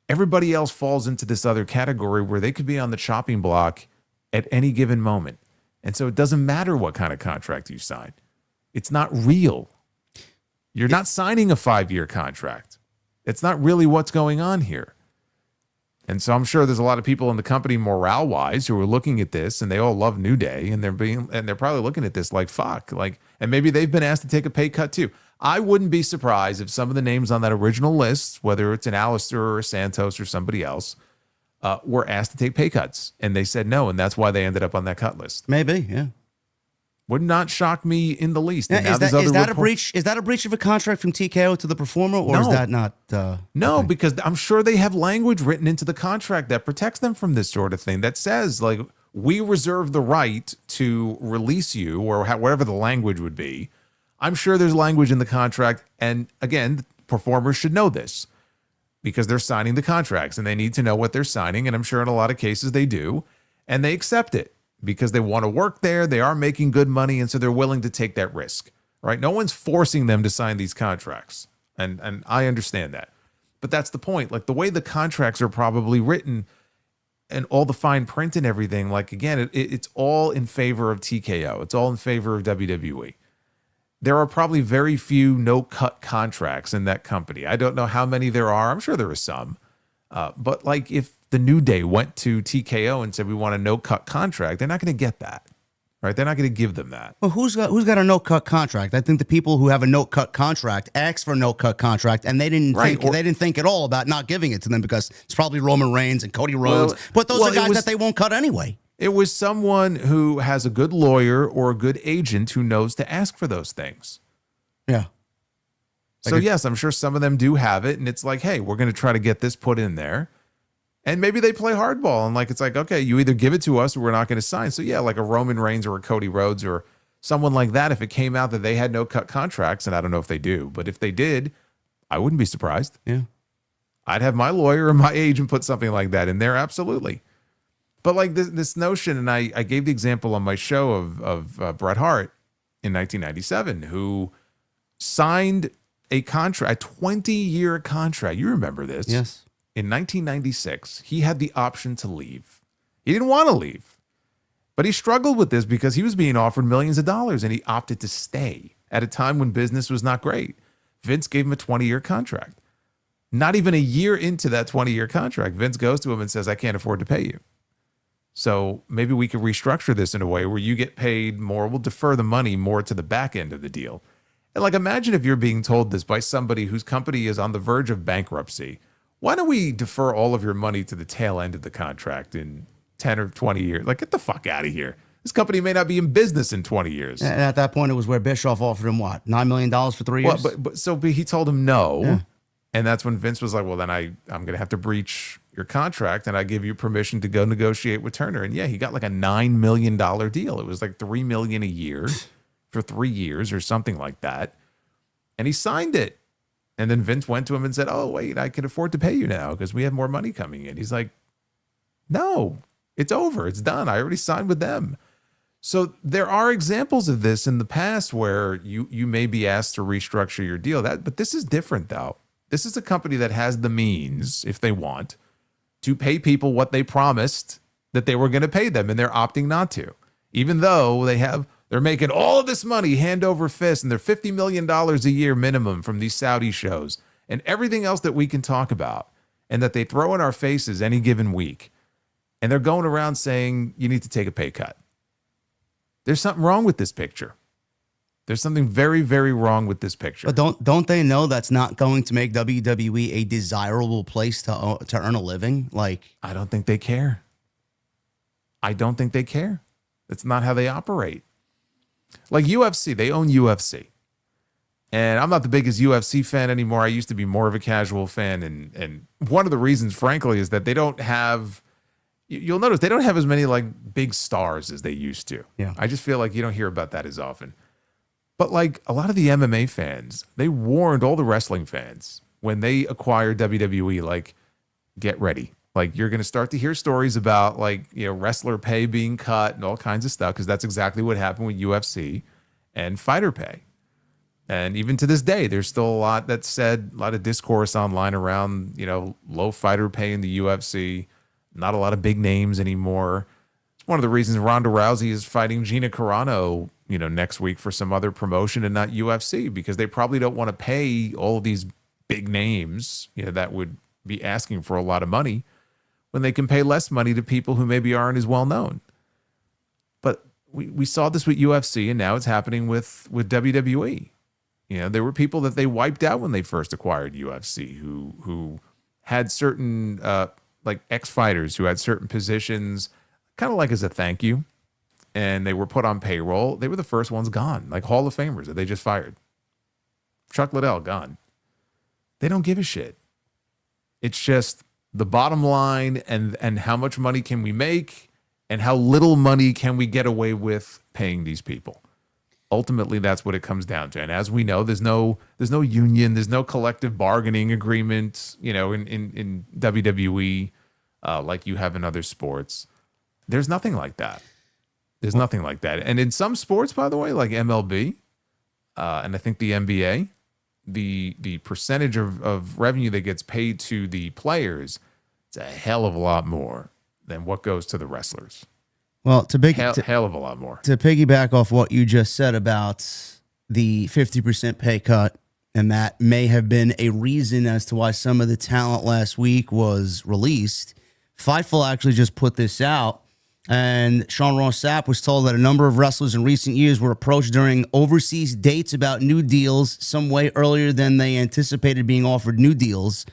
everybody else falls into this other category where they could be on the chopping block at any given moment. And so it doesn't matter what kind of contract you sign. It's not real. You're not signing a 5-year contract. It's not really what's going on here. And so I'm sure there's a lot of people in the company morale-wise who are looking at this, and they all love New Day, and they're probably looking at this like, fuck. And maybe they've been asked to take a pay cut too. I wouldn't be surprised if some of the names on that original list, whether it's an Alistair or a Santos or somebody else, were asked to take pay cuts. And they said no, and that's why they ended up on that cut list. Maybe, yeah. Would not shock me in the least. Now, is that a breach? Is that a breach of a contract from TKO to the performer, or is that not? No, because I'm sure they have language written into the contract that protects them from this sort of thing. That says, like, we reserve the right to release you, or whatever the language would be. I'm sure there's language in the contract, and again, performers should know this because they're signing the contracts and they need to know what they're signing. And I'm sure in a lot of cases they do, and they accept it. Because they want to work there, they are making good money, and so they're willing to take that risk, right? No one's forcing them to sign these contracts, and I understand that. But that's the point. Like, the way the contracts are probably written and all the fine print and everything, like, again, it's all in favor of TKO. It's all in favor of WWE. There are probably very few no-cut contracts in that company. I don't know how many there are. I'm sure there are some. But, like, if the New Day went to TKO and said, we want a no-cut contract, they're not going to get that, right? They're not going to give them that. Well, who's got a no-cut contract? I think the people who have a no-cut contract asked for a no-cut contract, and they didn't think at all about not giving it to them because it's probably Roman Reigns and Cody Rhodes. But those are guys that they won't cut anyway. It was someone who has a good lawyer or a good agent who knows to ask for those things. Yeah. So, yes, I'm sure some of them do have it, and it's like, hey, we're going to try to get this put in there. And maybe they play hardball, and it's like, okay, you either give it to us or we're not going to sign. So, yeah, like a Roman Reigns or a Cody Rhodes or someone like that, if it came out that they had no cut contracts, and I don't know if they do, but if they did, I wouldn't be surprised. Yeah. I'd have my lawyer or my agent put something like that in there, absolutely. But like this notion, and I gave the example on my show of Bret Hart in 1997, who signed a contract, a 20-year contract. You remember this? Yes. in 1996, he had the option to leave. He didn't want to leave, but he struggled with this because he was being offered millions of dollars and he opted to stay at a time when business was not great. Vince gave him a 20-year contract. Not even a year into that 20-year contract, Vince goes to him and says, I can't afford to pay you. So maybe we could restructure this in a way where you get paid more. We'll defer the money more to the back end of the deal. And like, imagine if you're being told this by somebody whose company is on the verge of bankruptcy. Why don't we defer all of your money to the tail end of the contract in 10 or 20 years? Like, get the fuck out of here. This company may not be in business in 20 years. And at that point, it was where Bischoff offered him what, $9 million for 3 years? Well, but he told him no. Yeah. And that's when Vince was like, well, then I'm going to have to breach your contract and I give you permission to go negotiate with Turner. And yeah, he got like a $9 million deal. It was like $3 million a year for 3 years or something like that. And he signed it. And then Vince went to him and said, oh, wait, I can afford to pay you now because we have more money coming in. He's like, no, it's over. It's done. I already signed with them. So there are examples of this in the past where you may be asked to restructure your deal. But this is different, though. This is a company that has the means, if they want, to pay people what they promised that they were going to pay them, and they're opting not to. Even though they're making all of this money hand over fist, and they're $50 million a year minimum from these Saudi shows, and everything else that we can talk about, and that they throw in our faces any given week. And they're going around saying, you need to take a pay cut. There's something wrong with this picture. There's something very, very wrong with this picture. But don't they know that's not going to make WWE a desirable place to earn a living? Like, I don't think they care. I don't think they care. That's not how they operate. Like UFC, they own UFC. And I'm not the biggest UFC fan anymore. I used to be more of a casual fan. And one of the reasons, frankly, is that they don't have, you'll notice they don't have as many like big stars as they used to. Yeah. I just feel like you don't hear about that as often. But like a lot of the MMA fans, they warned all the wrestling fans when they acquired WWE, like, get ready. Like, you're going to start to hear stories about like, wrestler pay being cut and all kinds of stuff, because that's exactly what happened with UFC and fighter pay. And even to this day, there's still a lot that's said, a lot of discourse online around, low fighter pay in the UFC, not a lot of big names anymore. It's one of the reasons Ronda Rousey is fighting Gina Carano, next week for some other promotion and not UFC, because they probably don't want to pay all of these big names, that would be asking for a lot of money, when they can pay less money to people who maybe aren't as well known. But we saw this with UFC, and now it's happening with WWE. There were people that they wiped out when they first acquired UFC who had certain like ex-fighters who had certain positions, kind of like as a thank you, and they were put on payroll. They were the first ones gone, like Hall of Famers that they just fired. Chuck Liddell, gone. They don't give a shit. It's just the bottom line and how much money can we make and how little money can we get away with paying these people. Ultimately, that's what it comes down to. And as we know, there's no union, there's no collective bargaining agreement, in WWE like you have in other sports. There's nothing like that. There's nothing like that. And in some sports, by the way, like MLB, and I think the NBA, the percentage of revenue that gets paid to the players, it's a hell of a lot more than what goes to the wrestlers. Well, hell of a lot more. To piggyback off what you just said about the 50% pay cut, and that may have been a reason as to why some of the talent last week was released, Fightful actually just put this out. And Sean Ross Sapp was told that a number of wrestlers in recent years were approached during overseas dates about new deals some way earlier than they anticipated being offered new deals.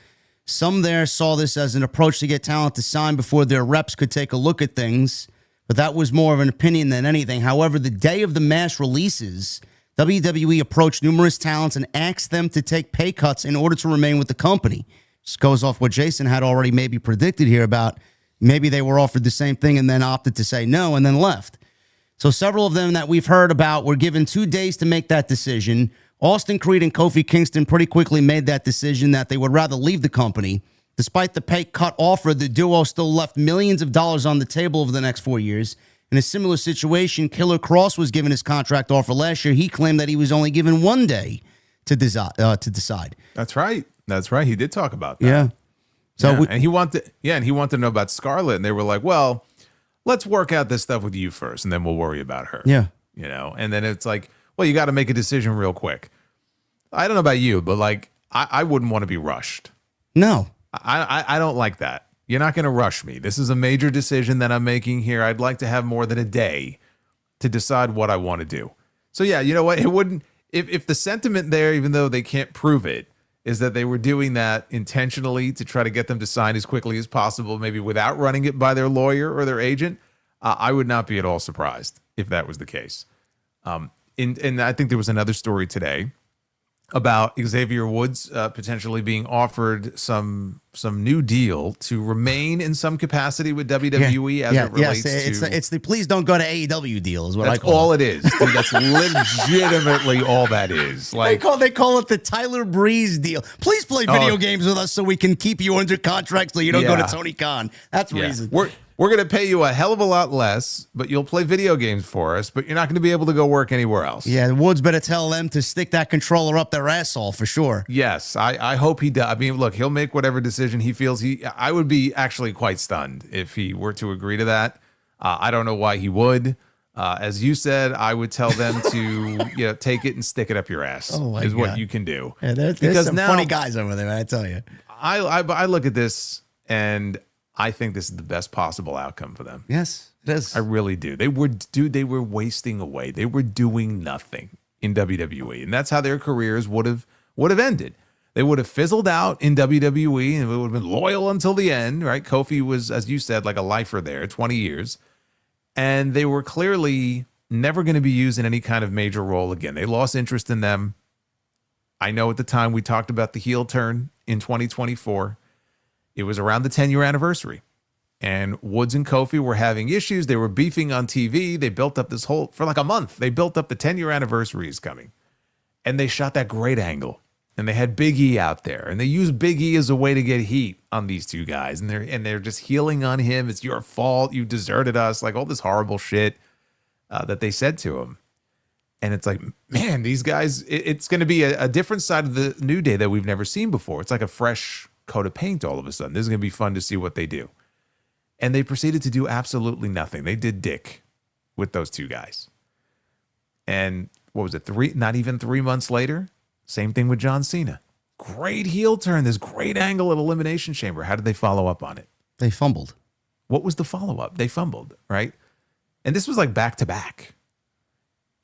Some there saw this as an approach to get talent to sign before their reps could take a look at things, but that was more of an opinion than anything. However, the day of the mass releases, WWE approached numerous talents and asked them to take pay cuts in order to remain with the company. This goes off what Jason had already maybe predicted here about maybe they were offered the same thing and then opted to say no and then left. So several of them that we've heard about were given 2 days to make that decision. Austin Creed and Kofi Kingston pretty quickly made that decision that they would rather leave the company. Despite the pay cut offer, the duo still left millions of dollars on the table over the next 4 years. In a similar situation, Killer Cross was given his contract offer last year. He claimed that he was only given 1 day to decide. That's right. He did talk about that. Yeah. So and he wanted to know about Scarlett, and they were like, well, let's work out this stuff with you first, and then we'll worry about her. Yeah. And then it's like, well, you got to make a decision real quick. I don't know about you, but like, I wouldn't want to be rushed. No. I don't like that. You're not going to rush me. This is a major decision that I'm making here. I'd like to have more than a day to decide what I want to do. So yeah, you know what? It wouldn't, if the sentiment there, even though they can't prove it, is that they were doing that intentionally to try to get them to sign as quickly as possible, maybe without running it by their lawyer or their agent, I would not be at all surprised if that was the case. And I think there was another story today about Xavier Woods potentially being offered some new deal to remain in some capacity with WWE as it relates to. It's the please don't go to AEW deal is what that's I call all it. it is. Dude, that's legitimately all that is. Like They call it the Tyler Breeze deal. Please play video games with us so we can keep you under contract so you don't go to Tony Khan. That's the reason. We're going to pay you a hell of a lot less, but you'll play video games for us, but you're not going to be able to go work anywhere else. Yeah, the Woods better tell them to stick that controller up their asshole for sure. Yes, I hope he does. I mean, look, he'll make whatever decision he feels I would be actually quite stunned if he were to agree to that. I don't know why he would. As you said, I would tell them to take it and stick it up your ass is what you can do. Yeah, there's some funny guys over there, I tell you. I look at this and I think this is the best possible outcome for them. Yes, it is. I really do. They were wasting away. They were doing nothing in WWE, and that's how their careers would have ended. They would have fizzled out in WWE, and they would have been loyal until the end, right? Kofi was, as you said, like a lifer there, 20 years, and they were clearly never going to be used in any kind of major role again. They lost interest in them. I know at the time we talked about the heel turn in 2024. It was around the 10-year anniversary, and Woods and Kofi were having issues. They were beefing on TV. They built up for like a month. They built up the 10-year anniversary is coming, and they shot that great angle, and they had Big E out there, and they used Big E as a way to get heat on these two guys, and they're just healing on him. It's your fault. You deserted us. Like all this horrible shit that they said to him. And it's like, man, these guys, it's going to be a different side of the New Day that we've never seen before. It's like a fresh coat of paint all of a sudden. This is going to be fun to see what they do. And they proceeded to do absolutely nothing. They did dick with those two guys. And what was it? Not even 3 months later, same thing with John Cena. Great heel turn, this great angle at Elimination Chamber. How did they follow up on it? They fumbled. What was the follow-up? They fumbled, right? And this was like back-to-back.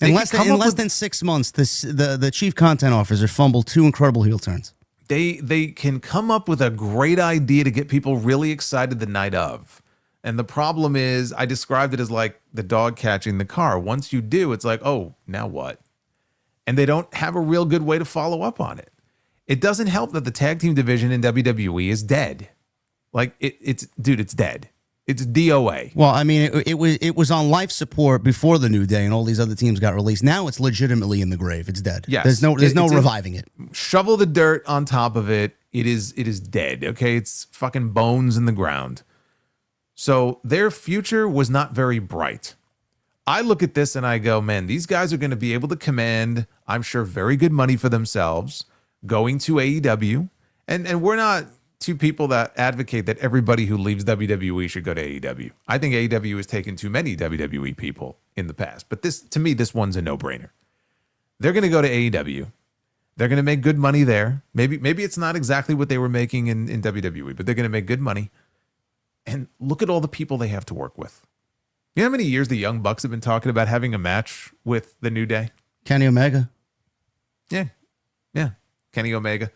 In less than 6 months, the chief content officer fumbled 2 incredible heel turns. They can come up with a great idea to get people really excited the night of. And the problem is, I described it as like the dog catching the car. Once you do, it's like, oh, now what? And they don't have a real good way to follow up on it. It doesn't help that the tag team division in WWE is dead. Like it's dead. It's DOA. Well, I mean, it was on life support before the New Day and all these other teams got released. Now it's legitimately in the grave. It's dead. Yes. There's no reviving it. Shovel the dirt on top of it. It is dead. Okay, it's fucking bones in the ground. So their future was not very bright. I look at this and I go, man, these guys are going to be able to command, I'm sure, very good money for themselves going to AEW. And we're not two people that advocate that everybody who leaves WWE should go to AEW. I think AEW has taken too many WWE people in the past. But to me, this one's a no-brainer. They're going to go to AEW. They're going to make good money there. Maybe it's not exactly what they were making in WWE, but they're going to make good money. And look at all the people they have to work with. You know how many years the Young Bucks have been talking about having a match with the New Day? Kenny Omega. Yeah. Kenny Omega.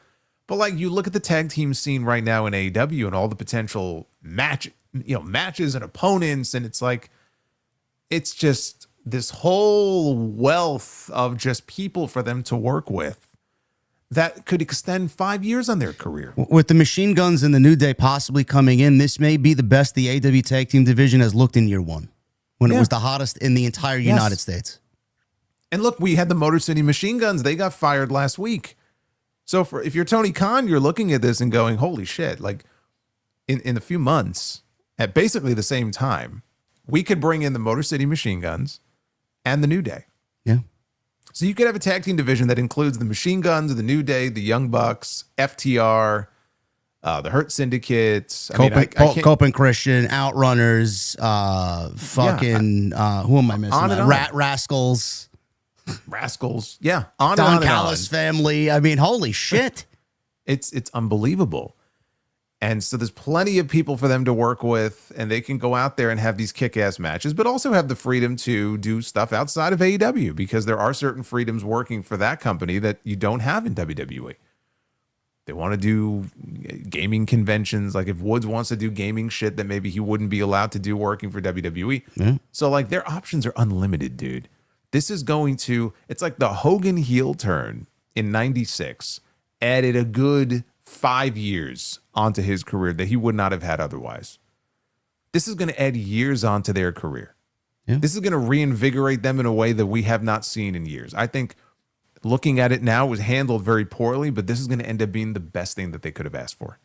But like you look at the tag team scene right now in AEW and all the potential matches and opponents, and it's like it's just this whole wealth of just people for them to work with that could extend 5 years on their career. With the Machine Guns and the New Day possibly coming in, this may be the best the AEW tag team division has looked in year one, when it was the hottest in the entire United States. And look, we had the Motor City Machine Guns. They got fired last week. So if you're Tony Khan, you're looking at this and going, holy shit, like in a few months, at basically the same time, we could bring in the Motor City Machine Guns and the New Day. Yeah. So you could have a tag team division that includes the Machine Guns, the New Day, the Young Bucks, FTR, the Hurt Syndicate. Cope and Christian, Outrunners, fucking, who am I missing? On and on. Rascals. Yeah. On Don and on Callis family. I mean, holy shit. It's unbelievable. And so there's plenty of people for them to work with, and they can go out there and have these kick-ass matches, but also have the freedom to do stuff outside of AEW, because there are certain freedoms working for that company that you don't have in WWE. They want to do gaming conventions. Like if Woods wants to do gaming shit that maybe he wouldn't be allowed to do working for WWE. Yeah. So like their options are unlimited, dude. This is going to, it's like the Hogan heel turn in 96 added a good 5 years onto his career that he would not have had otherwise. This is going to add years onto their career. Yeah. This is going to reinvigorate them in a way that we have not seen in years. I think looking at it now, it was handled very poorly, but this is going to end up being the best thing that they could have asked for.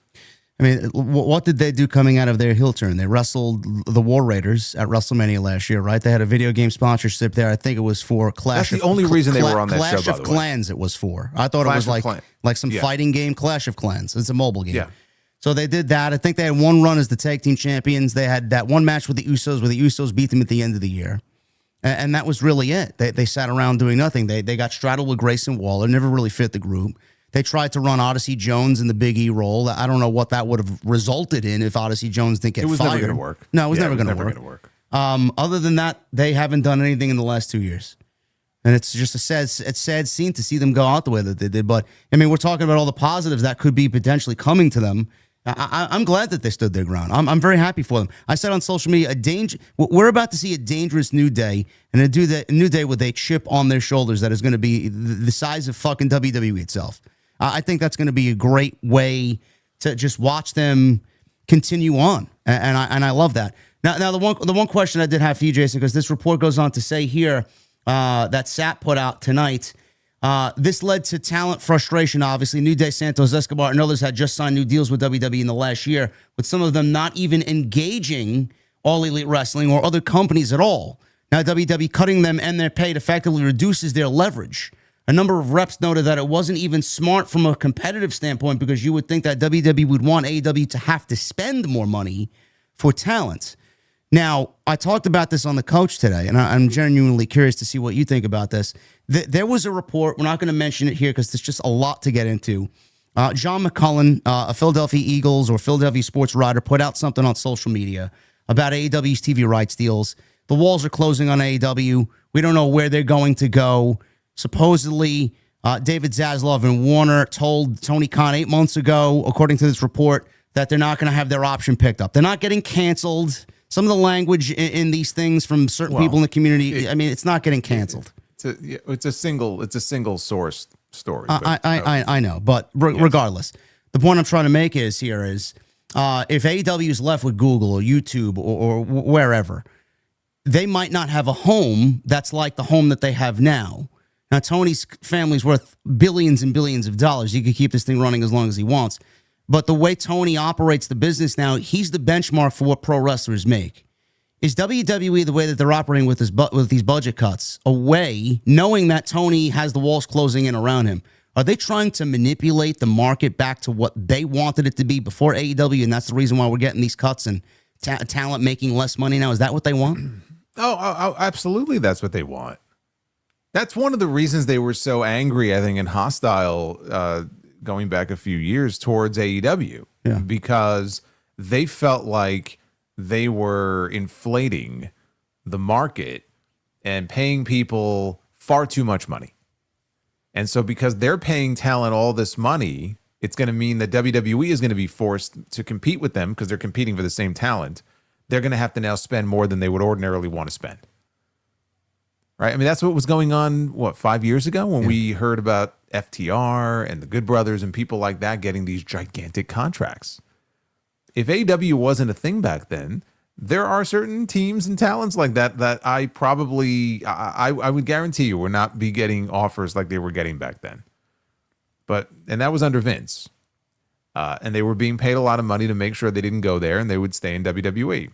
I mean, what did they do coming out of their heel turn? They wrestled the War Raiders at WrestleMania last year, right? They had a video game sponsorship there. I think it was for Clash. That's the only reason they were on that show, by the way. Clash of Clans it was for. I thought it was like some fighting game, Clash of Clans. It's a mobile game. Yeah. So they did that. I think they had one run as the tag team champions. They had that one match with the Usos where the Usos beat them at the end of the year. And that was really it. They sat around doing nothing. They got straddled with Grayson Waller, never really fit the group. They tried to run Odyssey Jones in the Big E role. I don't know what that would have resulted in if Odyssey Jones didn't get fired. It was never going to work. No, it was never going to work. Other than that, they haven't done anything in the last 2 years. And it's just a sad scene to see them go out the way that they did. But, I mean, we're talking about all the positives that could be potentially coming to them. I'm glad that they stood their ground. I'm very happy for them. I said on social media, we're about to see a dangerous New Day, and a New Day with a chip on their shoulders that is going to be the size of fucking WWE itself. I think that's going to be a great way to just watch them continue on, and I love that. Now the one question I did have for you, Jason, because this report goes on to say here that SAP put out tonight. This led to talent frustration, obviously. New Day, Santos Escobar, and others had just signed new deals with WWE in the last year, with some of them not even engaging All Elite Wrestling or other companies at all. Now, WWE cutting them and their pay effectively reduces their leverage. A number of reps noted that it wasn't even smart from a competitive standpoint, because you would think that WWE would want AEW to have to spend more money for talent. Now, I talked about this on the coach today, and I'm genuinely curious to see what you think about this. There was a report. We're not going to mention it here because there's just a lot to get into. John McCullen, a Philadelphia Eagles or Philadelphia sports writer, put out something on social media about AEW's TV rights deals. The walls are closing on AEW. We don't know where they're going to go. Supposedly, David Zaslav and Warner told Tony Khan 8 months ago, according to this report, that they're not going to have their option picked up. They're not getting canceled. Some of the language in these things from certain people in the community, I mean, it's not getting canceled. It's a single source story. I know, but regardless, the point I'm trying to make is if AEW is left with Google or YouTube or wherever, they might not have a home that's like the home that they have now. Now, Tony's family's worth billions and billions of dollars. He could keep this thing running as long as he wants. But the way Tony operates the business now, he's the benchmark for what pro wrestlers make. Is WWE, the way that they're operating with these budget cuts, a way, knowing that Tony has the walls closing in around him, are they trying to manipulate the market back to what they wanted it to be before AEW, and that's the reason why we're getting these cuts and talent making less money now? Is that what they want? Oh, absolutely, that's what they want. That's one of the reasons they were so angry, I think, and hostile going back a few years towards AEW, because they felt like they were inflating the market and paying people far too much money. And so because they're paying talent all this money, it's going to mean that WWE is going to be forced to compete with them because they're competing for the same talent. They're going to have to now spend more than they would ordinarily want to spend. Right? I mean, that's what was going on, 5 years ago when we heard about FTR and the Good Brothers and people like that getting these gigantic contracts. If AEW wasn't a thing back then, there are certain teams and talents like that I would guarantee you would not be getting offers like they were getting back then. And that was under Vince. And they were being paid a lot of money to make sure they didn't go there and they would stay in WWE.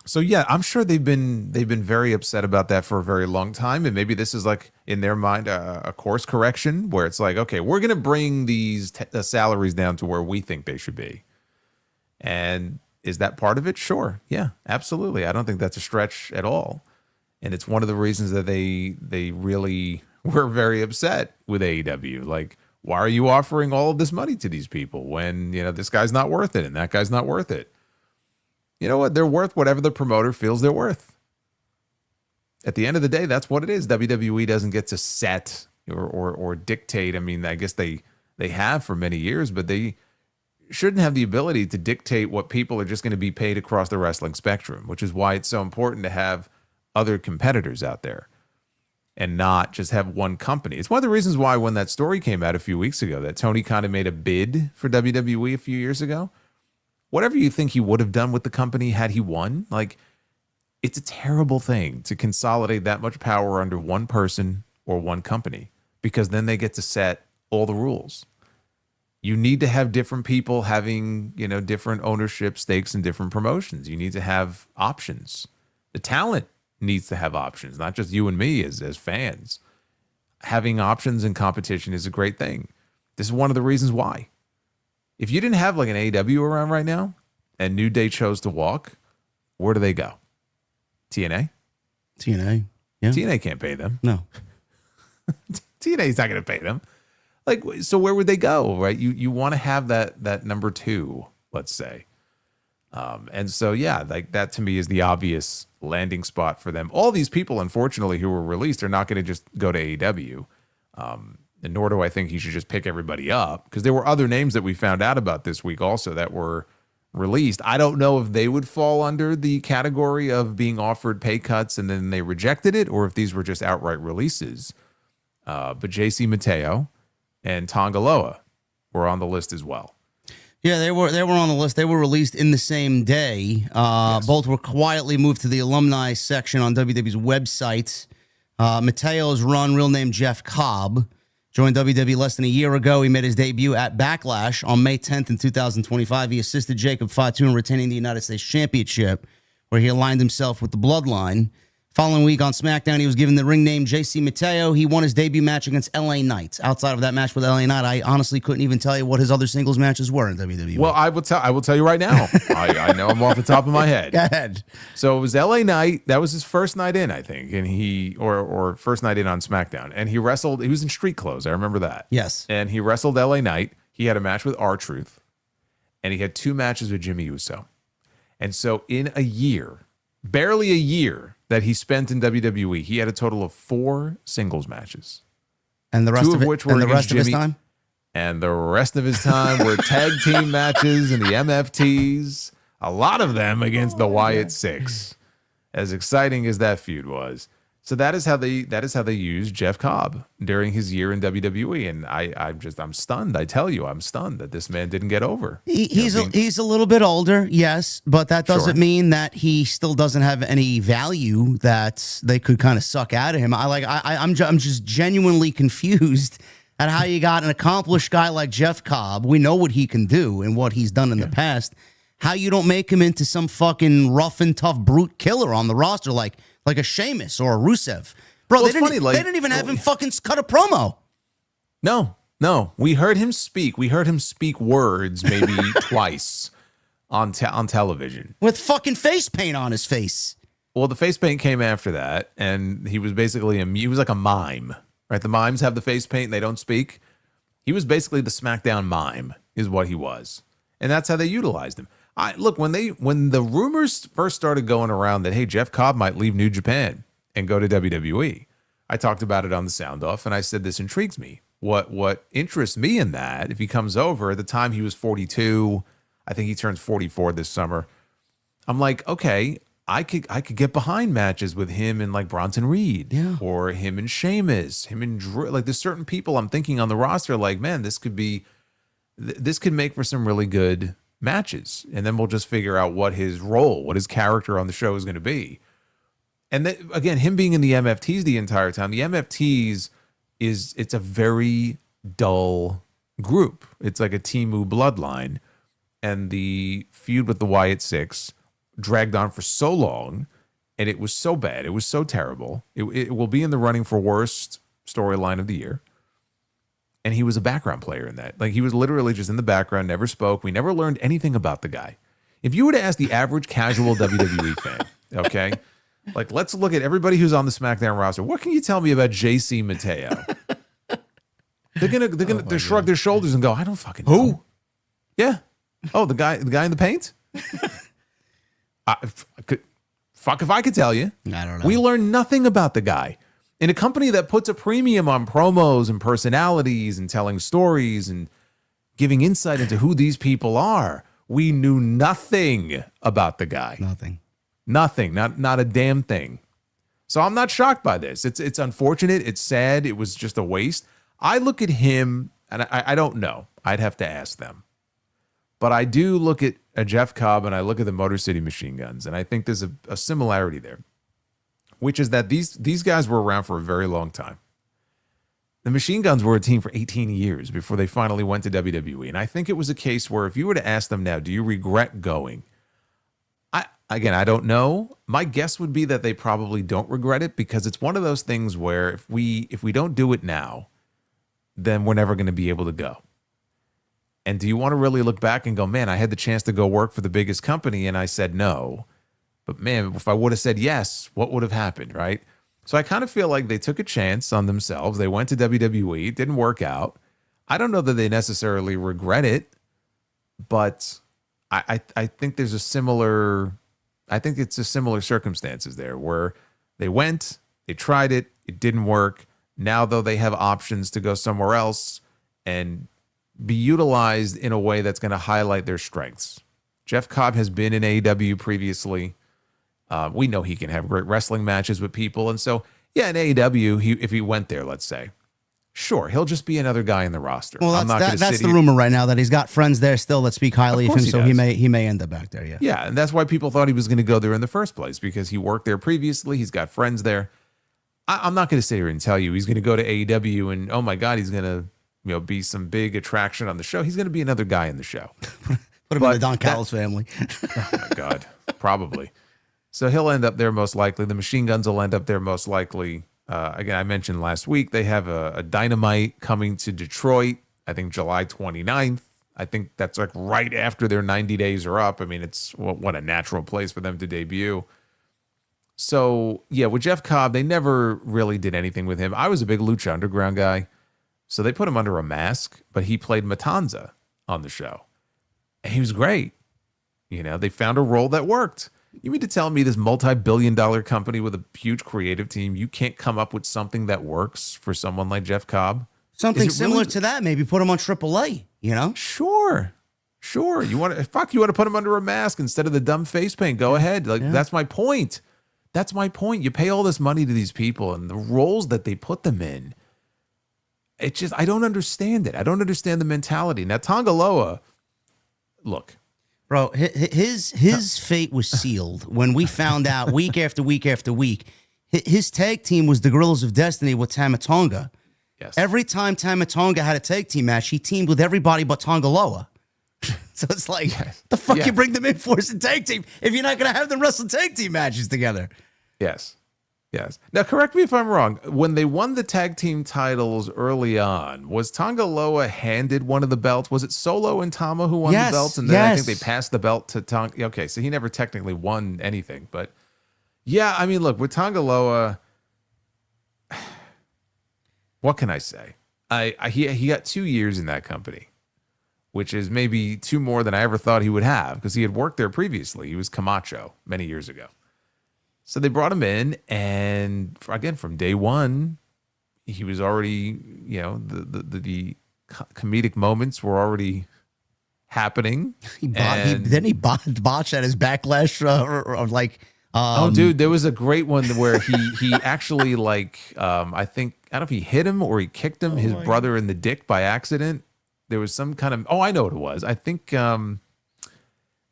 So yeah, I'm sure they've been very upset about that for a very long time, and maybe this is like in their mind a course correction where it's like, okay, we're gonna bring these salaries down to where we think they should be. And is that part of it? Sure, yeah, absolutely. I don't think that's a stretch at all, and it's one of the reasons that they really were very upset with AEW. Like, why are you offering all of this money to these people when this guy's not worth it and that guy's not worth it? You know what? They're worth whatever the promoter feels they're worth. At the end of the day, that's what it is. WWE doesn't get to set or dictate. I mean, I guess they have for many years, but they shouldn't have the ability to dictate what people are just going to be paid across the wrestling spectrum, which is why it's so important to have other competitors out there and not just have one company. It's one of the reasons why when that story came out a few weeks ago that Tony Khan had made a bid for WWE a few years ago, whatever you think he would have done with the company had he won, like, it's a terrible thing to consolidate that much power under one person or one company, because then they get to set all the rules. You need to have different people having, different ownership stakes in different promotions. You need to have options. The talent needs to have options, not just you and me as fans. Having options in competition is a great thing. This is one of the reasons why. If you didn't have like an AEW around right now and New Day chose to walk, where do they go? TNA? TNA. Yeah. TNA can't pay them. No. TNA's not going to pay them. Like, so where would they go, right? You want to have that number two, let's say. And so, yeah, like that to me is the obvious landing spot for them. All these people, unfortunately, who were released are not going to just go to AEW. And nor do I think he should just pick everybody up, because there were other names that we found out about this week also that were released. I don't know if they would fall under the category of being offered pay cuts and then they rejected it, or if these were just outright releases. But JC Mateo and Tongaloa were on the list as well. Yeah, they were on the list. They were released in the same day. Yes. Both were quietly moved to the alumni section on WWE's website. Mateo's run, real name Jeff Cobb, joined WWE less than a year ago. He made his debut at Backlash on May 10th in 2025. He assisted Jacob Fatu in retaining the United States Championship, where he aligned himself with the Bloodline. Following week on SmackDown, he was given the ring name JC Mateo. He won his debut match against LA Knight. Outside of that match with LA Knight, I honestly couldn't even tell you what his other singles matches were in WWE. Well, I will tell you right now. I know them off the top of my head. Go ahead. So it was LA Knight. That was his first night in, I think, and or first night in on SmackDown. And he wrestled. He was in street clothes. I remember that. Yes. And he wrestled LA Knight. He had a match with R-Truth, and he had 2 matches with Jimmy Uso. And so in a year, barely a year that he spent in WWE, he had a total of 4 singles matches. And the rest 2 of which were were against Jimmy, his time? And the rest of his time were tag team matches and the MFTs. A lot of them against the Wyatt Six. As exciting as that feud was. So that is how they used Jeff Cobb during his year in WWE, and I'm stunned. I tell you, I'm stunned that this man didn't get over. He's a little bit older, yes, but that doesn't mean that he still doesn't have any value that they could kind of suck out of him. I'm just genuinely confused at how you got an accomplished guy like Jeff Cobb. We know what he can do and what he's done in the past. How you don't make him into some fucking rough and tough brute killer on the roster like a Sheamus or a Rusev. Bro, they didn't even have him fucking cut a promo. No. We heard him speak. We heard him speak words maybe twice on television. With fucking face paint on his face. Well, the face paint came after that, and he was basically he was like a mime, right? The mimes have the face paint and they don't speak. He was basically the SmackDown mime is what he was. And that's how they utilized him. Look, when the rumors first started going around that, hey, Jeff Cobb might leave New Japan and go to WWE, I talked about it on the Sound Off, and I said, this intrigues me. What interests me in that, if he comes over, at the time he was 42, I think he turns 44 this summer. I'm like, okay, I could get behind matches with him and like Bronson Reed, or him and Sheamus, him and Drew. Like, there's certain people I'm thinking on the roster, like, man, this could make for some really good matches, and then we'll just figure out what his role, what his character on the show is going to be. And then, again, him being in the MFTs the entire time, the MFTs it's a very dull group. It's like a Timu bloodline, and the feud with the Wyatt Six dragged on for so long, and it was so bad. It was so terrible. It will be in the running for worst storyline of the year. And he was a background player in that. Like, he was literally just in the background, never spoke. We never learned anything about the guy. If you were to ask the average casual WWE fan, okay, like, let's look at everybody who's on the SmackDown roster. What can you tell me about JC Mateo? They're shrug their shoulders and go, I don't fucking know. Who? Yeah. Oh, the guy in the paint? Fuck if I could tell you. I don't know. We learned nothing about the guy. In a company that puts a premium on promos and personalities and telling stories and giving insight into who these people are, we knew nothing about the guy. Nothing. Not a damn thing. So I'm not shocked by this. It's unfortunate. It's sad. It was just a waste. I look at him, and I don't know. I'd have to ask them. But I do look at a Jeff Cobb, and I look at the Motor City Machine Guns, and I think there's a similarity there, which is that these guys were around for a very long time. The Machine Guns were a team for 18 years before they finally went to WWE. And I think it was a case where if you were to ask them now, do you regret going? I don't know. My guess would be that they probably don't regret it, because it's one of those things where if we don't do it now, then we're never going to be able to go. And do you want to really look back and go, man, I had the chance to go work for the biggest company and I said no. But man, if I would have said yes, what would have happened, right? So I kind of feel like they took a chance on themselves. They went to WWE. It didn't work out. I don't know that they necessarily regret it, but I think there's a similar... I think it's a similar circumstances there where they went, they tried it, it didn't work. Now, though, they have options to go somewhere else and be utilized in a way that's going to highlight their strengths. Jeff Cobb has been in AEW previously. We know he can have great wrestling matches with people. And so, yeah, in AEW, if he went there, let's say, sure, he'll just be another guy in the roster. Well, that's the rumor right now, that he's got friends there still that speak highly of him, so he may end up back there, yeah. Yeah, and that's why people thought he was going to go there in the first place, because he worked there previously. He's got friends there. I'm not going to sit here and tell you he's going to go to AEW and, oh my God, he's going to be some big attraction on the show. He's going to be another guy in the show. Put him in the Don Callis family. Oh my God, probably. So he'll end up there most likely. The Machine Guns will end up there most likely. Again, I mentioned last week they have a Dynamite coming to Detroit, I think July 29th. I think that's like right after their 90 days are up. I mean, it's what a natural place for them to debut. So, yeah, with Jeff Cobb, they never really did anything with him. I was a big Lucha Underground guy, so they put him under a mask, but he played Matanza on the show. And he was great. They found a role that worked. You mean to tell me this multi-billion-dollar company with a huge creative team, you can't come up with something that works for someone like Jeff Cobb? Something similar to that, maybe put him on AAA, Sure. You want to put him under a mask instead of the dumb face paint. Go ahead. That's my point. That's my point. You pay all this money to these people and the roles that they put them in. It's just, I don't understand it. I don't understand the mentality. Now, Tongaloa, look. Bro, his fate was sealed when we found out week after week after week. His tag team was the Gorillas of Destiny with Tama Tonga. Yes. Every time Tama Tonga had a tag team match, he teamed with everybody but Tongaloa. So it's like, the fuck you bring them in for as a tag team if you're not going to have them wrestle tag team matches together? Yes. Now, correct me if I'm wrong. When they won the tag team titles early on, was Tongaloa handed one of the belts? Was it Solo and Tama who won the belts? And then I think they passed the belt to Tonga. Okay, so he never technically won anything. But, yeah, I mean, look, with Tongaloa, what can I say? He got 2 years in that company, which is maybe 2 more than I ever thought he would have, because he had worked there previously. He was Camacho many years ago. So they brought him in, and again, from day one, he was already, the comedic moments were already happening. He botched at his Backlash, oh, dude, there was a great one where he actually I don't know if he hit him or he kicked him, his brother in the dick by accident. There was some kind of, I know what it was. I think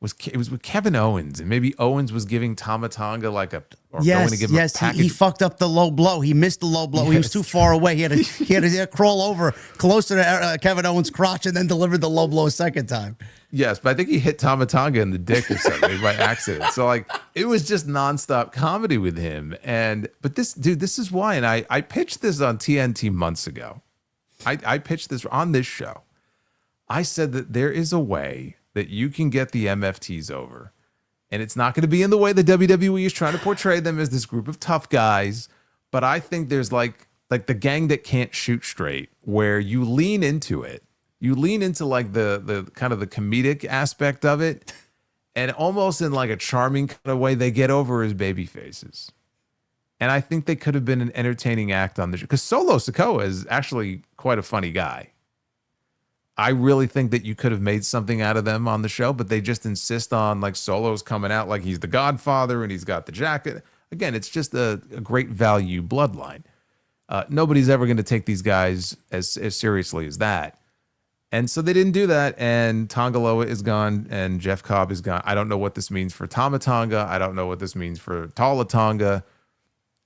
it was with Kevin Owens, and maybe Owens was giving Tama Tonga going to give him a package. He fucked up the low blow. He missed the low blow. Yes. He was too far away. He had to crawl over closer to Kevin Owens' crotch and then delivered the low blow a second time. Yes, but I think he hit Tama Tonga in the dick or something by accident. So like it was just nonstop comedy with him. But this is why. And I pitched this on TNT months ago. I pitched this on this show. I said that there is a way that you can get the MFTs over. And it's not going to be in the way the WWE is trying to portray them as this group of tough guys. But I think there's like the gang that can't shoot straight, where you lean into it. You lean into like the kind of the comedic aspect of it. And almost in like a charming kind of way, they get over as baby faces. And I think they could have been an entertaining act on the show. Because Solo Sikoa is actually quite a funny guy. I really think that you could have made something out of them on the show, but they just insist on like Solo's coming out like he's the Godfather and he's got the jacket. Again, it's just a great value bloodline. Nobody's ever going to take these guys as seriously as that. And so they didn't do that. And Tongaloa is gone and Jeff Cobb is gone. I don't know what this means for Tama Tonga. I don't know what this means for Tala Tonga.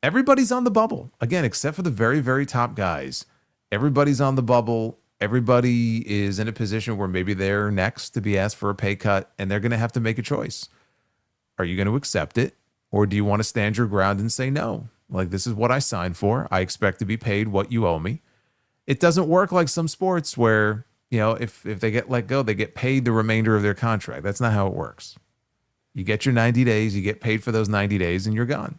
Everybody's on the bubble. Again, except for the very, very top guys. Everybody's on the bubble. Everybody is in a position where maybe they're next to be asked for a pay cut, and they're going to have to make a choice. Are you going to accept it, or do you want to stand your ground and say no? Like, this is what I signed for. I expect to be paid what you owe me. It doesn't work like some sports where, if they get let go, they get paid the remainder of their contract. That's not how it works. You get your 90 days, you get paid for those 90 days, and you're gone.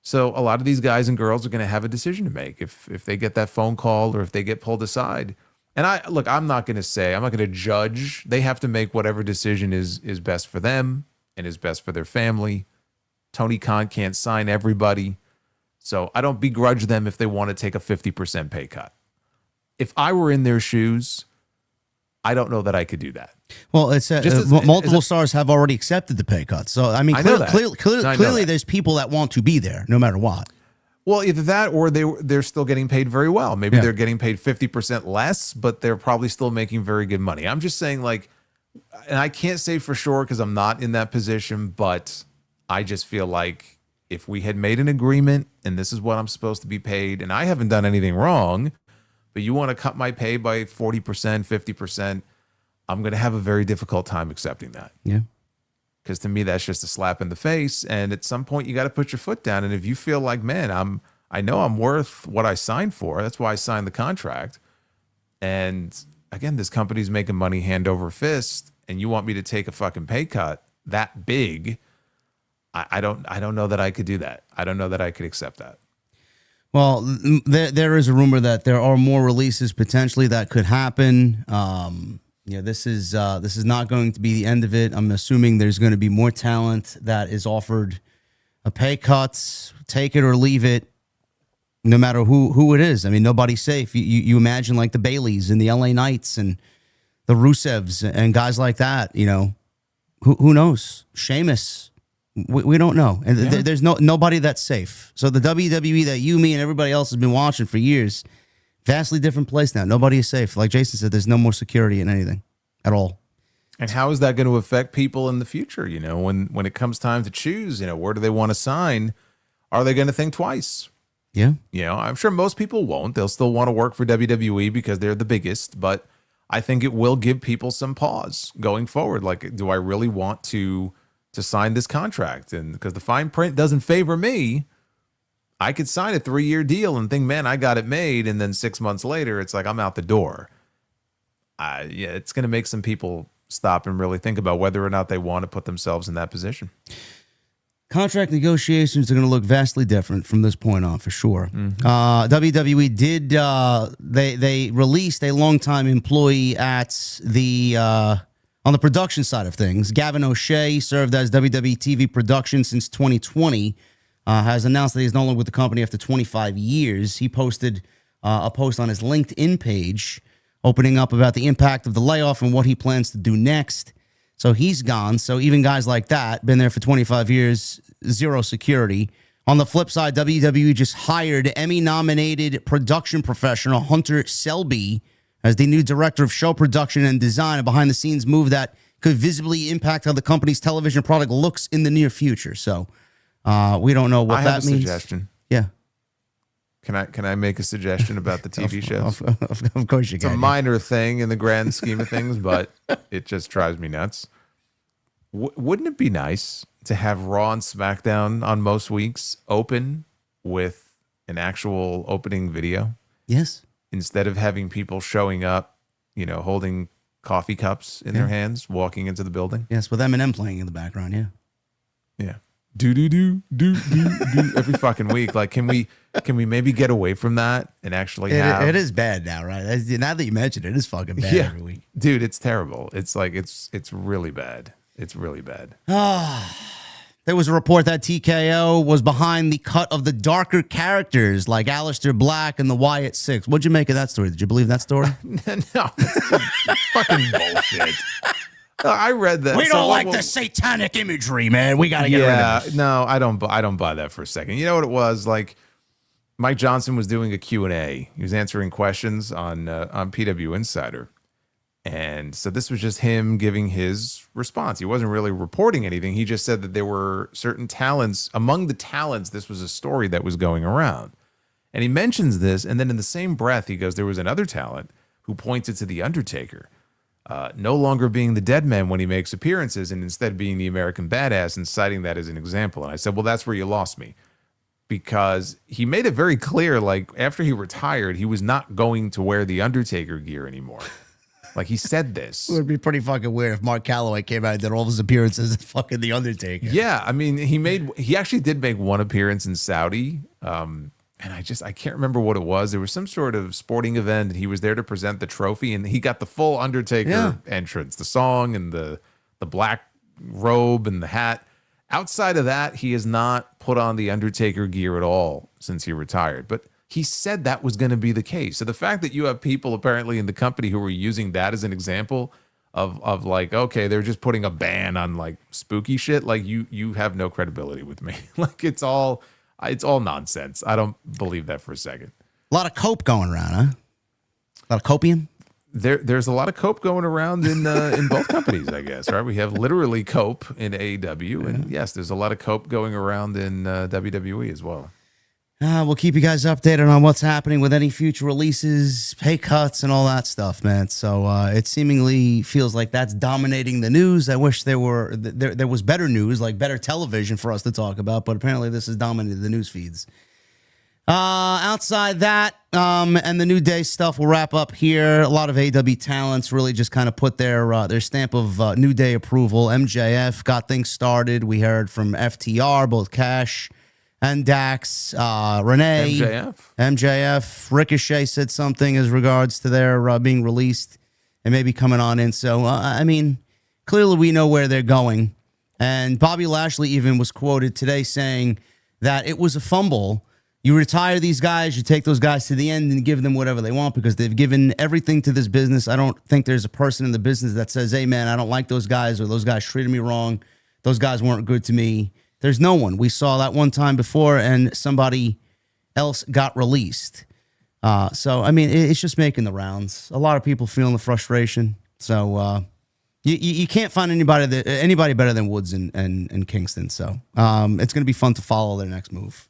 So a lot of these guys and girls are going to have a decision to make if they get that phone call or if they get pulled aside. And I'm not going to judge. They have to make whatever decision is best for them and is best for their family. Tony Khan can't sign everybody. So I don't begrudge them if they want to take a 50% pay cut. If I were in their shoes, I don't know that I could do that. Well, it's multiple stars have already accepted the pay cut. So, I mean, clearly there's people that want to be there no matter what. Well, either that or they're still getting paid very well. Maybe they're getting paid 50% less, but they're probably still making very good money. I'm just saying, like, and I can't say for sure because I'm not in that position, but I just feel like if we had made an agreement and this is what I'm supposed to be paid, and I haven't done anything wrong, but you want to cut my pay by 40%, 50%, I'm going to have a very difficult time accepting that. Yeah. Because to me, that's just a slap in the face. And at some point, you got to put your foot down. And if you feel like, man, I know I'm worth what I signed for. That's why I signed the contract. And again, this company's making money hand over fist. And you want me to take a fucking pay cut that big? I don't know that I could do that. I don't know that I could accept that. Well, there is a rumor that there are more releases potentially that could happen. This is not going to be the end of it. I'm assuming there's going to be more talent that is offered a pay cut, take it or leave it, no matter who it is. I mean, nobody's safe. You imagine like the Baileys and the LA Knights and the Rusevs and guys like that. Who knows? Sheamus. We don't know, and there's nobody that's safe. So the WWE that you, me, and everybody else has been watching for years. Vastly different place now. Nobody is safe. Like Jason said, there's no more security in anything at all. And how is that going to affect people in the future? When it comes time to choose, where do they want to sign? Are they going to think twice? Yeah. I'm sure most people won't. They'll still want to work for WWE because they're the biggest. But I think it will give people some pause going forward. Like, do I really want to sign this contract? And because the fine print doesn't favor me, I could sign a 3-year deal and think, man, I got it made. And then 6 months later, it's like I'm out the door. It's going to make some people stop and really think about whether or not they want to put themselves in that position. Contract negotiations are going to look vastly different from this point on, for sure. Mm-hmm. WWE did they released a longtime employee at the on the production side of things. Gavin O'Shea served as WWE TV production since 2020. Has announced that he's no longer with the company after 25 years. He posted a post on his LinkedIn page opening up about the impact of the layoff and what he plans to do next. So he's gone. So even guys like that, been there for 25 years, zero security. On the flip side, WWE just hired Emmy-nominated production professional Hunter Selby as the new director of show production and design, a behind-the-scenes move that could visibly impact how the company's television product looks in the near future. So we don't know what that means. I have a suggestion. Yeah. Can I make a suggestion about the TV shows? Of course you can. It's a minor thing in the grand scheme of things, but it just drives me nuts. Wouldn't it be nice to have Raw and SmackDown on most weeks open with an actual opening video? Yes. Instead of having people showing up, holding coffee cups in their hands, walking into the building. Yes, with Eminem playing in the background. Yeah. Yeah. Do every fucking week. Like, can we maybe get away from that and actually have? It is bad now, right? Now that you mention it, it is fucking bad every week. Dude, it's terrible. It's like it's really bad. It's really bad. There was a report that TKO was behind the cut of the darker characters like Aleister Black and the Wyatt Six. What'd you make of that story? Did you believe that story? No, it's fucking bullshit. I read that. We don't like the satanic imagery, man. We got to get rid of it. No, I don't buy that for a second. You know what it was? Like, Mike Johnson was doing a Q&A. He was answering questions on PW Insider. And so this was just him giving his response. He wasn't really reporting anything. He just said that there were certain talents. Among the talents, this was a story that was going around. And he mentions this, and then in the same breath, he goes, there was another talent who pointed to The Undertaker, no longer being the dead man when he makes appearances, and instead being the American badass, and citing that as an example. And I said, well, that's where you lost me. Because he made it very clear, like, after he retired, he was not going to wear the Undertaker gear anymore. Like, he said this. It would be pretty fucking weird if Mark Calloway came out and did all of his appearances as fucking The Undertaker. Yeah, I mean, he actually did make one appearance in Saudi, and I can't remember what it was. There was some sort of sporting event, and he was there to present the trophy, and he got the full Undertaker entrance, the song and the black robe and the hat. Outside of that, he has not put on the Undertaker gear at all since he retired. But he said that was going to be the case. So the fact that you have people apparently in the company who were using that as an example of like, okay, they're just putting a ban on like spooky shit. Like you have no credibility with me. Like it's all nonsense. I don't believe that for a second. A lot of cope going around, huh? A lot of copium. There's a lot of cope going around in both companies, I guess. Right? We have literally cope in AEW, and yes, there's a lot of cope going around in WWE as well. We'll keep you guys updated on what's happening with any future releases, pay cuts, and all that stuff, man. So it seemingly feels like that's dominating the news. I wish there was better news, like better television for us to talk about, but apparently this has dominated the news feeds. Outside that, and the New Day stuff, we'll wrap up here. A lot of AEW talents really just kind of put their stamp of New Day approval. MJF got things started. We heard from FTR, both Cash and Dax, Renee, MJF, Ricochet said something as regards to their being released and maybe coming on in. So, I mean, clearly we know where they're going. And Bobby Lashley even was quoted today saying that it was a fumble. You retire these guys, you take those guys to the end and give them whatever they want because they've given everything to this business. I don't think there's a person in the business that says, hey, man, I don't like those guys or those guys treated me wrong. Those guys weren't good to me. There's no one. We saw that one time before and somebody else got released. So, I mean, it's just making the rounds. A lot of people feeling the frustration. So, you can't find anybody better than Woods and Kingston. So, it's going to be fun to follow their next move.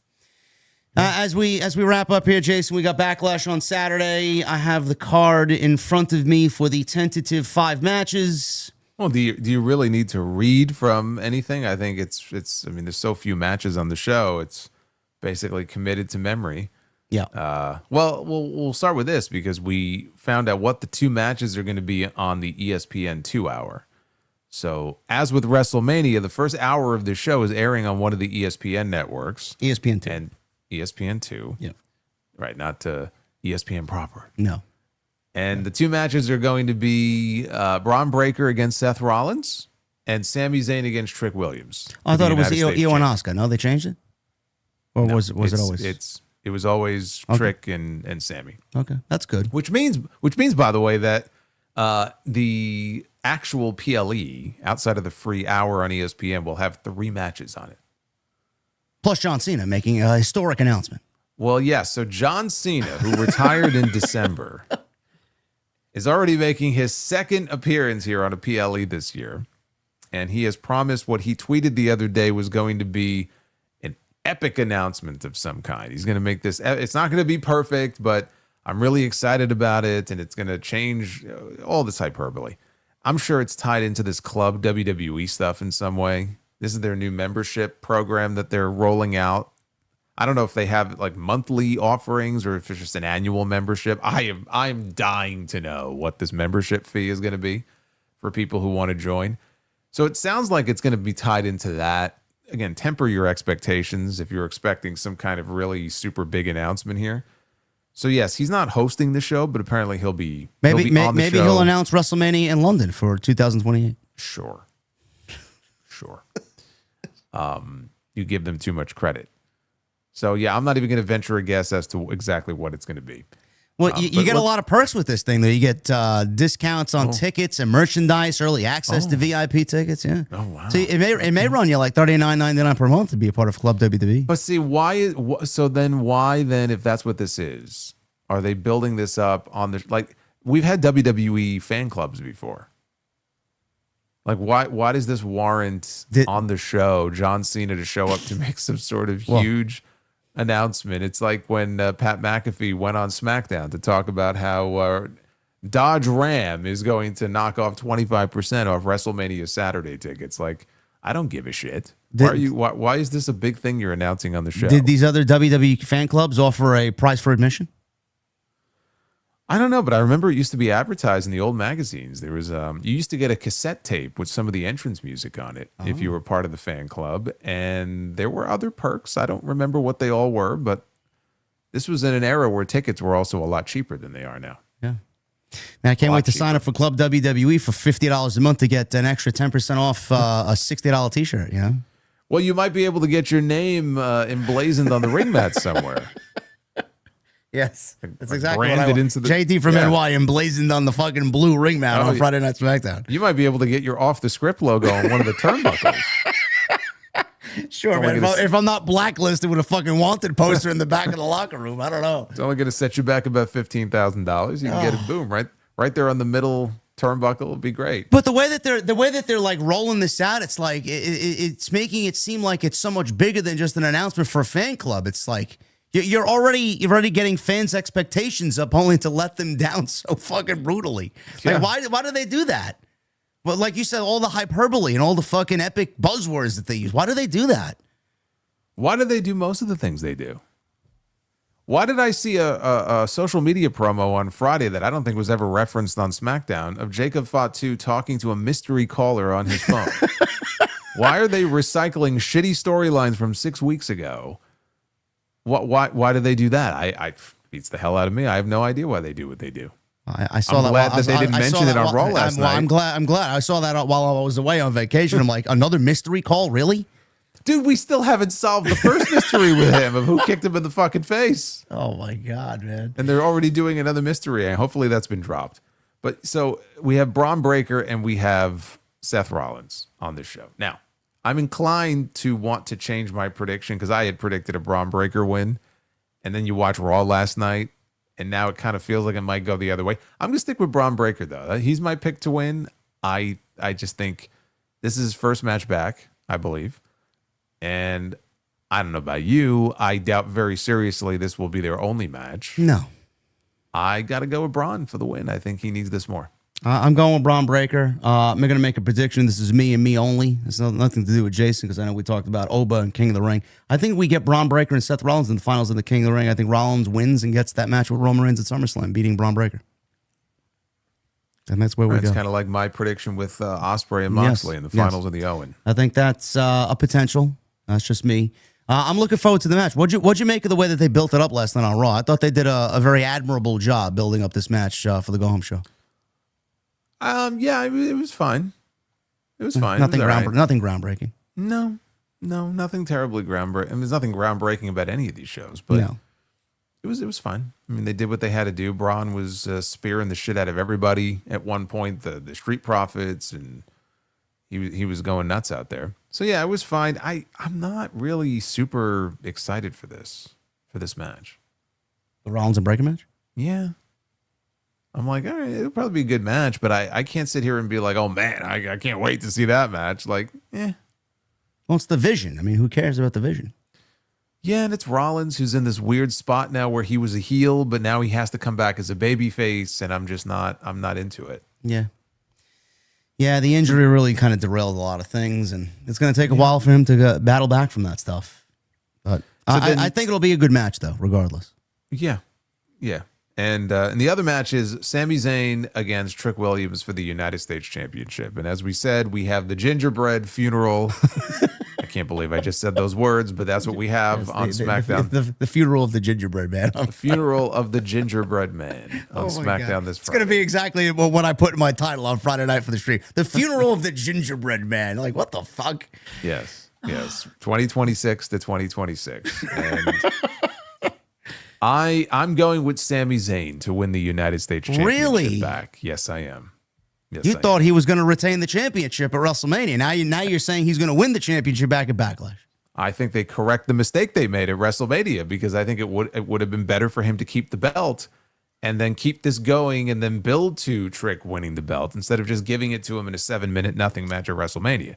As we wrap up here, Jason, we got Backlash on Saturday. I have the card in front of me for the tentative 5 matches. Well, do you really need to read from anything? I think it's. I mean, there's so few matches on the show. It's basically committed to memory. Yeah. Well, we'll start with this because we found out what the 2 matches are going to be on the ESPN 2 hour. So, as with WrestleMania, the first hour of the show is airing on one of the ESPN networks. ESPN 2. And ESPN 2. Yeah. Right, not ESPN proper. No. And the 2 matches are going to be Braun Breaker against Seth Rollins and Sami Zayn against Trick Williams. I thought it was Io and Asuka. No, they changed it? Or no, was it always? It was always Trick and Sami. Okay, that's good. Which means, by the way, that the actual PLE outside of the free hour on ESPN will have 3 matches on it. Plus John Cena making a historic announcement. Well, yes. So John Cena, who retired in December, is already making his second appearance here on a PLE this year. And he has promised what he tweeted the other day was going to be an epic announcement of some kind. He's going to make this, it's not going to be perfect, but I'm really excited about it. And it's going to change all this hyperbole. I'm sure it's tied into this club WWE stuff in some way. This is their new membership program that they're rolling out. I don't know if they have like monthly offerings or if it's just an annual membership. I'm dying to know what this membership fee is going to be for people who want to join. So it sounds like it's going to be tied into that. Again, temper your expectations if you're expecting some kind of really super big announcement here. So yes, he's not hosting the show, but apparently he'll be on the show. Maybe he'll announce WrestleMania in London for 2028. Sure. You give them too much credit. So yeah, I'm not even going to venture a guess as to exactly what it's going to be. Well, you get a lot of perks with this thing, though. You get discounts on tickets and merchandise, early access to VIP tickets. Yeah. Oh wow. So it may run you like $39.99 per month to be a part of Club WWE. But see, why then if that's what this is, are they building this up on the like? We've had WWE fan clubs before. Like why does this warrant on the show John Cena to show up to make some sort of huge announcement? It's like when Pat McAfee went on SmackDown to talk about how Dodge Ram is going to knock off 25% off WrestleMania Saturday tickets. Like, I don't give a shit. Why is this a big thing you're announcing on the show? Did these other WWE fan clubs offer a price for admission? I don't know, but I remember it used to be advertised in the old magazines. There was you used to get a cassette tape with some of the entrance music on it if you were part of the fan club, and there were other perks. I don't remember what they all were, but this was in an era where tickets were also a lot cheaper than they are now. Yeah. Man, I can't wait to sign up for Club WWE for $50 a month to get an extra 10% off a $60 T-shirt. Yeah. Well, you might be able to get your name emblazoned on the ring mat somewhere. Yes, that's exactly what I want. Into the, JT from NY emblazoned on the fucking blue ring mat on Friday Night SmackDown. You might be able to get your off the script logo on one of the turnbuckles. Sure, man. If I'm not blacklisted with a fucking wanted poster in the back of the locker room, I don't know. It's only going to set you back about $15,000. You can get it, boom, right there on the middle turnbuckle. Would be great. But the way that they're like rolling this out, it's like it's making it seem like it's so much bigger than just an announcement for a fan club. It's like you're already getting fans' expectations up, only to let them down so fucking brutally. Like, why do they do that? But like you said, all the hyperbole and all the fucking epic buzzwords that they use. Why do they do that? Why do they do most of the things they do? Why did I see a social media promo on Friday that I don't think was ever referenced on SmackDown of Jacob Fatu talking to a mystery caller on his phone? Why are they recycling shitty storylines from 6 weeks ago? Why do they do that? I beats the hell out of me. I have no idea why they do what they do. I saw I'm that. glad that they didn't mention it on Raw last night. I'm glad. I saw that while I was away on vacation. I'm like, another mystery call, really? Dude, we still haven't solved the first mystery with him of who kicked him in the fucking face. Oh my God, man! And they're already doing another mystery, and hopefully that's been dropped. But so we have Braun Breaker and we have Seth Rollins on this show. Now, I'm inclined to want to change my prediction because I had predicted a Braun Breaker win, and then you watch Raw last night, and now it kind of feels like it might go the other way. I'm going to stick with Braun Breaker, though. He's my pick to win. I just think this is his first match back, I believe. And I don't know about you. I doubt very seriously this will be their only match. No. I got to go with Braun for the win. I think he needs this more. I'm going with Braun Breaker. I'm going to make a prediction. This is me and me only. It's nothing to do with Jason because I know we talked about Oba and King of the Ring. I think we get Braun Breaker and Seth Rollins in the finals of the King of the Ring. I think Rollins wins and gets that match with Roman Reigns at SummerSlam, beating Braun Breaker. And that's where we go. It's kind of like my prediction with Ospreay and Moxley in the finals of the Owen. I think that's a potential. That's just me. I'm looking forward to the match. What'd you make of the way that they built it up last night on Raw? I thought they did a very admirable job building up this match for the go-home show. Yeah, it was fine. It was fine. Nothing groundbreaking. No, nothing terribly groundbreaking. I mean, there's nothing groundbreaking about any of these shows, but it was fine. I mean, they did what they had to do. Braun was spearing the shit out of everybody at one point, the Street Profits, and he was going nuts out there. So yeah, it was fine. I'm not really super excited for this match. The Rollins and Breaker match? Yeah. I'm like, all right, it'll probably be a good match, but I can't sit here and be like, oh man, I can't wait to see that match. Like, Well, it's the vision. I mean, who cares about the vision? Yeah, and it's Rollins who's in this weird spot now where he was a heel, but now he has to come back as a babyface, and I'm not into it. Yeah. Yeah, the injury really kind of derailed a lot of things, and it's going to take a while for him to battle back from that stuff. But I think it'll be a good match, though, regardless. Yeah, yeah. And the other match is Sami Zayn against Trick Williams for the United States Championship. And as we said, we have the gingerbread funeral. I can't believe I just said those words, but that's what we have on SmackDown. The funeral of the gingerbread man. The funeral of the gingerbread man on SmackDown this Friday. It's going to be exactly what I put in my title on Friday night for the stream. The funeral of the gingerbread man. Like, what the fuck? Yes. 2026 to 2026. And I'm going with Sami Zayn to win the United States Championship back. Yes, I am. Yes, you thought he was going to retain the championship at WrestleMania. Now you're saying he's going to win the championship back at Backlash. I think they correct the mistake they made at WrestleMania because I think it would have been better for him to keep the belt and then keep this going and then build to Trick winning the belt instead of just giving it to him in a 7-minute nothing match at WrestleMania.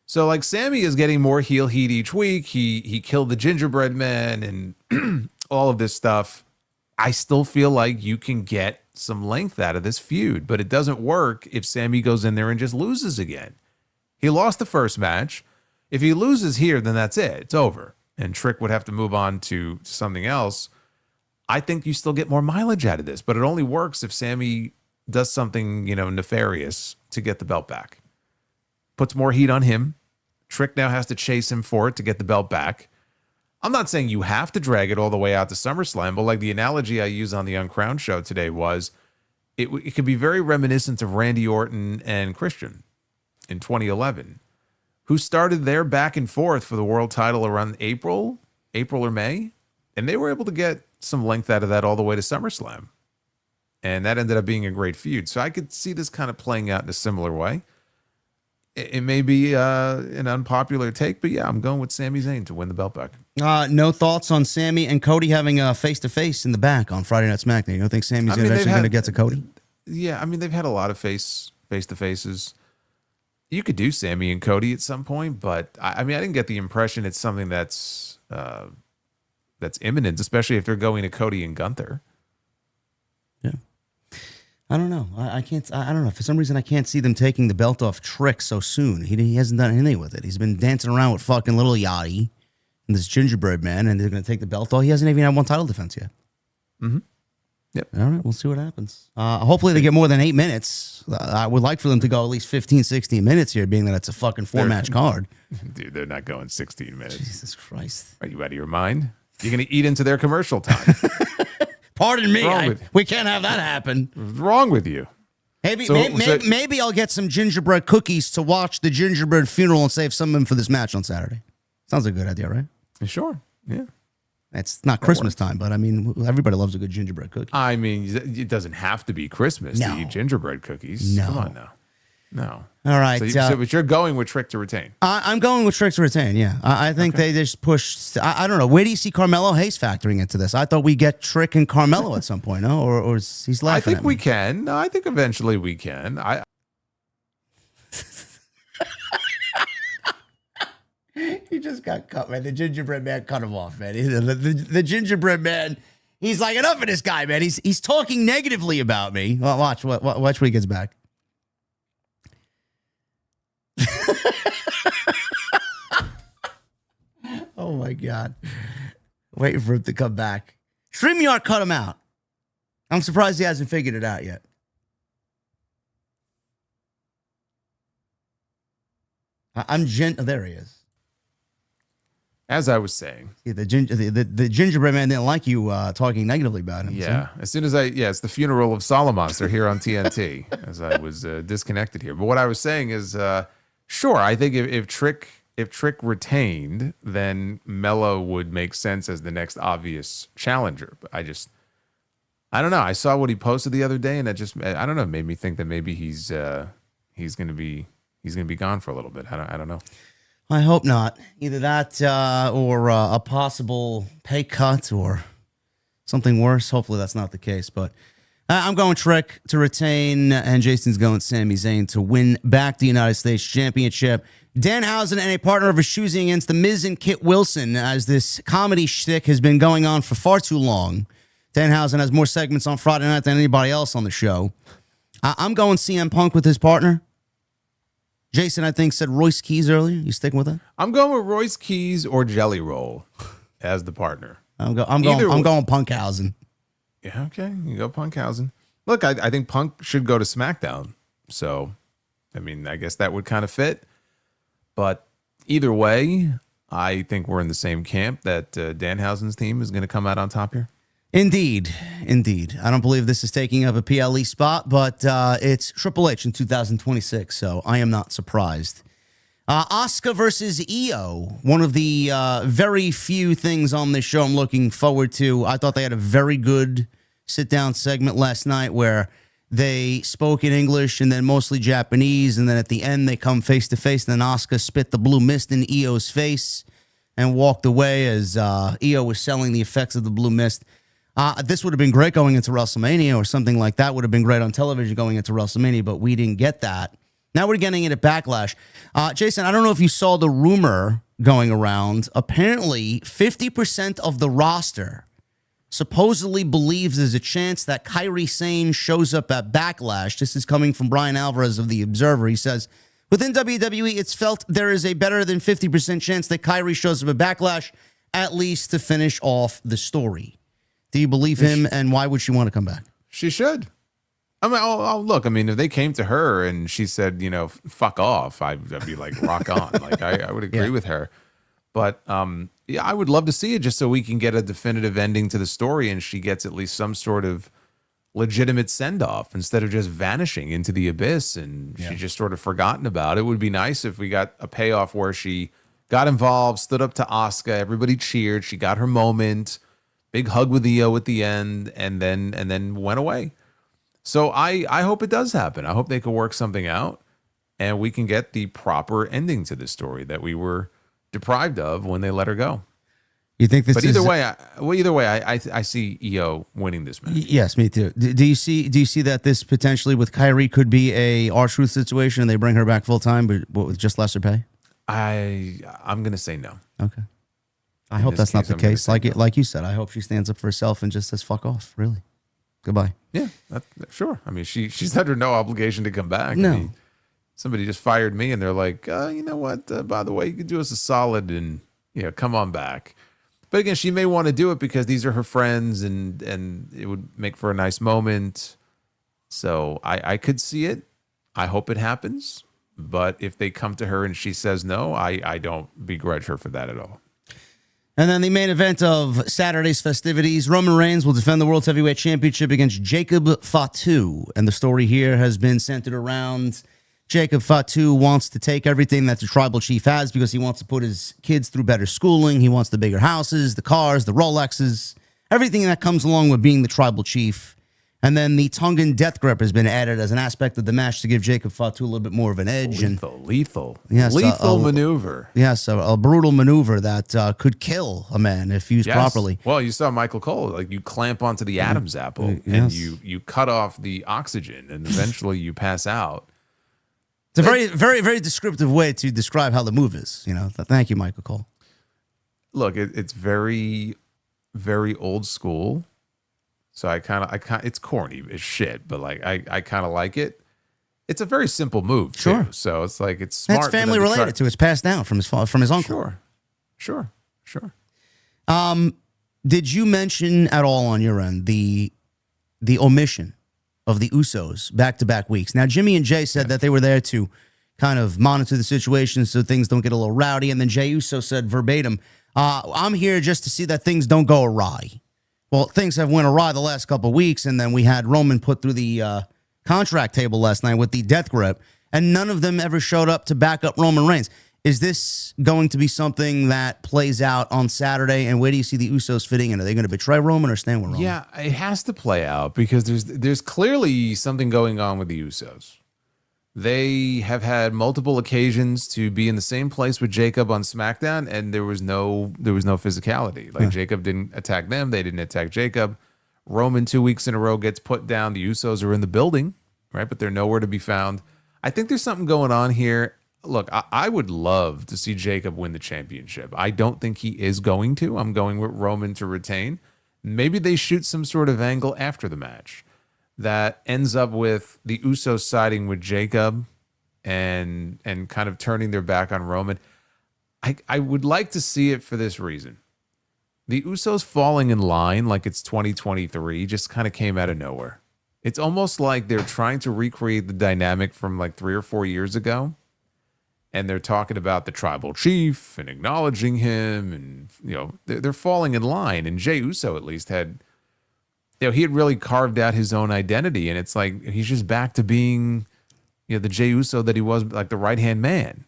So like Sammy is getting more heel heat each week. He killed the gingerbread man and all of this stuff. I still feel like you can get some length out of this feud, but it doesn't work if Sammy goes in there and just loses again. He lost the first match. If he loses here, then that's it. It's over. And Trick would have to move on to something else. I think you still get more mileage out of this, but it only works if Sammy does something, nefarious to get the belt back. Puts more heat on him. Trick now has to chase him for it to get the belt back. I'm not saying you have to drag it all the way out to SummerSlam, but like the analogy I used on the Uncrowned show today was it could be very reminiscent of Randy Orton and Christian in 2011, who started their back and forth for the world title around April or May, and they were able to get some length out of that all the way to SummerSlam. And that ended up being a great feud. So I could see this kind of playing out in a similar way. It may be an unpopular take, but yeah, I'm going with Sami Zayn to win the belt back. No thoughts on Sammy and Cody having a face-to-face in the back on Friday Night SmackDown? You don't think Sammy's eventually going to get to Cody? Yeah, I mean, they've had a lot of face-to-faces. You could do Sammy and Cody at some point, but I didn't get the impression it's something that's imminent, especially if they're going to Cody and Gunther. Yeah. I don't know. I can't. I don't know. For some reason, I can't see them taking the belt off Trick so soon. He hasn't done anything with it. He's been dancing around with fucking Little Yachty and this gingerbread man, and they're going to take the belt off. He hasn't even had one title defense yet. Mm-hmm. Yep. All right. We'll see what happens. Hopefully, they get more than 8 minutes. I would like for them to go at least 15, 16 minutes here, being that it's a fucking 4-match card. Dude, they're not going 16 minutes. Jesus Christ. Are you out of your mind? You're going to eat into their commercial time. Pardon me, we can't have that happen. What's wrong with you? Maybe I'll get some gingerbread cookies to watch the gingerbread funeral and save some of them for this match on Saturday. Sounds like a good idea, right? Sure, yeah. It's not Christmas time, but I mean, everybody loves a good gingerbread cookie. I mean, it doesn't have to be Christmas to eat gingerbread cookies. No. Come on now. No. All right. But you're going with Trick to retain. I'm going with Trick to retain, yeah. I think they just push. I don't know. Where do you see Carmelo Hayes factoring into this? I thought we get Trick and Carmelo at some point, no? Or he's laughing I think at me. we can. No, I think eventually we can. He just got cut, man. The gingerbread man cut him off, man. The gingerbread man, he's like, enough of this guy, man. He's talking negatively about me. Well, watch when he gets back. Oh my God. Waiting for him to come back. StreamYard cut him out. I'm surprised he hasn't figured it out yet. There he is. As I was saying. Yeah, the gingerbread man didn't like you talking negatively about him. Yeah. So. As soon as it's the funeral of Solomonster here on TNT as I was disconnected here. But what I was saying is, sure, I think if Trick retained, then Mello would make sense as the next obvious challenger. But I don't know. I saw what he posted the other day, and I don't know, made me think that maybe he's gonna be gone for a little bit. I don't know. I hope not. Either that or a possible pay cut or something worse. Hopefully that's not the case. But I'm going Trick to retain, and Jason's going Sami Zayn to win back the United States Championship. Danhausen and a partner of his choosing against The Miz and Kit Wilson, as this comedy shtick has been going on for far too long. Danhausen has more segments on Friday night than anybody else on the show. I'm going CM Punk with his partner. Jason, I think, said Royce Keys earlier. You sticking with that? I'm going with Royce Keys or Jelly Roll as the partner. I'm going Punkhausen. Yeah, okay. You go Punkhausen. Look, I think Punk should go to SmackDown. So, I mean, I guess that would kind of fit. But either way, I think we're in the same camp that Danhausen's team is going to come out on top here. Indeed. I don't believe this is taking up a PLE spot, but it's Triple H in 2026, so I am not surprised. Asuka versus Io, one of the very few things on this show I'm looking forward to. I thought they had a very good sit-down segment last night where they spoke in English and then mostly Japanese, and then at the end they come face-to-face, and then Asuka spit the blue mist in Io's face and walked away as Io was selling the effects of the blue mist. This would have been great going into WrestleMania, or something like that would have been great on television going into WrestleMania, but we didn't get that. Now we're getting it at Backlash. Jason, I don't know if you saw the rumor going around. Apparently, 50% of the roster supposedly believes there's a chance that Kairi Sane shows up at Backlash. This is coming from Brian Alvarez of The Observer. He says, within WWE, it's felt there is a better than 50% chance that Kairi shows up at Backlash, at least to finish off the story. Do you believe him, and why would she want to come back? She should. I mean, look, I mean, if they came to her and she said, fuck off, I'd be like, rock on. Like, I would agree with her. But, yeah, I would love to see it just so we can get a definitive ending to the story and she gets at least some sort of legitimate send-off instead of just vanishing into the abyss and she's just sort of forgotten about. It would be nice if we got a payoff where she got involved, stood up to Asuka, everybody cheered, she got her moment, big hug with Io at the end, and then went away. So I hope it does happen. I hope they can work something out and we can get the proper ending to this story that we were deprived of when they let her go. You think this? But either way, I see Io winning this match. Yes, me too. Do you see that this potentially with Kairi could be a R-Truth situation and they bring her back full time, but with just lesser pay? I'm gonna say no. Okay. I hope that's not the case. Like you said, I hope she stands up for herself and just says "fuck off." Really. Goodbye. Yeah, sure. I mean, she's under no obligation to come back. No. I mean, somebody just fired me, and they're like, you know what? By the way, you could do us a solid and come on back. But again, she may want to do it because these are her friends, and it would make for a nice moment. So I could see it. I hope it happens. But if they come to her and she says no, I don't begrudge her for that at all. And then the main event of Saturday's festivities, Roman Reigns will defend the World Heavyweight Championship against Jacob Fatu. And the story here has been centered around Jacob Fatu wants to take everything that the tribal chief has because he wants to put his kids through better schooling. He wants the bigger houses, the cars, the Rolexes, everything that comes along with being the tribal chief. And then the Tongan death grip has been added as an aspect of the match to give Jacob Fatu a little bit more of an edge. Lethal yes, maneuver. Yes, a brutal maneuver that could kill a man if used properly. Well, you saw Michael Cole, like you clamp onto the Adam's apple and you cut off the oxygen and eventually you pass out. It's a very, very, very descriptive way to describe how the move is. Thank you, Michael Cole. Look, it's very, very old school. So I kind of, it's corny as shit, but like I kind of like it. It's a very simple move, too. Sure. So it's like it's smart. It's family related too. It's passed down from his uncle. Sure. Did you mention at all on your end the omission of the Usos back-to-back weeks? Now, Jimmy and Jay said that they were there to kind of monitor the situation so things don't get a little rowdy, and then Jay Uso said verbatim, "I'm here just to see that things don't go awry." Well, things have went awry the last couple of weeks, and then we had Roman put through the contract table last night with the death grip, and none of them ever showed up to back up Roman Reigns. Is this going to be something that plays out on Saturday, and where do you see the Usos fitting in? Are they going to betray Roman or stand with Roman? Yeah, it has to play out because there's clearly something going on with the Usos. They have had multiple occasions to be in the same place with Jacob on SmackDown, and there was no physicality. Like Jacob didn't attack them, they didn't attack Jacob. Roman 2 weeks in a row gets put down. The Usos are in the building, right? But they're nowhere to be found. I think there's something going on here. Look, I would love to see Jacob win the championship. I don't think he is going to. I'm going with Roman to retain. Maybe they shoot some sort of angle after the match that ends up with the Usos siding with Jacob and kind of turning their back on Roman. I would like to see it for this reason. The Usos falling in line like it's 2023 just kind of came out of nowhere. It's almost like they're trying to recreate the dynamic from like 3 or 4 years ago. And they're talking about the tribal chief and acknowledging him. And, you know, they're falling in line. And Jey Uso at least had, you know, he had really carved out his own identity. And it's like he's just back to being, you know, the Jey Uso that he was, like the right-hand man.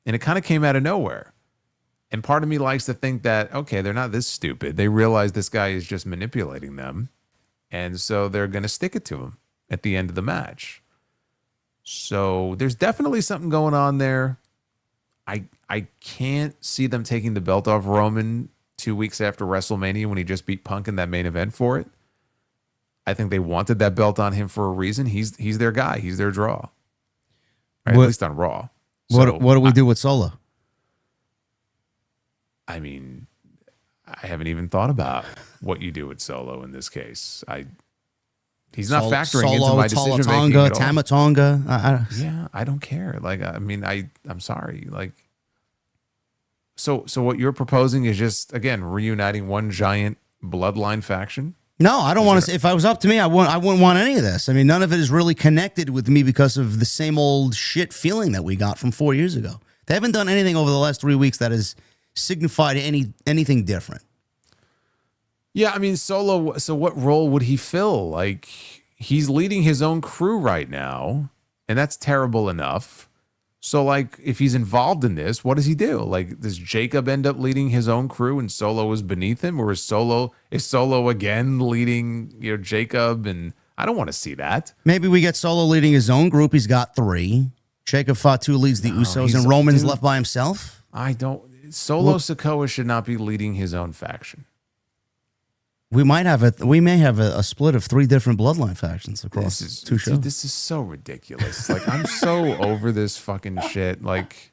And it kind of came out of nowhere. And part of me likes to think that, okay, they're not this stupid. They realize this guy is just manipulating them. And so they're going to stick it to him at the end of the match. So there's definitely something going on there. I can't see them taking the belt off Roman 2 weeks after WrestleMania when he just beat Punk in that main event for it. I think they wanted that belt on him for a reason. He's their guy. He's their draw. Right? At least on Raw. What do we do with Solo? I mean, I haven't even thought about what you do with Solo in this case. He's not factoring into my decision making at all. Tamatonga. Yeah, I don't care. Like, I mean, I'm sorry. Like, so what you're proposing is just, again, reuniting one giant bloodline faction? No, I don't want to. If I was up to me, I wouldn't want any of this. I mean, none of it is really connected with me because of the same old shit feeling that we got from 4 years ago. They haven't done anything over the last 3 weeks that has signified anything different. Yeah, I mean, Solo, so what role would he fill? Like, he's leading his own crew right now, and that's terrible enough. So, like, if he's involved in this, what does he do? Like, does Jacob end up leading his own crew and Solo is beneath him? Or is Solo again leading, you know, Jacob? And I don't want to see that. Maybe we get Solo leading his own group. He's got 3. Jacob Fatu leads the Usos, and Roman's left by himself. Solo Sikoa should not be leading his own faction. We may have a split of 3 different bloodline factions across 2 shows. Dude, this is so ridiculous. Like, I'm so over this fucking shit. Like,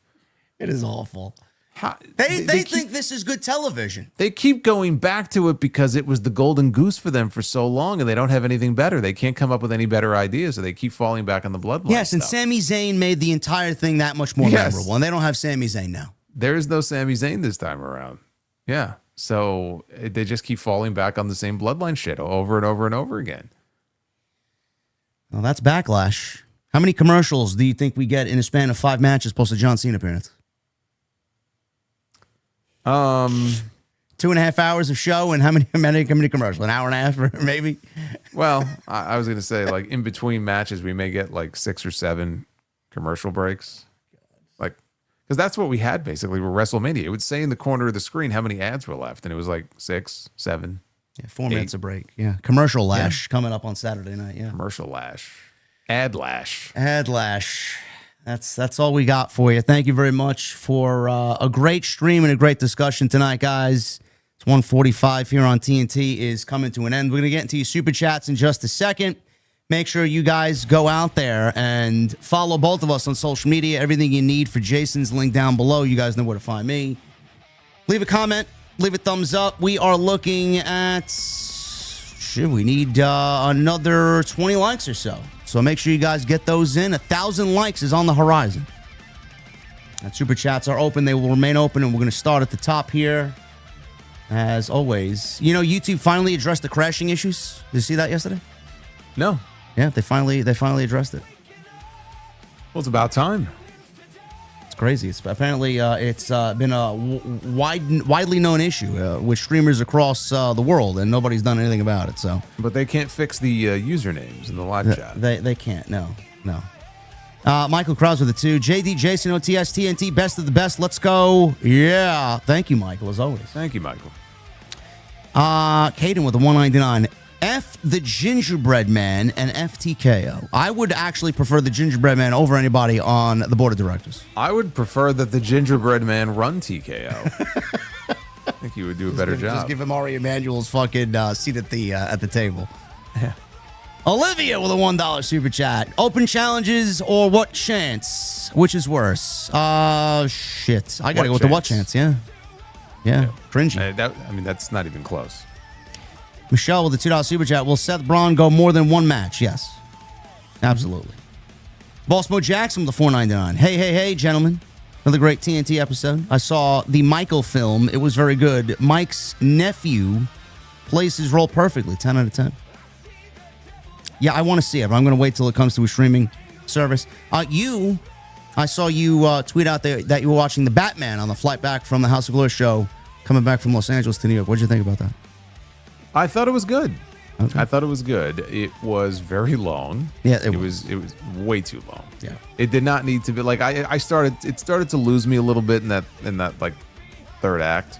it is awful. They think this is good television. They keep going back to it because it was the golden goose for them for so long, and they don't have anything better. They can't come up with any better ideas, so they keep falling back on the bloodline. Yes, stuff. And Sami Zayn made the entire thing that much more memorable, and they don't have Sami Zayn now. There is no Sami Zayn this time around. Yeah. So they just keep falling back on the same bloodline shit over and over and over again. Well, that's Backlash. How many commercials do you think we get in a span of 5 matches post a John Cena appearance? 2.5 hours of show and how many commercials? An hour and a half, maybe? Well, I was going to say, like, in between matches, we may get like 6 or 7 commercial breaks. Like, because that's what we had basically with WrestleMania. It would say in the corner of the screen how many ads were left, and it was like 6, 7. Yeah, 4 minutes of break. Yeah, commercial lash coming up on Saturday night. Yeah, commercial lash, ad lash. That's all we got for you. Thank you very much for a great stream and a great discussion tonight, guys. It's 1:45 here on TNT is coming to an end. We're gonna get into your super chats in just a second. Make sure you guys go out there and follow both of us on social media. Everything you need for Jason's link down below. You guys know where to find me. Leave a comment. Leave a thumbs up. We are looking at, we need another 20 likes or so. So make sure you guys get those in. 1,000 likes is on the horizon. And super chats are open. They will remain open, and we're going to start at the top here. As always, you know, YouTube finally addressed the crashing issues. Did you see that yesterday? No. Yeah, they finally addressed it. Well, it's about time. It's crazy. Apparently it's been a widely known issue with streamers across the world, and nobody's done anything about it. So, but they can't fix the usernames in the live chat. They can't. No. Michael Krause with the 2. JD Jason OTS TNT best of the best. Let's go. Yeah. Thank you, Michael. As always. Thank you, Michael. Caden with the 199. F the Gingerbread Man and FTKO. I would actually prefer the Gingerbread Man over anybody on the board of directors. I would prefer that the Gingerbread Man run TKO. think he would do a better job. Just give him Ari Emanuel's fucking seat at the table. Yeah. Olivia with a $1 super chat. Open challenges or what chance? Which is worse? Shit. I gotta go with the what chance. Yeah. Cringy. That's not even close. Michelle with the $2 super chat. Will Seth Braun go more than one match? Yes. Absolutely. Boss Mo Jackson with the $4.99. Hey, gentlemen. Another great TNT episode. I saw the Michael film. It was very good. Mike's nephew plays his role perfectly. 10 out of 10. Yeah, I want to see it, but I'm going to wait till it comes to a streaming service. I saw you tweet out there that you were watching The Batman on the flight back from the House of Glory show, coming back from Los Angeles to New York. What did you think about that? I thought it was good. Okay. I thought it was good. It was very long. Yeah, it was way too long. Yeah. It did not need to be like it started to lose me a little bit in that like third act.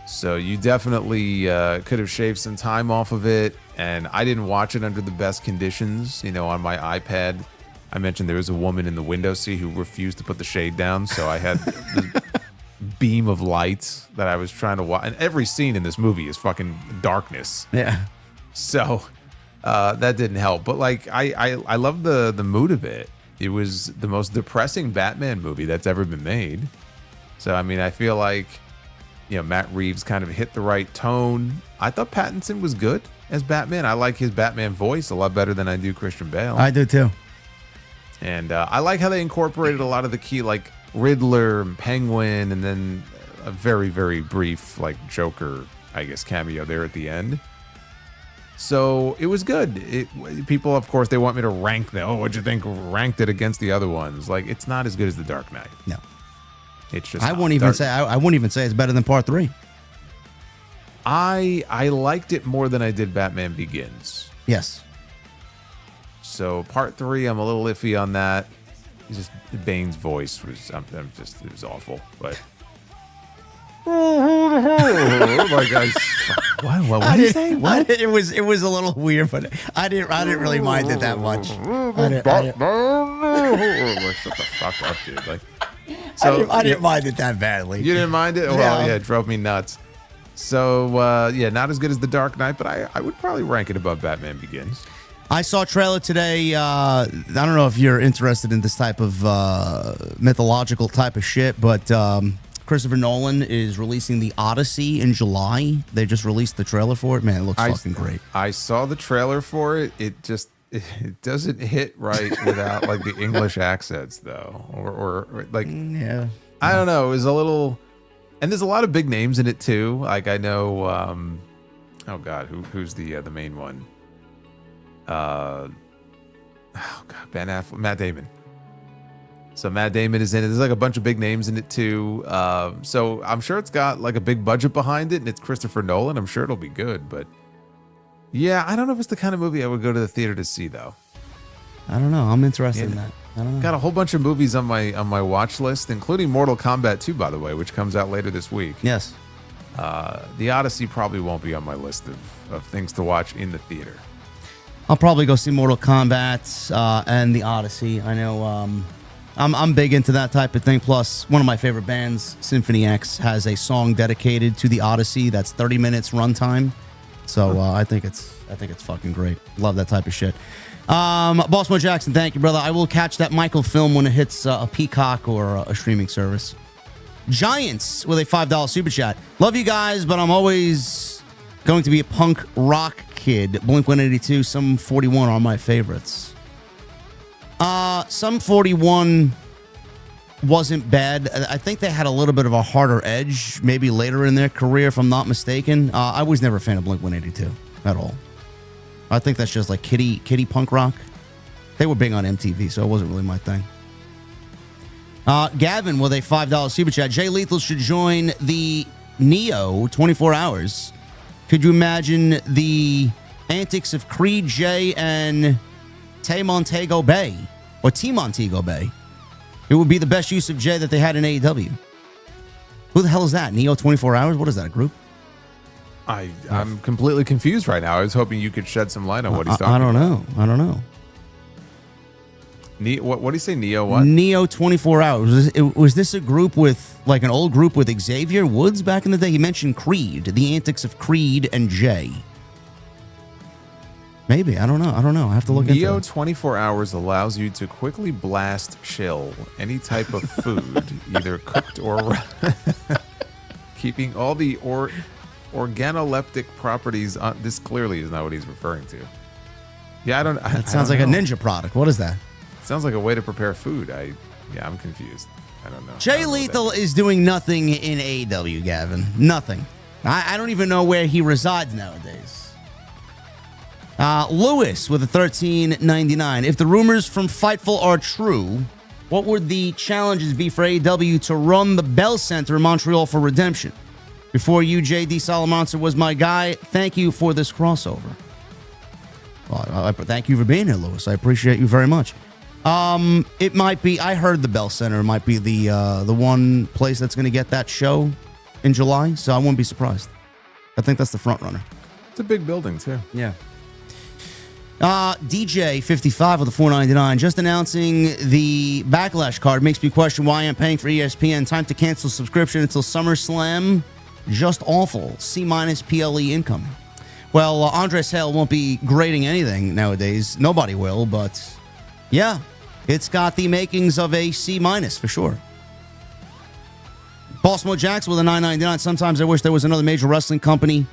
So you definitely could have shaved some time off of it, and I didn't watch it under the best conditions, on my iPad. I mentioned there was a woman in the window seat who refused to put the shade down, so I had this beam of light that I was trying to watch. And every scene in this movie is fucking darkness. Yeah. So that didn't help. But like I love the mood of it. It was the most depressing Batman movie that's ever been made. So I feel like Matt Reeves kind of hit the right tone. I thought Pattinson was good as Batman. I like his Batman voice a lot better than I do Christian Bale. I do too. And I like how they incorporated a lot of the key, like Riddler and Penguin, and then a very, very brief like Joker, I guess, cameo there at the end. So it was good. People, of course, they want me to rank them. Oh, what'd you think? Ranked it against the other ones. Like, it's not as good as The Dark Knight. No. It's just I wouldn't even say it's better than Part 3. I liked it more than I did Batman Begins. Yes. So Part 3, I'm a little iffy on that. Just Bane's voice was it was awful. But oh my gosh! What did you say? What? It was a little weird, but I didn't really mind it that much. Shut the fuck up, dude! Like, so I didn't mind it that badly. You didn't mind it? Well, yeah, it drove me nuts. So not as good as The Dark Knight, but I would probably rank it above Batman Begins. I saw a trailer today. I don't know if you're interested in this type of mythological type of shit, but Christopher Nolan is releasing The Odyssey in July. They just released the trailer for it. Man, it looks fucking great. I saw the trailer for it. It doesn't hit right without like the English accents though, or like yeah. I don't know. It was a little, and there's a lot of big names in it too. Like I know, oh god, who's the main one? Oh god, Ben Affleck, Matt Damon. So Matt Damon is in it. There's like a bunch of big names in it too. So I'm sure it's got like a big budget behind it, and it's Christopher Nolan. I'm sure it'll be good, but yeah, I don't know if it's the kind of movie I would go to the theater to see though. I don't know. I'm interested in that. I don't know. Got a whole bunch of movies on my watch list, including Mortal Kombat 2, by the way, which comes out later this week. Yes. The Odyssey probably won't be on my list of things to watch in the theater. I'll probably go see Mortal Kombat and The Odyssey. I know I'm big into that type of thing. Plus, one of my favorite bands, Symphony X, has a song dedicated to The Odyssey that's 30 minutes runtime. So I think it's fucking great. Love that type of shit. Boss Mo Jackson, thank you, brother. I will catch that Michael film when it hits a Peacock or a streaming service. Giants with a $5 super chat. Love you guys, but I'm always going to be a punk rock kid. Blink 182, Sum 41 are my favorites. Sum 41 wasn't bad. I think they had a little bit of a harder edge, maybe later in their career, if I'm not mistaken. I was never a fan of Blink 182 at all. I think that's just like kiddie punk rock. They were big on MTV, so it wasn't really my thing. Gavin with a $5 super chat. Jay Lethal should join the Neo 24 hours. Could you imagine the antics of Creed J and Tay Montego Bay or T Montego Bay? It would be the best use of J that they had in AEW. Who the hell is that? Neo 24 hours? What is that, a group? I'm completely confused right now. I was hoping you could shed some light on what he's talking about. I don't know. What do you say? Neo what? Neo 24 Hours. Was this a group with, like an old group with Xavier Woods back in the day? He mentioned Creed, the antics of Creed and Jay. Maybe. I don't know. I have to look into it. Neo 24 Hours allows you to quickly blast chill any type of food, either cooked or keeping all the organoleptic properties on. This clearly is not what he's referring to. Yeah, That sounds like a ninja product. What is that? Sounds like a way to prepare food. I'm confused. I don't know. Jay Lethal is doing nothing in AEW, Gavin. Nothing. I don't even know where he resides nowadays. Lewis with a $13.99. If the rumors from Fightful are true, what would the challenges be for AEW to run the Bell Center in Montreal for Redemption? Before you, JD Salamanca was my guy. Thank you for this crossover. Well, thank you for being here, Lewis. I appreciate you very much. It might be. I heard the Bell Center might be the one place that's going to get that show in July. So I wouldn't be surprised. I think that's the front runner. It's a big building too. Yeah. DJ 55 with the $4.99 just announcing the Backlash card makes me question why I'm paying for ESPN. Time to cancel subscription until SummerSlam. Just awful. C- PLE incoming. Well, Andres Hale won't be grading anything nowadays. Nobody will, but yeah, it's got the makings of a C- for sure. Baltimore Jacks with a $9.99. Sometimes I wish there was another major wrestling company,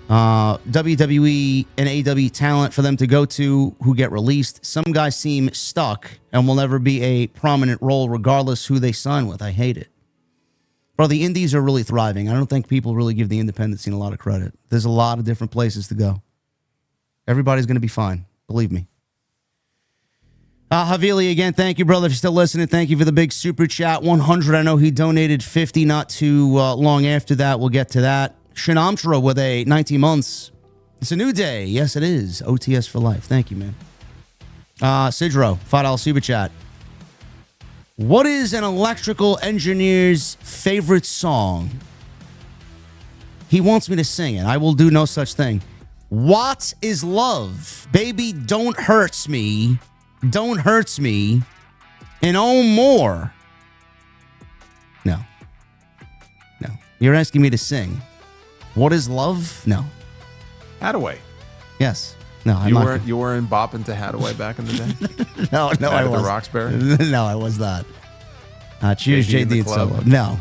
WWE and AEW talent for them to go to who get released. Some guys seem stuck and will never be a prominent role regardless who they sign with. I hate it. Bro, the indies are really thriving. I don't think people really give the independent scene a lot of credit. There's a lot of different places to go. Everybody's going to be fine. Believe me. Havili, again, thank you, brother, if you're still listening. Thank you for the big super chat. 100, I know he donated 50 not too long after that. We'll get to that. Shinamtra with a 19 months. It's a new day. Yes, it is. OTS for life. Thank you, man. Sidro, $5 super chat. What is an electrical engineer's favorite song? He wants me to sing it. I will do no such thing. What is love? Baby, don't hurts me. Don't hurts me. And oh more. No. No. You're asking me to sing. What is love? No. Hadaway. Yes. No, You weren't bopping to Hadaway back in the day? No, I was. The Roxbury? No, I was not. Choose JD and Solo. No.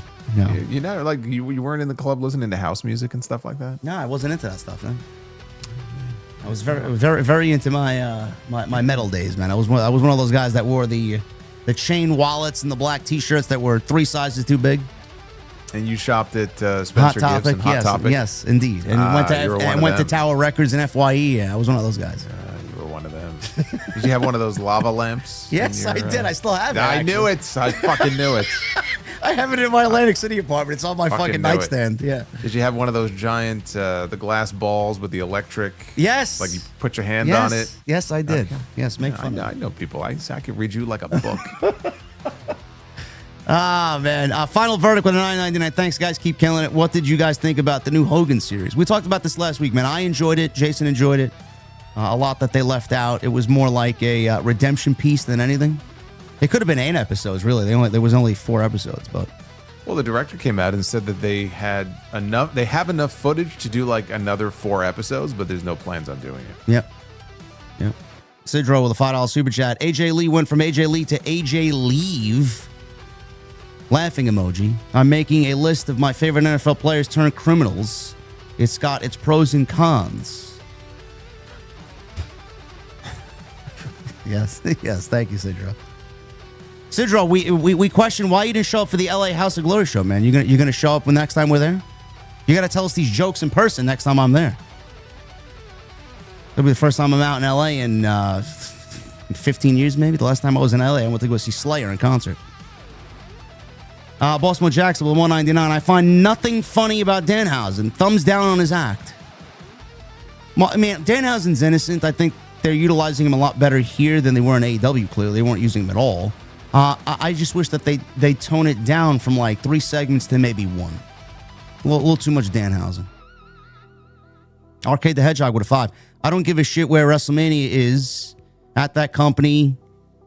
You know, like you weren't in the club listening to house music and stuff like that? No, I wasn't into that stuff, man. I was very into my metal days, man. I was one of those guys that wore the chain wallets and the black T-shirts that were 3 sizes too big. And you shopped at Spencer Hot Gibbs Topic, and Hot Topic? Yes, indeed. And went to Tower Records and FYE. Yeah, I was one of those guys. You were one of them. Did you have one of those lava lamps? Yes, I did. I still have it. I knew it. I fucking knew it. I have it in my Atlantic City apartment. It's on my fucking nightstand. Yeah. Did you have one of those giant, the glass balls with the electric? Yes. Like you put your hand on it? Yes, I did. Okay. Yes, make fun. I know people. I could read you like a book. Man. Final verdict with a $9.99. Thanks, guys. Keep killing it. What did you guys think about the new Hogan series? We talked about this last week, man. I enjoyed it. Jason enjoyed it. A lot that they left out. It was more like a redemption piece than anything. It could have been 8 episodes, really. There was only 4 episodes, but. Well, the director came out and said that they have enough footage to do like another 4 episodes, but there's no plans on doing it. Yep. Sidro with a $5 super chat. AJ Lee went from AJ Lee to AJ Leave. Laughing emoji. I'm making a list of my favorite NFL players turned criminals. It's got its pros and cons. Yes. Thank you, Sidro. Sidro, we question why you didn't show up for the LA House of Glory show, man. You're gonna show up when next time we're there? You gotta tell us these jokes in person next time I'm there. It'll be the first time I'm out in LA in 15 years, maybe. The last time I was in LA, I went to go see Slayer in concert. Baltimore Jackson with $1.99. I find nothing funny about Danhausen. Thumbs down on his act. I mean, Danhausen's innocent. I think they're utilizing him a lot better here than they were in AEW, clearly. They weren't using him at all. I just wish that they tone it down from like 3 segments to maybe 1. A little too much Danhausen. Arcade the Hedgehog with a 5. I don't give a shit where WrestleMania is at that company.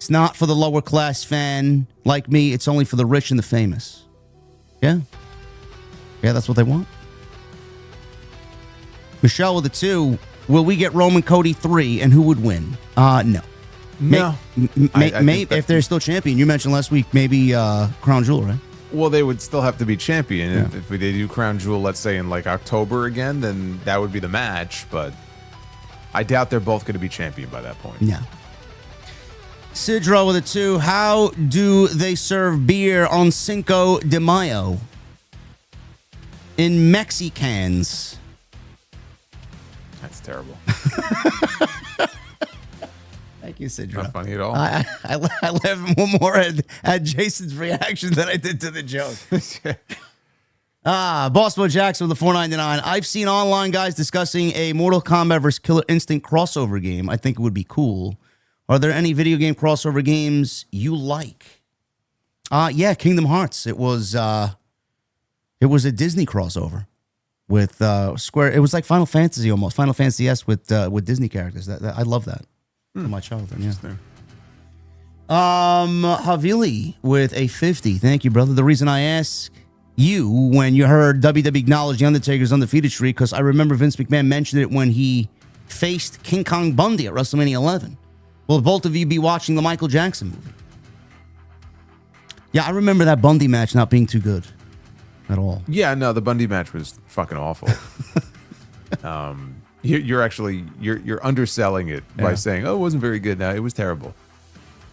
It's not for the lower class fan like me. It's only for the rich and the famous. Yeah. Yeah, that's what they want. Michelle with a 2. Will we get Roman Cody 3 and who would win? No. No. Maybe if they're still champion. You mentioned last week maybe Crown Jewel, right? Well, they would still have to be champion. Yeah. If they do Crown Jewel, let's say in like October again, then that would be the match. But I doubt they're both going to be champion by that point. Yeah. Sidro with a 2. How do they serve beer on Cinco de Mayo? In Mexicans. That's terrible. Thank you, Sidro. Not funny at all. I laughed more at Jason's reaction than I did to the joke. Boston Jackson with the $4.99. I've seen online guys discussing a Mortal Kombat vs. Killer Instinct crossover game. I think it would be cool. Are there any video game crossover games you like? Yeah, Kingdom Hearts. It was a Disney crossover with Square. It was like Final Fantasy almost. Final Fantasy S with Disney characters. I love that from my childhood. Yeah. Havili with a 50. Thank you, brother. The reason I ask you when you heard WWE acknowledge the Undertaker's undefeated streak, because I remember Vince McMahon mentioned it when he faced King Kong Bundy at WrestleMania 11. Will both of you be watching the Michael Jackson movie? Yeah, I remember that Bundy match not being too good at all. Yeah, no, the Bundy match was fucking awful. You're underselling it by saying, "Oh, it wasn't very good." No, it was terrible.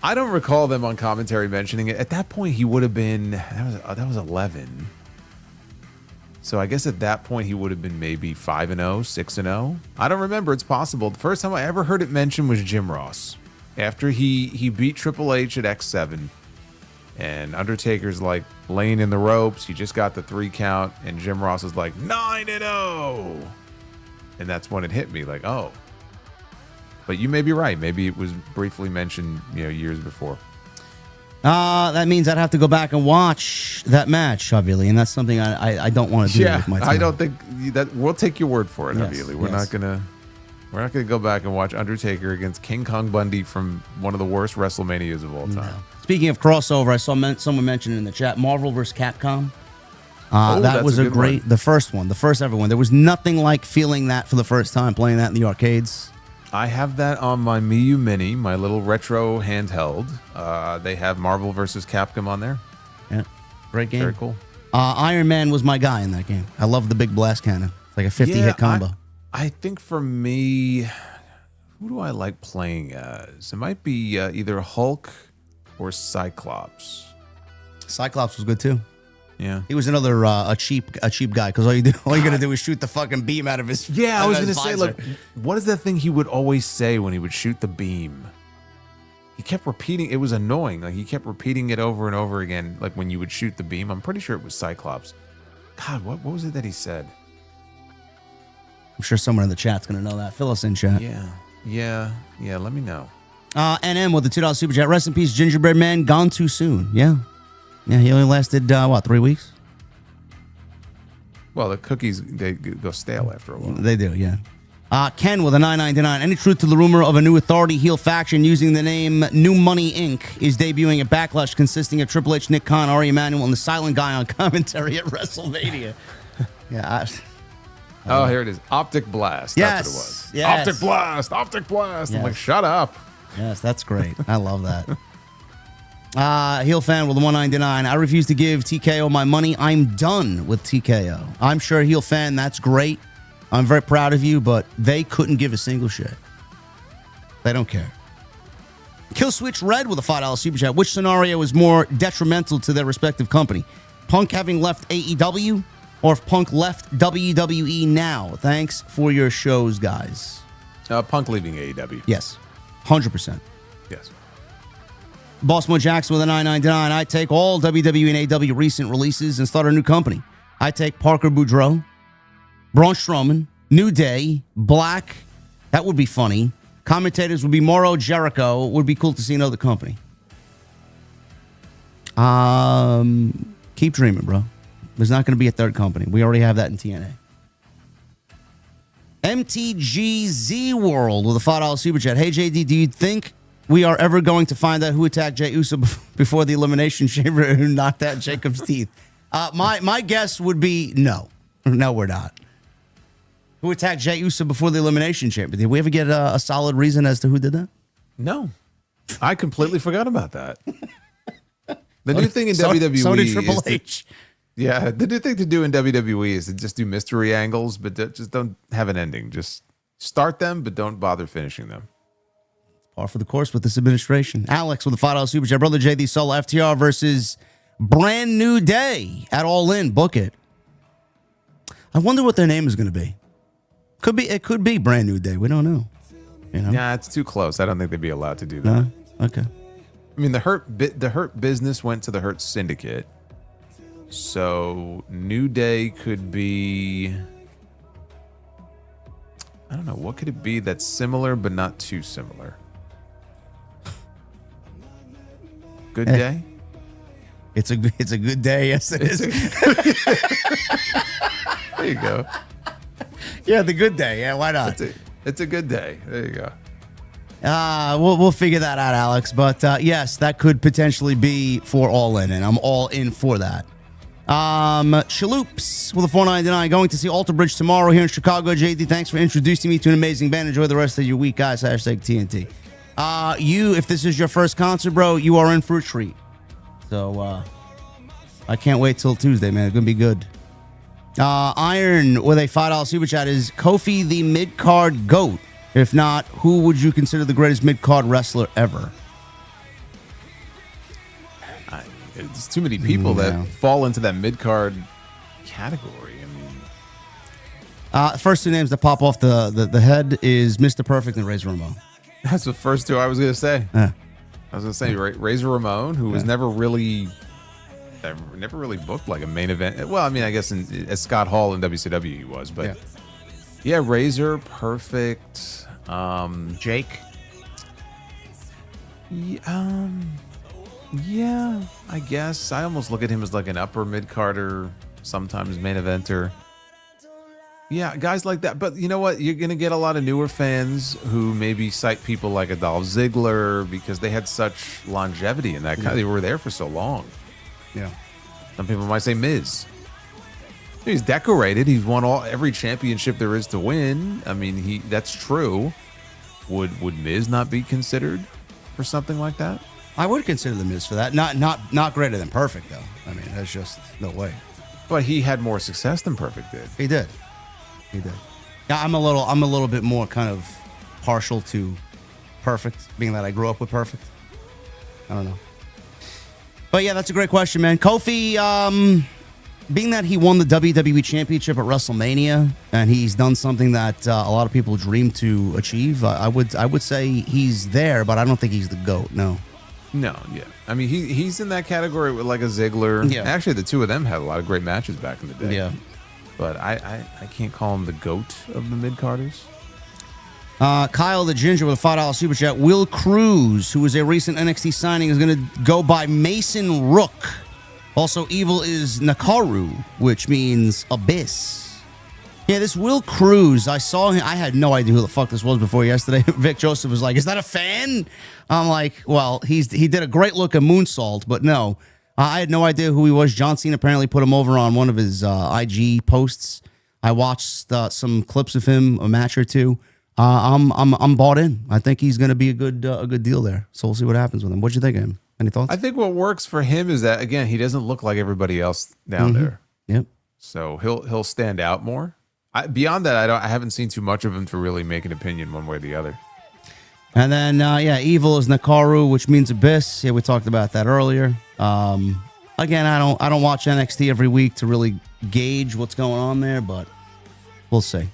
I don't recall them on commentary mentioning it. At that point, he would have been that was 11. So I guess at that point he would have been maybe 5-0, 6-0. I don't remember. It's possible. The first time I ever heard it mentioned was Jim Ross. After he beat Triple H at X7, and Undertaker's like laying in the ropes. He just got the 3 count, and Jim Ross is like 9-0, and that's when it hit me. Like, oh, but you may be right. Maybe it was briefly mentioned, years before. That means I'd have to go back and watch that match, Havili, and that's something I don't want to do with my time. I don't think that we'll take your word for it, Havili. We're not gonna go back and watch Undertaker against King Kong Bundy from one of the worst WrestleManias of all time. No. Speaking of crossover, I saw someone mention in the chat Marvel vs. Capcom. That was a great one. The first ever one. There was nothing like feeling that for the first time, playing that in the arcades. I have that on my Miu Mini, my little retro handheld. They have Marvel vs. Capcom on there. Yeah, great game. Very cool. Iron Man was my guy in that game. I love the big blast cannon. It's like a 50-hit combo. I think for me, who do I like playing as? It might be either Hulk or Cyclops. Cyclops was good too. Yeah, he was another a cheap guy because all you gotta do is shoot the fucking beam out of his. Yeah, I was gonna say, like, what is that thing he would always say when he would shoot the beam? He kept repeating. It was annoying. Like he kept repeating it over and over again. Like when you would shoot the beam. I'm pretty sure it was Cyclops. God, what was it that he said? I'm sure someone in the chat's gonna know that. Fill us in, chat. Yeah. Let me know. NM with the $2 super chat. Rest in peace, Gingerbread Man. Gone too soon. Yeah, he only lasted 3 weeks. Well, the cookies they go stale after a while. They do, yeah. Ken with a $9.99. Any truth to the rumor of a new authority heel faction using the name New Money Inc. is debuting at Backlash, consisting of Triple H, Nick Khan, Ari Emanuel, and the silent guy on commentary at WrestleMania? Yeah. Here it is. Optic Blast. That's what it was. Yes. Optic Blast. Yes. I'm like, shut up. Yes, that's great. I love that. Heel fan with the $1.99. I refuse to give TKO my money. I'm done with TKO. I'm sure heel fan, that's great. I'm very proud of you, but they couldn't give a single shit. They don't care. Kill Switch Red with a $5 super chat. Which scenario is more detrimental to their respective company? Punk having left AEW, or if Punk left WWE now? Thanks for your shows, guys. Punk leaving AEW. Yes, 100%. Yes. Bossmo Jackson with a $9.99. I take all WWE and AEW recent releases and start a new company. I take Parker Boudreaux, Braun Strowman, New Day, Black. That would be funny. Commentators would be Mauro Jericho. It would be cool to see another company. Keep dreaming, bro. There's not going to be a third company. We already have that in TNA. MTGZ World with a $5 super chat. Hey, JD, do you think we are ever going to find out who attacked Jey Uso before the Elimination Chamber and who knocked out Jacob's teeth. My guess would be no. No, we're not. Who attacked Jey Uso before the Elimination Chamber? Did we ever get a solid reason as to who did that? No. I completely forgot about that. The new thing in WWE so did Triple H. Yeah, the new thing to do in WWE is to just do mystery angles, but just don't have an ending. Just start them, but don't bother finishing them. Par for the course with this administration. Alex with the $5 super chat. Brother JD Solo FTR versus Brand New Day at All In. Book it. I wonder what their name is going to be. It could be Brand New Day. We don't know. You know? Yeah, it's too close. I don't think they'd be allowed to do that. No? Okay. I mean, the Hurt Business went to the Hurt Syndicate. So New Day could be, I don't know, what could it be that's similar but not too similar? Good Day? It's a good day. Yes, it is. There you go. Yeah, the good day. Yeah, why not? It's a good day. There you go. We'll figure that out, Alex. But yes, that could potentially be for All In, and I'm all in for that. Shaloops with a $4.99 going to see Alter Bridge tomorrow here in Chicago. JD, thanks for introducing me to an amazing band. Enjoy the rest of your week, guys. Hashtag TNT. If this is your first concert, bro, you are in for a treat. So I can't wait till Tuesday, man. It's gonna be good. Iron with a $5 super chat is Kofi the mid-card GOAT. If not, who would you consider the greatest mid-card wrestler ever? There's too many people that fall into that mid-card category. I mean, first two names that pop off the head is Mr. Perfect and Razor Ramon. That's the first two I was going to say. Yeah. I was going to say Razor Ramon, who was never really booked like a main event. Well, I mean, I guess as Scott Hall in WCW he was, but yeah, Razor, Perfect, Jake. Yeah, I guess. I almost look at him as like an upper mid-carder, sometimes main eventer. Yeah, guys like that. But you know what? You're going to get a lot of newer fans who maybe cite people like a Dolph Ziggler because they had such longevity in that kind. They were there for so long. Yeah. Some people might say Miz. He's decorated. He's won every championship there is to win. I mean, that's true. Would Miz not be considered for something like that? I would consider the Miz for that. Not greater than Perfect though. I mean, there's just no way. But he had more success than Perfect did. He did. Yeah, I'm a little bit more kind of partial to Perfect, being that I grew up with Perfect. I don't know. But yeah, that's a great question, man. Kofi, being that he won the WWE Championship at WrestleMania, and he's done something that a lot of people dream to achieve, I would say he's there, but I don't think he's the GOAT. No. No, yeah. I mean, he's in that category with like a Ziggler. Yeah. Actually, the two of them had a lot of great matches back in the day. Yeah. But I can't call him the GOAT of the mid-carders. Kyle the Ginger with a $5 super chat. Will Cruz, who is a recent NXT signing, is going to go by Mason Rook. Also, evil is Nakaru, which means abyss. Yeah, this Will Cruz, I saw him. I had no idea who the fuck this was before yesterday. Vic Joseph was like, "Is that a fan?" I'm like, "Well, he did a great look at Moonsault, but no." I had no idea who he was. John Cena apparently put him over on one of his IG posts. I watched some clips of him, a match or two. I'm bought in. I think he's going to be a good deal there. So we'll see what happens with him. What'd you think of him? Any thoughts? I think what works for him is that, again, he doesn't look like everybody else down there. Yep. So he'll stand out more. Beyond that, I haven't seen too much of him to really make an opinion one way or the other. And then, evil is Nakaru, which means abyss. Yeah, we talked about that earlier. Again, I don't watch NXT every week to really gauge what's going on there, but we'll see.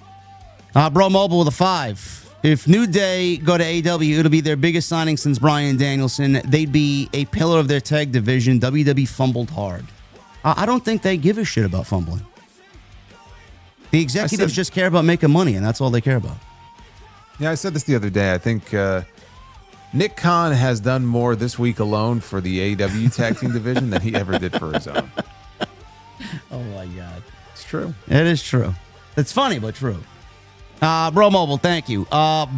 Bro Mobile with a 5. If New Day go to AEW, it'll be their biggest signing since Bryan Danielson. They'd be a pillar of their tag division. WWE fumbled hard. I don't think they give a shit about fumbling. The executives just care about making money, and that's all they care about. Yeah, I said this the other day. I think Nick Khan has done more this week alone for the AEW tag team division than he ever did for his own. Oh, my God. It's true. It is true. It's funny, but true. Bro Mobile, thank you.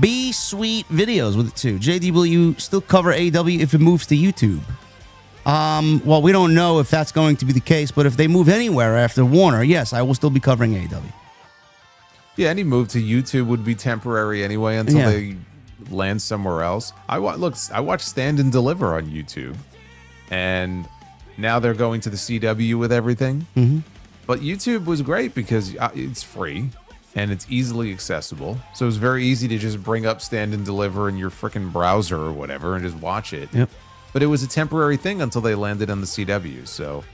B Sweet Videos with it too. JD, will you still cover AEW if it moves to YouTube? Well, we don't know if that's going to be the case, but if they move anywhere after Warner, yes, I will still be covering AEW. Yeah, any move to YouTube would be temporary anyway until they land somewhere else. I watch Stand and Deliver on YouTube, and now they're going to the CW with everything. Mm-hmm. But YouTube was great because it's free and it's easily accessible. So it was very easy to just bring up Stand and Deliver in your freaking browser or whatever and just watch it. Yep. But it was a temporary thing until they landed on the CW. So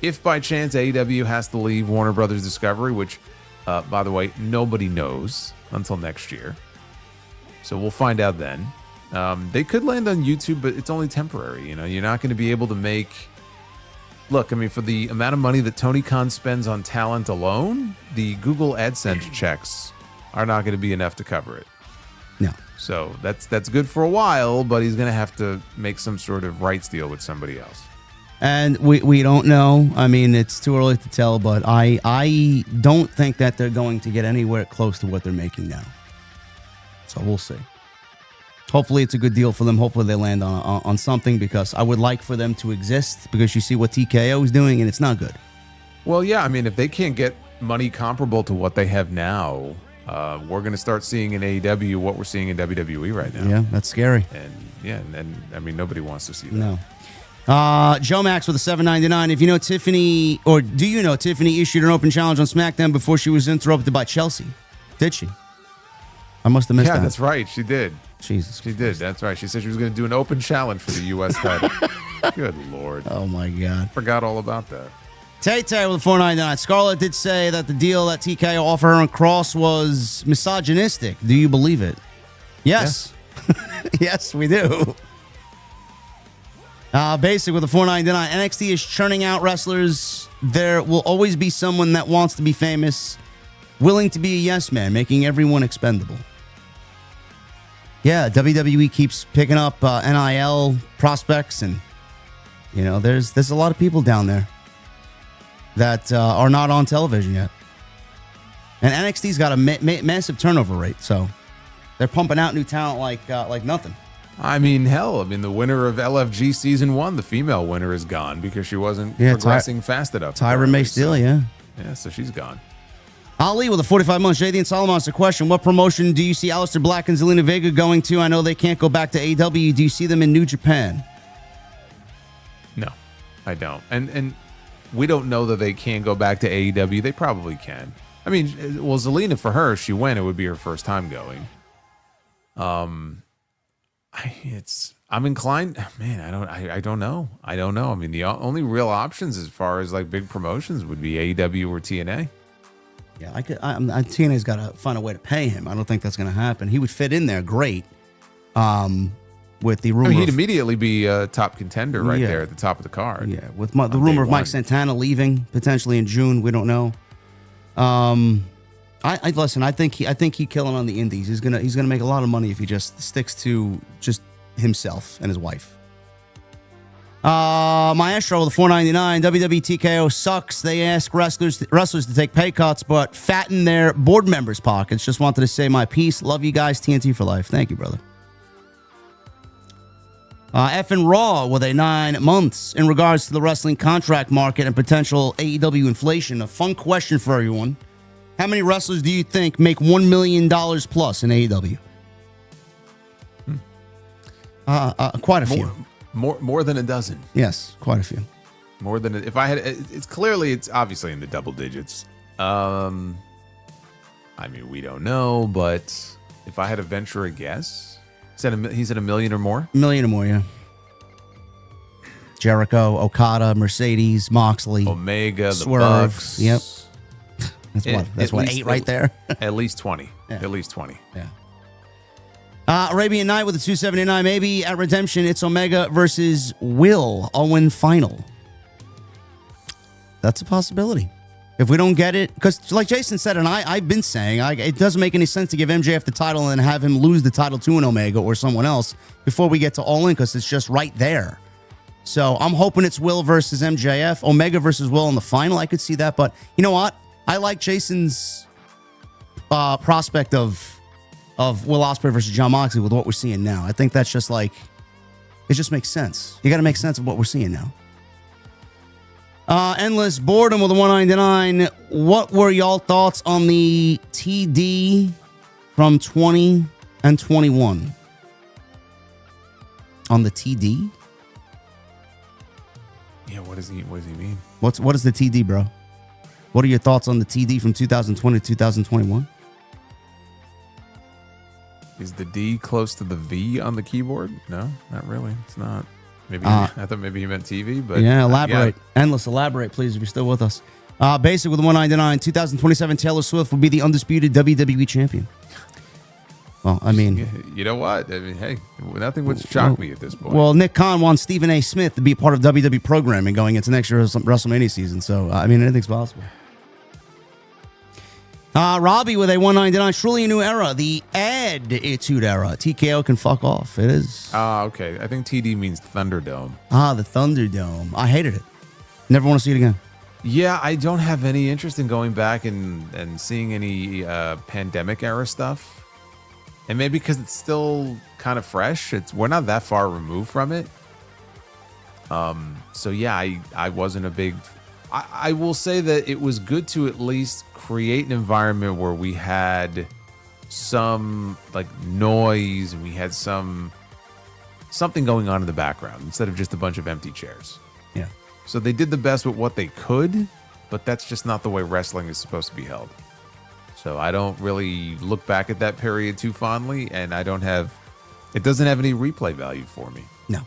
if by chance AEW has to leave Warner Brothers Discovery, which, by the way, nobody knows until next year. So we'll find out then. They could land on YouTube, but it's only temporary. You know, you're not going to be able to make... Look, I mean, for the amount of money that Tony Khan spends on talent alone, the Google AdSense checks are not going to be enough to cover it. No. So that's good for a while, but he's going to have to make some sort of rights deal with somebody else. And we don't know. I mean, it's too early to tell, but I don't think that they're going to get anywhere close to what they're making now. So we'll see. Hopefully it's a good deal for them. Hopefully they land on something, because I would like for them to exist, because you see what TKO is doing and it's not good. Well, yeah, I mean, if they can't get money comparable to what they have now, we're going to start seeing in AEW what we're seeing in WWE right now. Yeah, that's scary. And I mean, nobody wants to see that. No. Joe Max with a $7.99. If you know Tiffany, or do you know Tiffany issued an open challenge on SmackDown before she was interrupted by Chelsea? Did she? I must have missed that. Yeah, that's right. She did. Jesus. She did. That's right. She said she was going to do an open challenge for the U.S. title. Good Lord. Oh, my God. Forgot all about that. Tay with a $4.99. Scarlett did say that the deal that TKO offered her on Cross was misogynistic. Do you believe it? Yes. Yes, we do. Basic with a $4.99. NXT is churning out wrestlers. There will always be someone that wants to be famous, willing to be a yes man, making everyone expendable. Yeah, WWE keeps picking up NIL prospects, and you know, there's a lot of people down there that are not on television yet. And NXT's got a massive turnover rate, so they're pumping out new talent like nothing. I mean, hell, the winner of LFG Season 1, the female winner, is gone because she wasn't progressing fast enough. Tyra May Steele, yeah. Yeah, so she's gone. Ali with a 45 months. JD and Solomon asked a question. What promotion do you see Aleister Black and Zelina Vega going to? I know they can't go back to AEW. Do you see them in New Japan? No, I don't. And we don't know that they can go back to AEW. They probably can. I mean, well, Zelina, for her, if she went, it would be her first time going. I'm inclined, man, I don't know. I don't know. I mean, the only real options as far as like big promotions would be AEW or TNA. Yeah, TNA's got to find a way to pay him. I don't think that's going to happen. He would fit in there great. With the rumor, he'd immediately be a top contender there at the top of the card. Yeah, with the rumor of Mike Santana leaving potentially in June, we don't know. I listen. I think he killing on the indies. He's gonna make a lot of money if he just sticks to just himself and his wife. Maestro with the $4.99. WWE TKO sucks. They ask wrestlers to take pay cuts, but fatten their board members' pockets. Just wanted to say my piece. Love you guys. TNT for life. Thank you, brother. Effin' Raw with a 9 months in regards to the wrestling contract market and potential AEW inflation. A fun question for everyone. How many wrestlers do you think make $1 million plus in AEW? Quite a few. More than a dozen. Yes, quite a few. More than if I had, it's obviously in the double digits. I mean, we don't know, but if I had to venture a guess, he's at $1 million or more. $1 million or more, yeah. Jericho, Okada, Mercedes, Moxley, Omega, Swerve. The Bucks. Yep. That's what 8 right there. At least 20. Yeah. At least 20. Yeah. Arabian Night with a 279. Maybe at Redemption, it's Omega versus Will Owen final. That's a possibility. If we don't get it, because like Jason said, and I've been saying, it doesn't make any sense to give MJF the title and then have him lose the title to an Omega or someone else before we get to All In, because it's just right there. So I'm hoping it's Will versus MJF, Omega versus Will in the final. I could see that, but you know what? I like Jason's prospect of Will Ospreay versus Jon Moxley with what we're seeing now. I think that's just like, it just makes sense. You got to make sense of what we're seeing now. Endless Boredom with a 199. What were y'all thoughts on the TD from 20 and 21? On the TD? Yeah, what does he mean? What is the TD, bro? What are your thoughts on the TD from 2020 to 2021? Is the D close to the V on the keyboard? No, not really. It's not. Maybe I thought maybe you meant TV, but yeah, elaborate. Endless, elaborate, please, if you're still with us. Basic with the 199. 2027 Taylor Swift will be the undisputed WWE champion. Well, I mean, you know what? I mean, hey, nothing would shock me at this point. Well, Nick Khan wants Stephen A. Smith to be a part of WWE programming going into next year's WrestleMania season. So, I mean, anything's possible. Robbie with a 199. Truly a new era. The Attitude Era. TKO can fuck off. It is. Okay. I think TD means Thunderdome. The Thunderdome. I hated it. Never want to see it again. Yeah, I don't have any interest in going back and seeing any pandemic era stuff. And maybe because it's still kind of fresh. We're not that far removed from it. So yeah, I wasn't a big. I will say that it was good to at least create an environment where we had some like noise and we had something going on in the background instead of just a bunch of empty chairs. Yeah. So they did the best with what they could, but that's just not the way wrestling is supposed to be held. So I don't really look back at that period too fondly, and it doesn't have any replay value for me. No.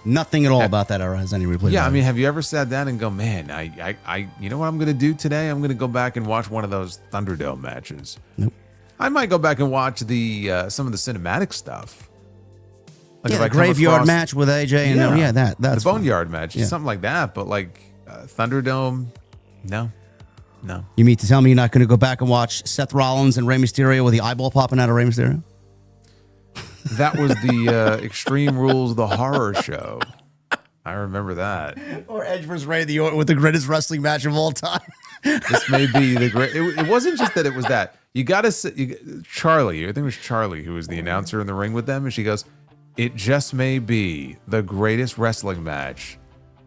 Nothing at all about that era has any replay value. I mean, have you ever sat down and go, man, I you know what I'm going to do today? I'm going to go back and watch one of those Thunderdome matches. Nope. I might go back and watch some of the cinematic stuff. Like the graveyard match with AJ and that's the Boneyard match, something like that. But like Thunderdome, no. You mean to tell me you're not going to go back and watch Seth Rollins and Rey Mysterio with the eyeball popping out of Rey Mysterio? That was the Extreme Rules of the Horror Show. I remember that. Or Edge vs. Randy Orton with the greatest wrestling match of all time. This may be the great. It wasn't just that it was that. You got to Charlie. I think it was Charlie who was the announcer in the ring with them, and she goes, "It just may be the greatest wrestling match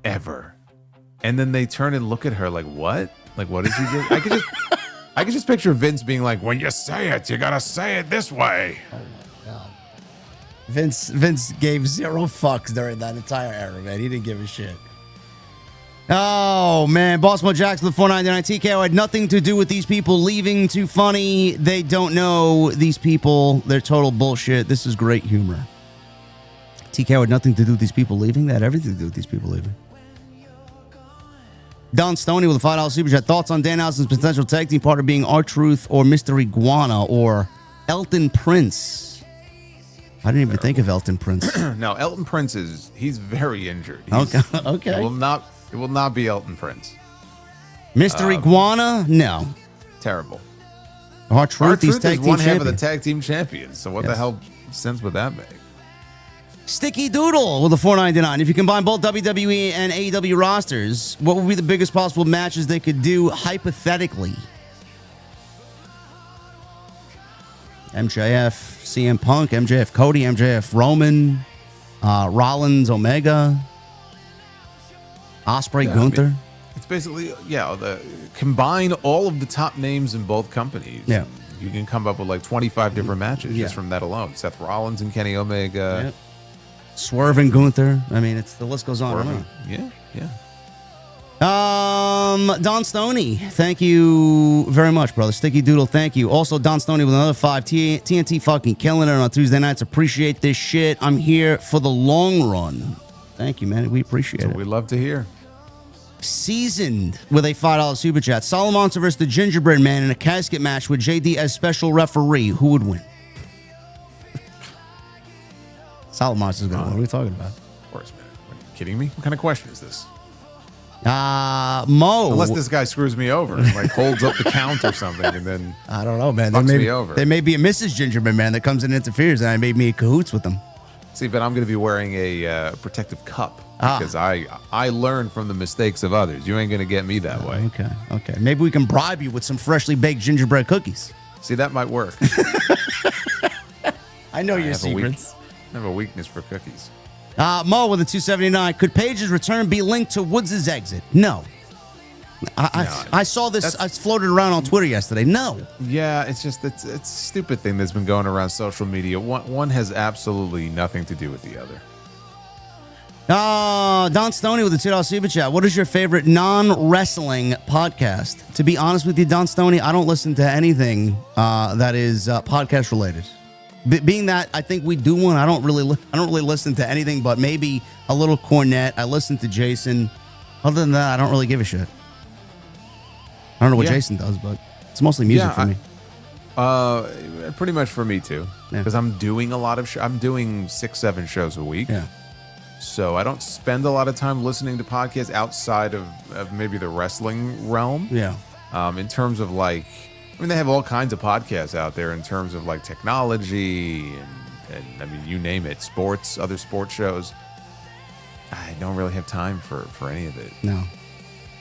ever." And then they turn and look at her like, "What? Like, what did you do?" I could just picture Vince being like, "When you say it, you gotta say it this way." Vince gave zero fucks during that entire era, man. He didn't give a shit. Oh, man. Bossmo Jackson, the 499 TKO had nothing to do with these people leaving. Too funny. They don't know these people. They're total bullshit. This is great humor. TKO had nothing to do with these people leaving. They had everything to do with these people leaving. Don Stoney with a $5 super chat. Thoughts on Danhausen's potential tag team partner being R-Truth or Mr. Iguana or Elton Prince? I didn't even think of Elton Prince. No, Elton Prince he's very injured. Okay. It will not be Elton Prince. Mr. Iguana? No. Terrible. R-Truth, he's tag team one half champion. of the tag team champions. So what the hell sense would that make? Sticky Doodle with a $4.99. If you combine both WWE and AEW rosters, what would be the biggest possible matches they could do hypothetically? MJF, CM Punk, MJF Cody, MJF Roman, Rollins, Omega, Ospreay, Gunther. I mean, it's basically, combine all of the top names in both companies. Yeah. You can come up with like 25 different matches just from that alone. Seth Rollins and Kenny Omega. Yep. Swerve and Gunther. I mean, the list goes on and on. Yeah. Don Stoney, thank you very much, brother. Sticky Doodle, thank you. Also, Don Stoney with another 5. TNT fucking killing it on Tuesday nights. Appreciate this shit. I'm here for the long run. Thank you, man. We appreciate it. We love to hear. Seasoned with a $5 super chat. Solomon versus the Gingerbread Man in a casket match with JD as special referee. Who would win? Solomon's is going to win. What are we talking about? Of course, man. Are you kidding me? What kind of question is this? Mo. Unless this guy screws me over, like holds up the count or something, and then I don't know, man. Fucks me over. There may be a Mrs. Gingerbread Man that comes and interferes, and I may be in cahoots with them. See, but I'm going to be wearing a protective cup because I learn from the mistakes of others. You ain't going to get me that way. Okay. Maybe we can bribe you with some freshly baked gingerbread cookies. See, that might work. I know your secrets. I have a weakness for cookies. Mo with a 279. Could Paige's return be linked to Woods' exit? No. I saw this. I floated around on Twitter yesterday. No. Yeah, it's a stupid thing that's been going around social media. One has absolutely nothing to do with the other. Don Stoney with the $2 super chat. What is your favorite non-wrestling podcast? To be honest with you, Don Stoney, I don't listen to anything that is podcast related. Being that I think we do one, I don't really listen to anything but maybe a little Cornette. I listen to Jason. Other than that, I don't really give a shit. I don't know what Jason does, but it's mostly music for me. Pretty much for me too, because I'm doing a lot of I'm doing 6-7 shows a week. Yeah. So I don't spend a lot of time listening to podcasts outside of maybe the wrestling realm. Yeah. In terms of like, I mean, they have all kinds of podcasts out there in terms of like technology and I mean, you name it, sports, other sports shows. I don't really have time for any of it. No,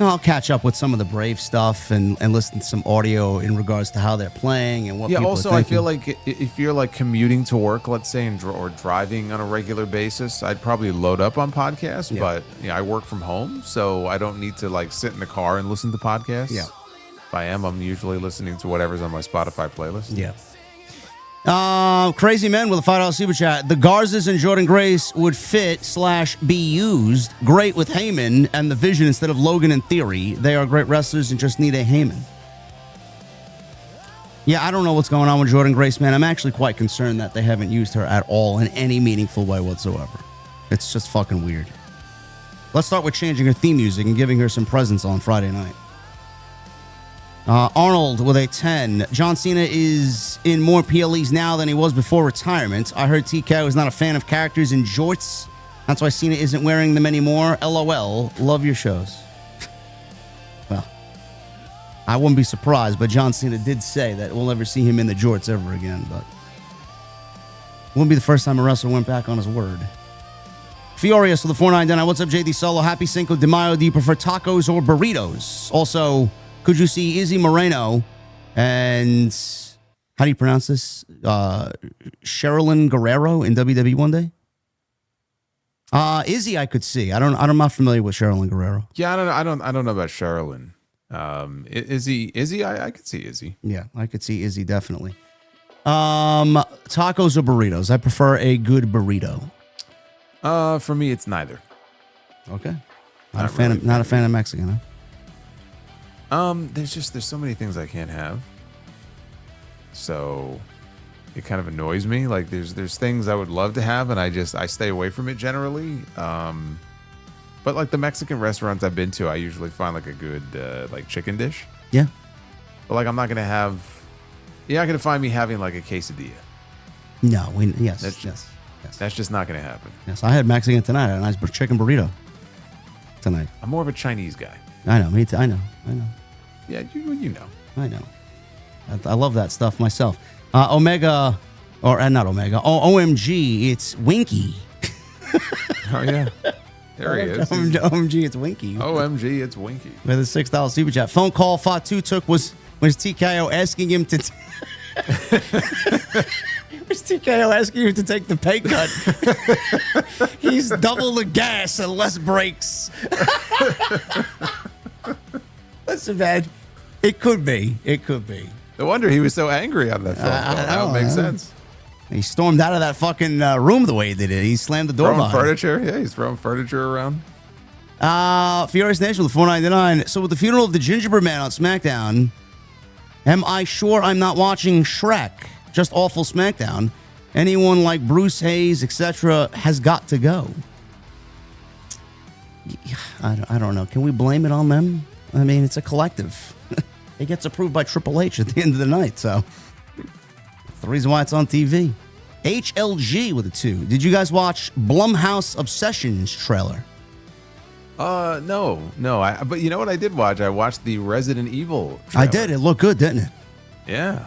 I'll catch up with some of the Brave stuff and listen to some audio in regards to how they're playing and what people also, are I thinking. feel like if you're like commuting to work, let's say, or driving on a regular basis, I'd probably load up on podcasts. Yeah. But I work from home, so I don't need to like sit in the car and listen to podcasts. Yeah. If I am, I'm usually listening to whatever's on my Spotify playlist. Yeah. Crazy Men with a $5 super chat. The Garzas and Jordan Grace would fit/be used great with Heyman and the Vision instead of Logan and Theory. They are great wrestlers and just need a Heyman. Yeah, I don't know what's going on with Jordan Grace, man. I'm actually quite concerned that they haven't used her at all in any meaningful way whatsoever. It's just fucking weird. Let's start with changing her theme music and giving her some presence on Friday night. Arnold with a 10. John Cena is in more PLEs now than he was before retirement. I heard TKO is not a fan of characters in jorts. That's why Cena isn't wearing them anymore. LOL. Love your shows. Well, I wouldn't be surprised, but John Cena did say that we'll never see him in the jorts ever again. But it wouldn't be the first time a wrestler went back on his word. Furious with the 499. What's up, JD Solo? Happy Cinco de Mayo. Do you prefer tacos or burritos? Also, could you see Izzy Moreno and how do you pronounce this? Sherilyn Guerrero in WWE one day? Izzy, I could see. I'm not familiar with Sherilyn Guerrero. Yeah, I don't know about Sherilyn. Izzy, I could see Izzy. Yeah, I could see Izzy definitely. Tacos or burritos? I prefer a good burrito. For me, it's neither. Okay. Not a fan of Mexican, huh? There's so many things I can't have. So it kind of annoys me. Like there's things I would love to have and I stay away from it generally. But like the Mexican restaurants I've been to, I usually find like a good like chicken dish. Yeah. But like I'm not gonna have you're not gonna find me having like a quesadilla. No, yes. That's just not gonna happen. Yes, I had Mexican tonight. I had a nice chicken burrito tonight. I'm more of a Chinese guy. I know, me too. I know. Yeah, you know. I know. I love that stuff myself. Omega, or not Omega. OMG, it's Winky. Oh yeah, there he is. OMG, it's Winky. OMG, it's Winky. With a $6 super chat. Phone call Fatu took was TKO asking him to. Was TKO asking him to take the pay cut? He's double the gas and less brakes. Listen, man, it could be. No wonder he was so angry on that phone call. That would make sense. He stormed out of that fucking room the way he did it. He slammed the door throwing behind furniture. Yeah, he's throwing furniture around. Furious Nation with 499. So with the funeral of the Gingerbread Man on SmackDown, am I sure I'm not watching Shrek? Just awful SmackDown. Anyone like Bruce Hayes, etc., has got to go. I don't know. Can we blame it on them? I mean, it's a collective. It gets approved by Triple H at the end of the night, so that's the reason why it's on TV. HLG with a 2. Did you guys watch Blumhouse Obsessions trailer? No. But you know what I did watch? I watched the Resident Evil trailer. I did. It looked good, didn't it? Yeah.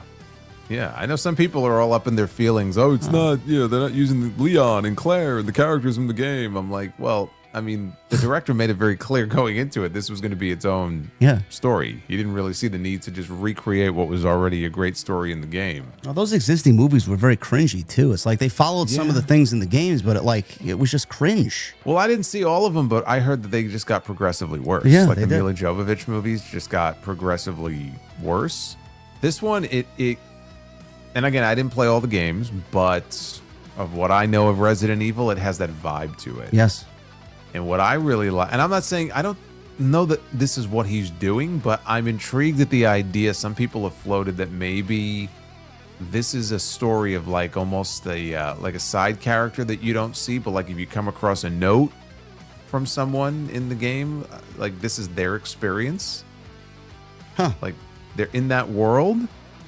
I know some people are all up in their feelings. Oh, it's not, they're not using Leon and Claire and the characters from the game. I'm like, well, I mean, the director made it very clear going into it, this was going to be its own story. He didn't really see the need to just recreate what was already a great story in the game. Well, those existing movies were very cringy too. It's like they followed some of the things in the games, but it was just cringe. Well, I didn't see all of them, but I heard that they just got progressively worse. Yeah, like the Mila Jovovich movies just got progressively worse. This one, it and again, I didn't play all the games, but of what I know of Resident Evil, it has that vibe to it. Yes. And what I really like, and I'm not saying, I don't know that this is what he's doing, but I'm intrigued at the idea. Some people have floated that maybe this is a story of like almost like a side character that you don't see, but like if you come across a note from someone in the game, like this is their experience. Like they're in that world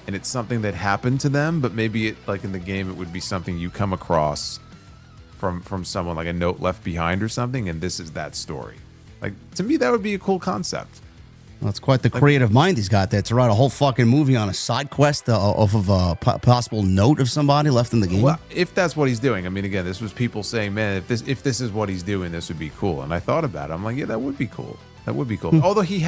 and it's something that happened to them, but maybe like in the game, it would be something you come across from someone, like a note left behind or something, and this is that story. Like, to me, that would be a cool concept. Well, it's quite the creative mind he's got there to write a whole fucking movie on a side quest off of a possible note of somebody left in the game. Well, if that's what he's doing, I mean, again, this was people saying, man, if this is what he's doing, this would be cool. And I thought about it. I'm like, yeah, that would be cool. That would be cool. Although he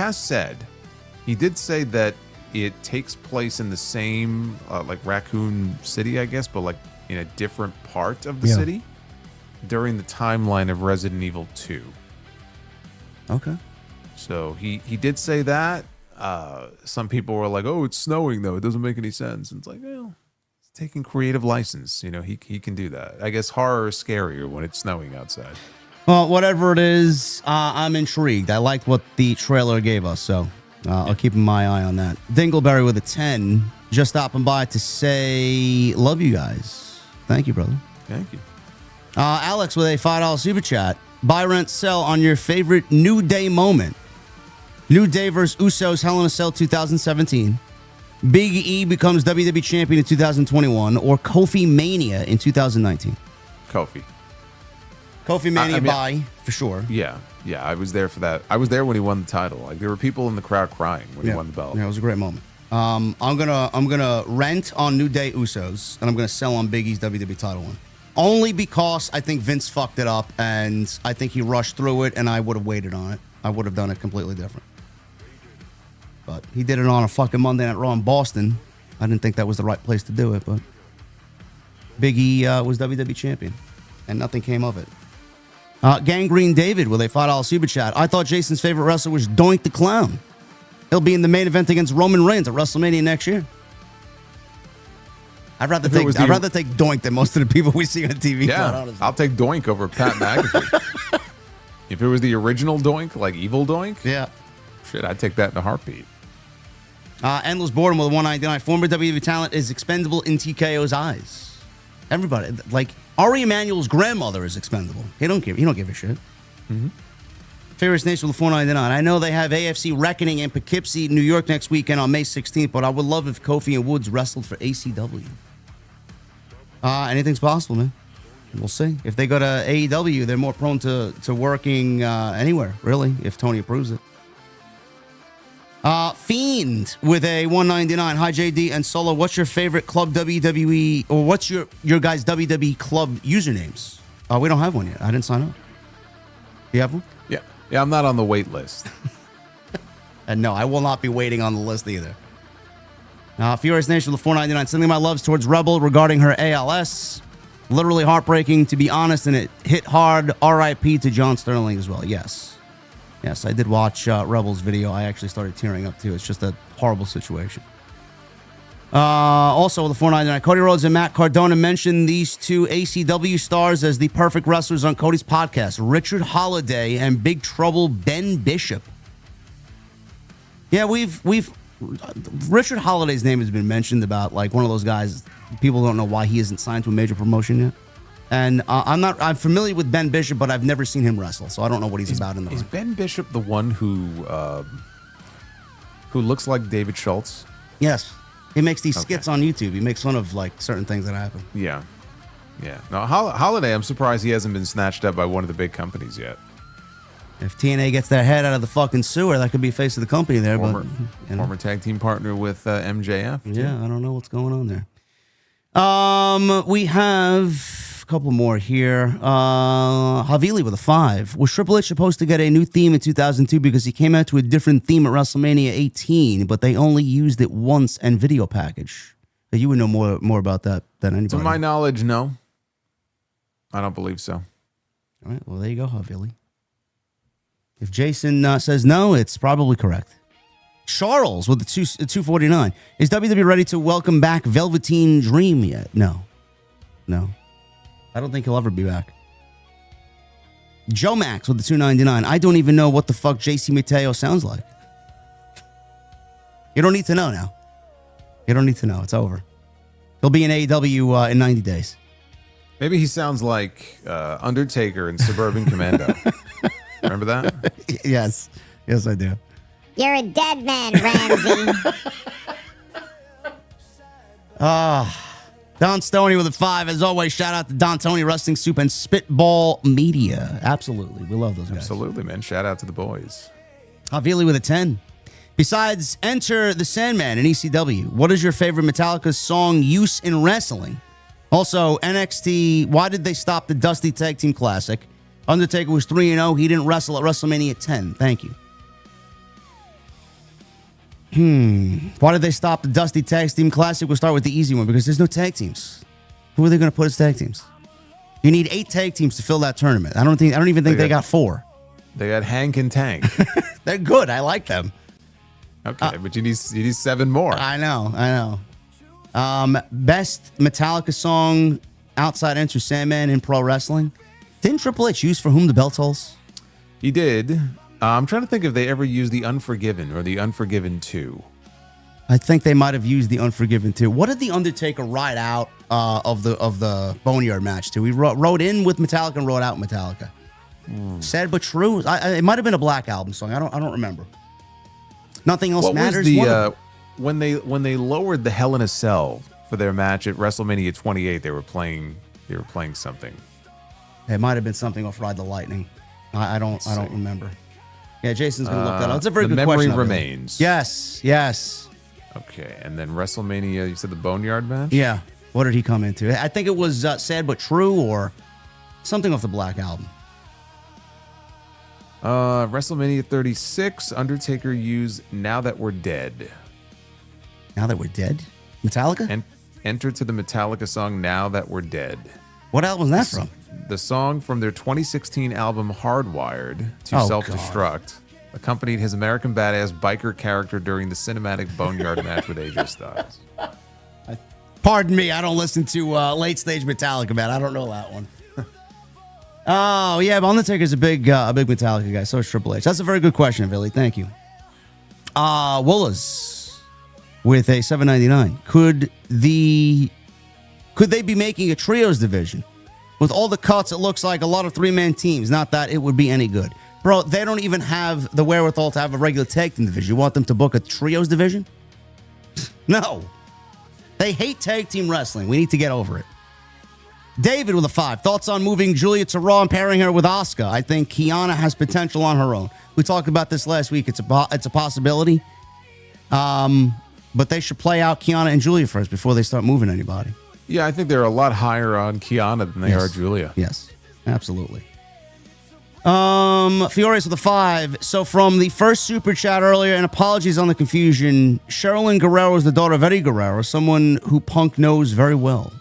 did say that it takes place in the same, like Raccoon City, I guess, but like in a different part of the city during the timeline of Resident Evil 2. Okay. So he did say that. Some people were like, oh, it's snowing, though. It doesn't make any sense. And it's like, well, it's taking creative license. You know, he can do that. I guess horror is scarier when it's snowing outside. Well, whatever it is, I'm intrigued. I liked what the trailer gave us, so I'll keep my eye on that. Dingleberry with a 10, just stopping by to say, love you guys. Thank you, brother. Thank you. Alex with a $5 super chat. Buy, rent, sell on your favorite New Day moment. New Day versus Usos Hell in a Cell 2017. Big E becomes WWE Champion in 2021. Or Kofi Mania in 2019. Kofi. Kofi Mania buy, for sure. Yeah, I was there for that. I was there when he won the title. Like there were people in the crowd crying when he won the belt. Yeah, it was a great moment. I'm gonna rent on New Day Usos, and I'm gonna sell on Big E's WWE title one. Only because I think Vince fucked it up, and I think he rushed through it, and I would have waited on it. I would have done it completely different. But he did it on a fucking Monday Night Raw in Boston. I didn't think that was the right place to do it, but Big E was WWE champion, and nothing came of it. Gangrene David with a $5 super chat. I thought Jason's favorite wrestler was Doink the Clown. He'll be in the main event against Roman Reigns at WrestleMania next year. I'd rather take Doink than most of the people we see on TV. Yeah, I'll take Doink over Pat McAfee. If it was the original Doink, like Evil Doink, shit, I'd take that in a heartbeat. Endless Boredom with a 199. Former WWE talent is expendable in TKO's eyes. Everybody, like Ari Emanuel's grandmother is expendable. He don't give a shit. Mm-hmm. Favorite Nation with 499. I know they have AFC Reckoning in Poughkeepsie, New York next weekend on May 16th, but I would love if Kofi and Woods wrestled for ACW. Anything's possible, man. We'll see. If they go to AEW, they're more prone to working anywhere, really, if Tony approves it. Fiend with a 199. Hi, JD and Solo. What's your favorite club WWE, or what's your guys' WWE club usernames? We don't have one yet. I didn't sign up. You have one? Yeah, I'm not on the wait list. And no, I will not be waiting on the list either. Furious Nation with 499. Sending my loves towards Rebel regarding her ALS. Literally heartbreaking, to be honest, and it hit hard. RIP to John Sterling as well. Yes, I did watch Rebel's video. I actually started tearing up too. It's just a horrible situation. Also with the 499, Cody Rhodes and Matt Cardona mentioned these two ACW stars as the perfect wrestlers on Cody's podcast. Richard Holiday and Big Trouble Ben Bishop. Yeah, we've Richard Holiday's name has been mentioned about like one of those guys. People don't know why he isn't signed to a major promotion yet. And I'm familiar with Ben Bishop, but I've never seen him wrestle, so I don't know what he's about in the ring. Is Ben Bishop the one who looks like David Schultz? Yes. He makes these skits on YouTube. He makes fun of like certain things that happen. Yeah. Now, Holiday, I'm surprised he hasn't been snatched up by one of the big companies yet. If TNA gets their head out of the fucking sewer, that could be face of the company there. Former tag team partner with MJF. Yeah, I don't know what's going on there. We have couple more here. Havili with a 5. Was Triple H supposed to get a new theme in 2002 because he came out to a different theme at WrestleMania 18, but they only used it once and video package? You would know more about that than anybody. To my knowledge, no. I don't believe so. All right, well, there you go, Havili. If Jason says no, it's probably correct. Charles with the 249. Is WWE ready to welcome back Velveteen Dream yet? No. I don't think he'll ever be back. Joe Max with the 299. I don't even know what the fuck JC Mateo sounds like. You don't need to know now. You don't need to know. It's over. He'll be in AEW in 90 days. Maybe he sounds like Undertaker in Suburban Commando. Remember that? Yes, I do. You're a dead man, Ramsey. Don Stoney with a 5. As always, shout out to Don Tony, Wrestling Soup, and Spitball Media. Absolutely. We love those guys. Absolutely, man. Shout out to the boys. Havili with a 10. Besides Enter the Sandman in ECW, what is your favorite Metallica song use in wrestling? Also, NXT, why did they stop the Dusty Tag Team Classic? Undertaker was 3-0. He didn't wrestle at WrestleMania 10. Thank you. Why did they stop the Dusty Tag Team Classic? We'll start with the easy one because there's no tag teams. Who are they going to put as tag teams? You need 8 tag teams to fill that tournament. I don't even think they got 4. They got Hank and Tank. They're good. I like them. Okay, but you need 7 more. I know. Best Metallica song outside Enter Sandman in pro wrestling. Didn't Triple H use For Whom the Bell Tolls? He did. I'm trying to think if they ever used The Unforgiven or The Unforgiven 2. I think they might have used The Unforgiven too. What did The Undertaker ride out of the Boneyard match to? He wrote in with Metallica and wrote out Metallica. Sad but true. It might have been a Black Album song. I don't remember. Nothing else matters. When they lowered the Hell in a Cell for their match at WrestleMania 28, they were playing something. It might have been something off Ride the Lightning. I don't remember. Yeah, Jason's gonna look that up. It's a very good question. The Memory Remains. Yes. Okay, and then WrestleMania. You said the Boneyard match. Yeah. What did he come into? I think it was Sad but True or something off the Black Album. WrestleMania 36. Undertaker used Now That We're Dead. Now That We're Dead? Metallica? And enter to the Metallica song Now That We're Dead. What album was that from? The song from their 2016 album Hardwired to Self-Destruct accompanied his American Badass biker character during the cinematic Boneyard match with AJ Styles. Pardon me, I don't listen to late stage Metallica, man. I don't know that one. Oh, yeah, but Undertaker's a big Metallica guy. So is Triple H. That's a very good question, Billy. Thank you. Willis with a $7.99. Could they be making a trios division? With all the cuts, it looks like a lot of 3-man teams. Not that it would be any good. Bro, they don't even have the wherewithal to have a regular tag team division. You want them to book a trios division? No. They hate tag team wrestling. We need to get over it. David with a 5. Thoughts on moving Julia to Raw and pairing her with Asuka? I think Kiana has potential on her own. We talked about this last week. It's a possibility. But they should play out Kiana and Julia first before they start moving anybody. Yeah, I think they're a lot higher on Kiana than they are Julia. Yes, absolutely. Fiore's with a 5. So from the first super chat earlier, and apologies on the confusion, Sherilyn Guerrero is the daughter of Eddie Guerrero, someone who Punk knows very well.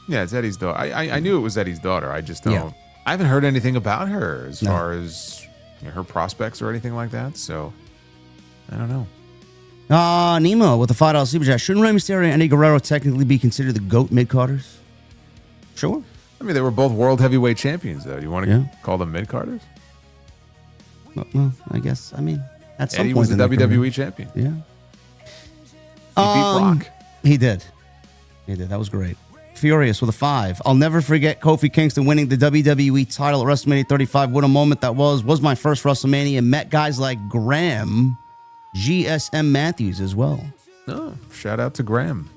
Yeah, it's Eddie's daughter. I knew it was Eddie's daughter. I just don't. Yeah. I haven't heard anything about her as far as her prospects or anything like that. So I don't know. Nemo with the $5 super chat. Shouldn't Rey Mysterio and Eddie Guerrero technically be considered the GOAT mid-carders? Sure. I mean, they were both world heavyweight champions, though. Do you want to call them mid-carders? Well, I guess. I mean, at some Eddie point was the WWE champion. Yeah. He beat Brock. He did. That was great. Furious with a 5. I'll never forget Kofi Kingston winning the WWE title at WrestleMania 35. What a moment that was. Was my first WrestleMania. Met guys like Graham, GSM Matthews as well. Oh, shout out to Graham.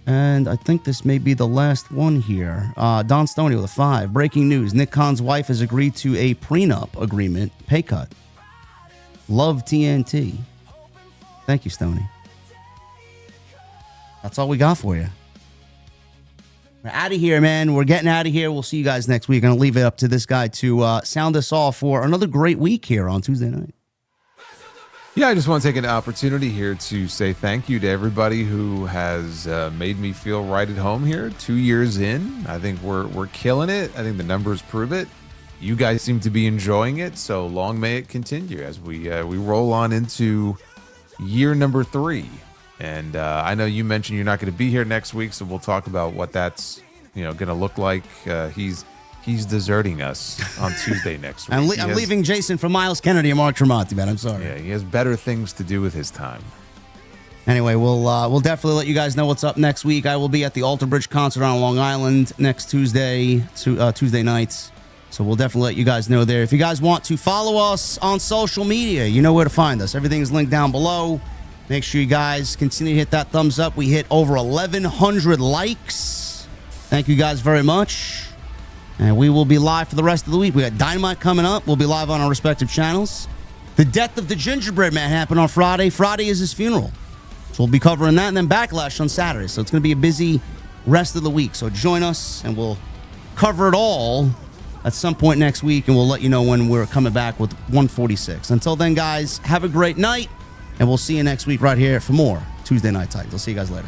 And I think this may be the last one here. Don Stoney with a 5. Breaking news. Nick Khan's wife has agreed to a prenup agreement. Pay cut. Love TNT. Thank you, Stoney. That's all we got for you. We're out of here, man. We're getting out of here. We'll see you guys next week. I'm going to leave it up to this guy to sound us off for another great week here on Tuesday night. Yeah, I just want to take an opportunity here to say thank you to everybody who has made me feel right at home here. 2 years in, I think we're killing it. I think the numbers prove it. You guys seem to be enjoying it, so long may it continue as we roll on into year number 3. And I know you mentioned you're not going to be here next week, so we'll talk about what that's going to look like. He's deserting us on Tuesday next week. I'm leaving Jason for Miles Kennedy and Mark Tremonti, man. I'm sorry. Yeah, he has better things to do with his time. Anyway, we'll definitely let you guys know what's up next week. I will be at the Alter Bridge concert on Long Island next Tuesday nights. So we'll definitely let you guys know there. If you guys want to follow us on social media, you know where to find us. Everything's linked down below. Make sure you guys continue to hit that thumbs up. We hit over 1,100 likes. Thank you guys very much. And we will be live for the rest of the week. We got Dynamite coming up. We'll be live on our respective channels. The death of the gingerbread man happened on Friday. Friday is his funeral. So we'll be covering that, and then Backlash on Saturday. So it's going to be a busy rest of the week. So join us, and we'll cover it all at some point next week, and we'll let you know when we're coming back with 146. Until then, guys, have a great night, and we'll see you next week right here for more Tuesday Night Titans. I'll see you guys later.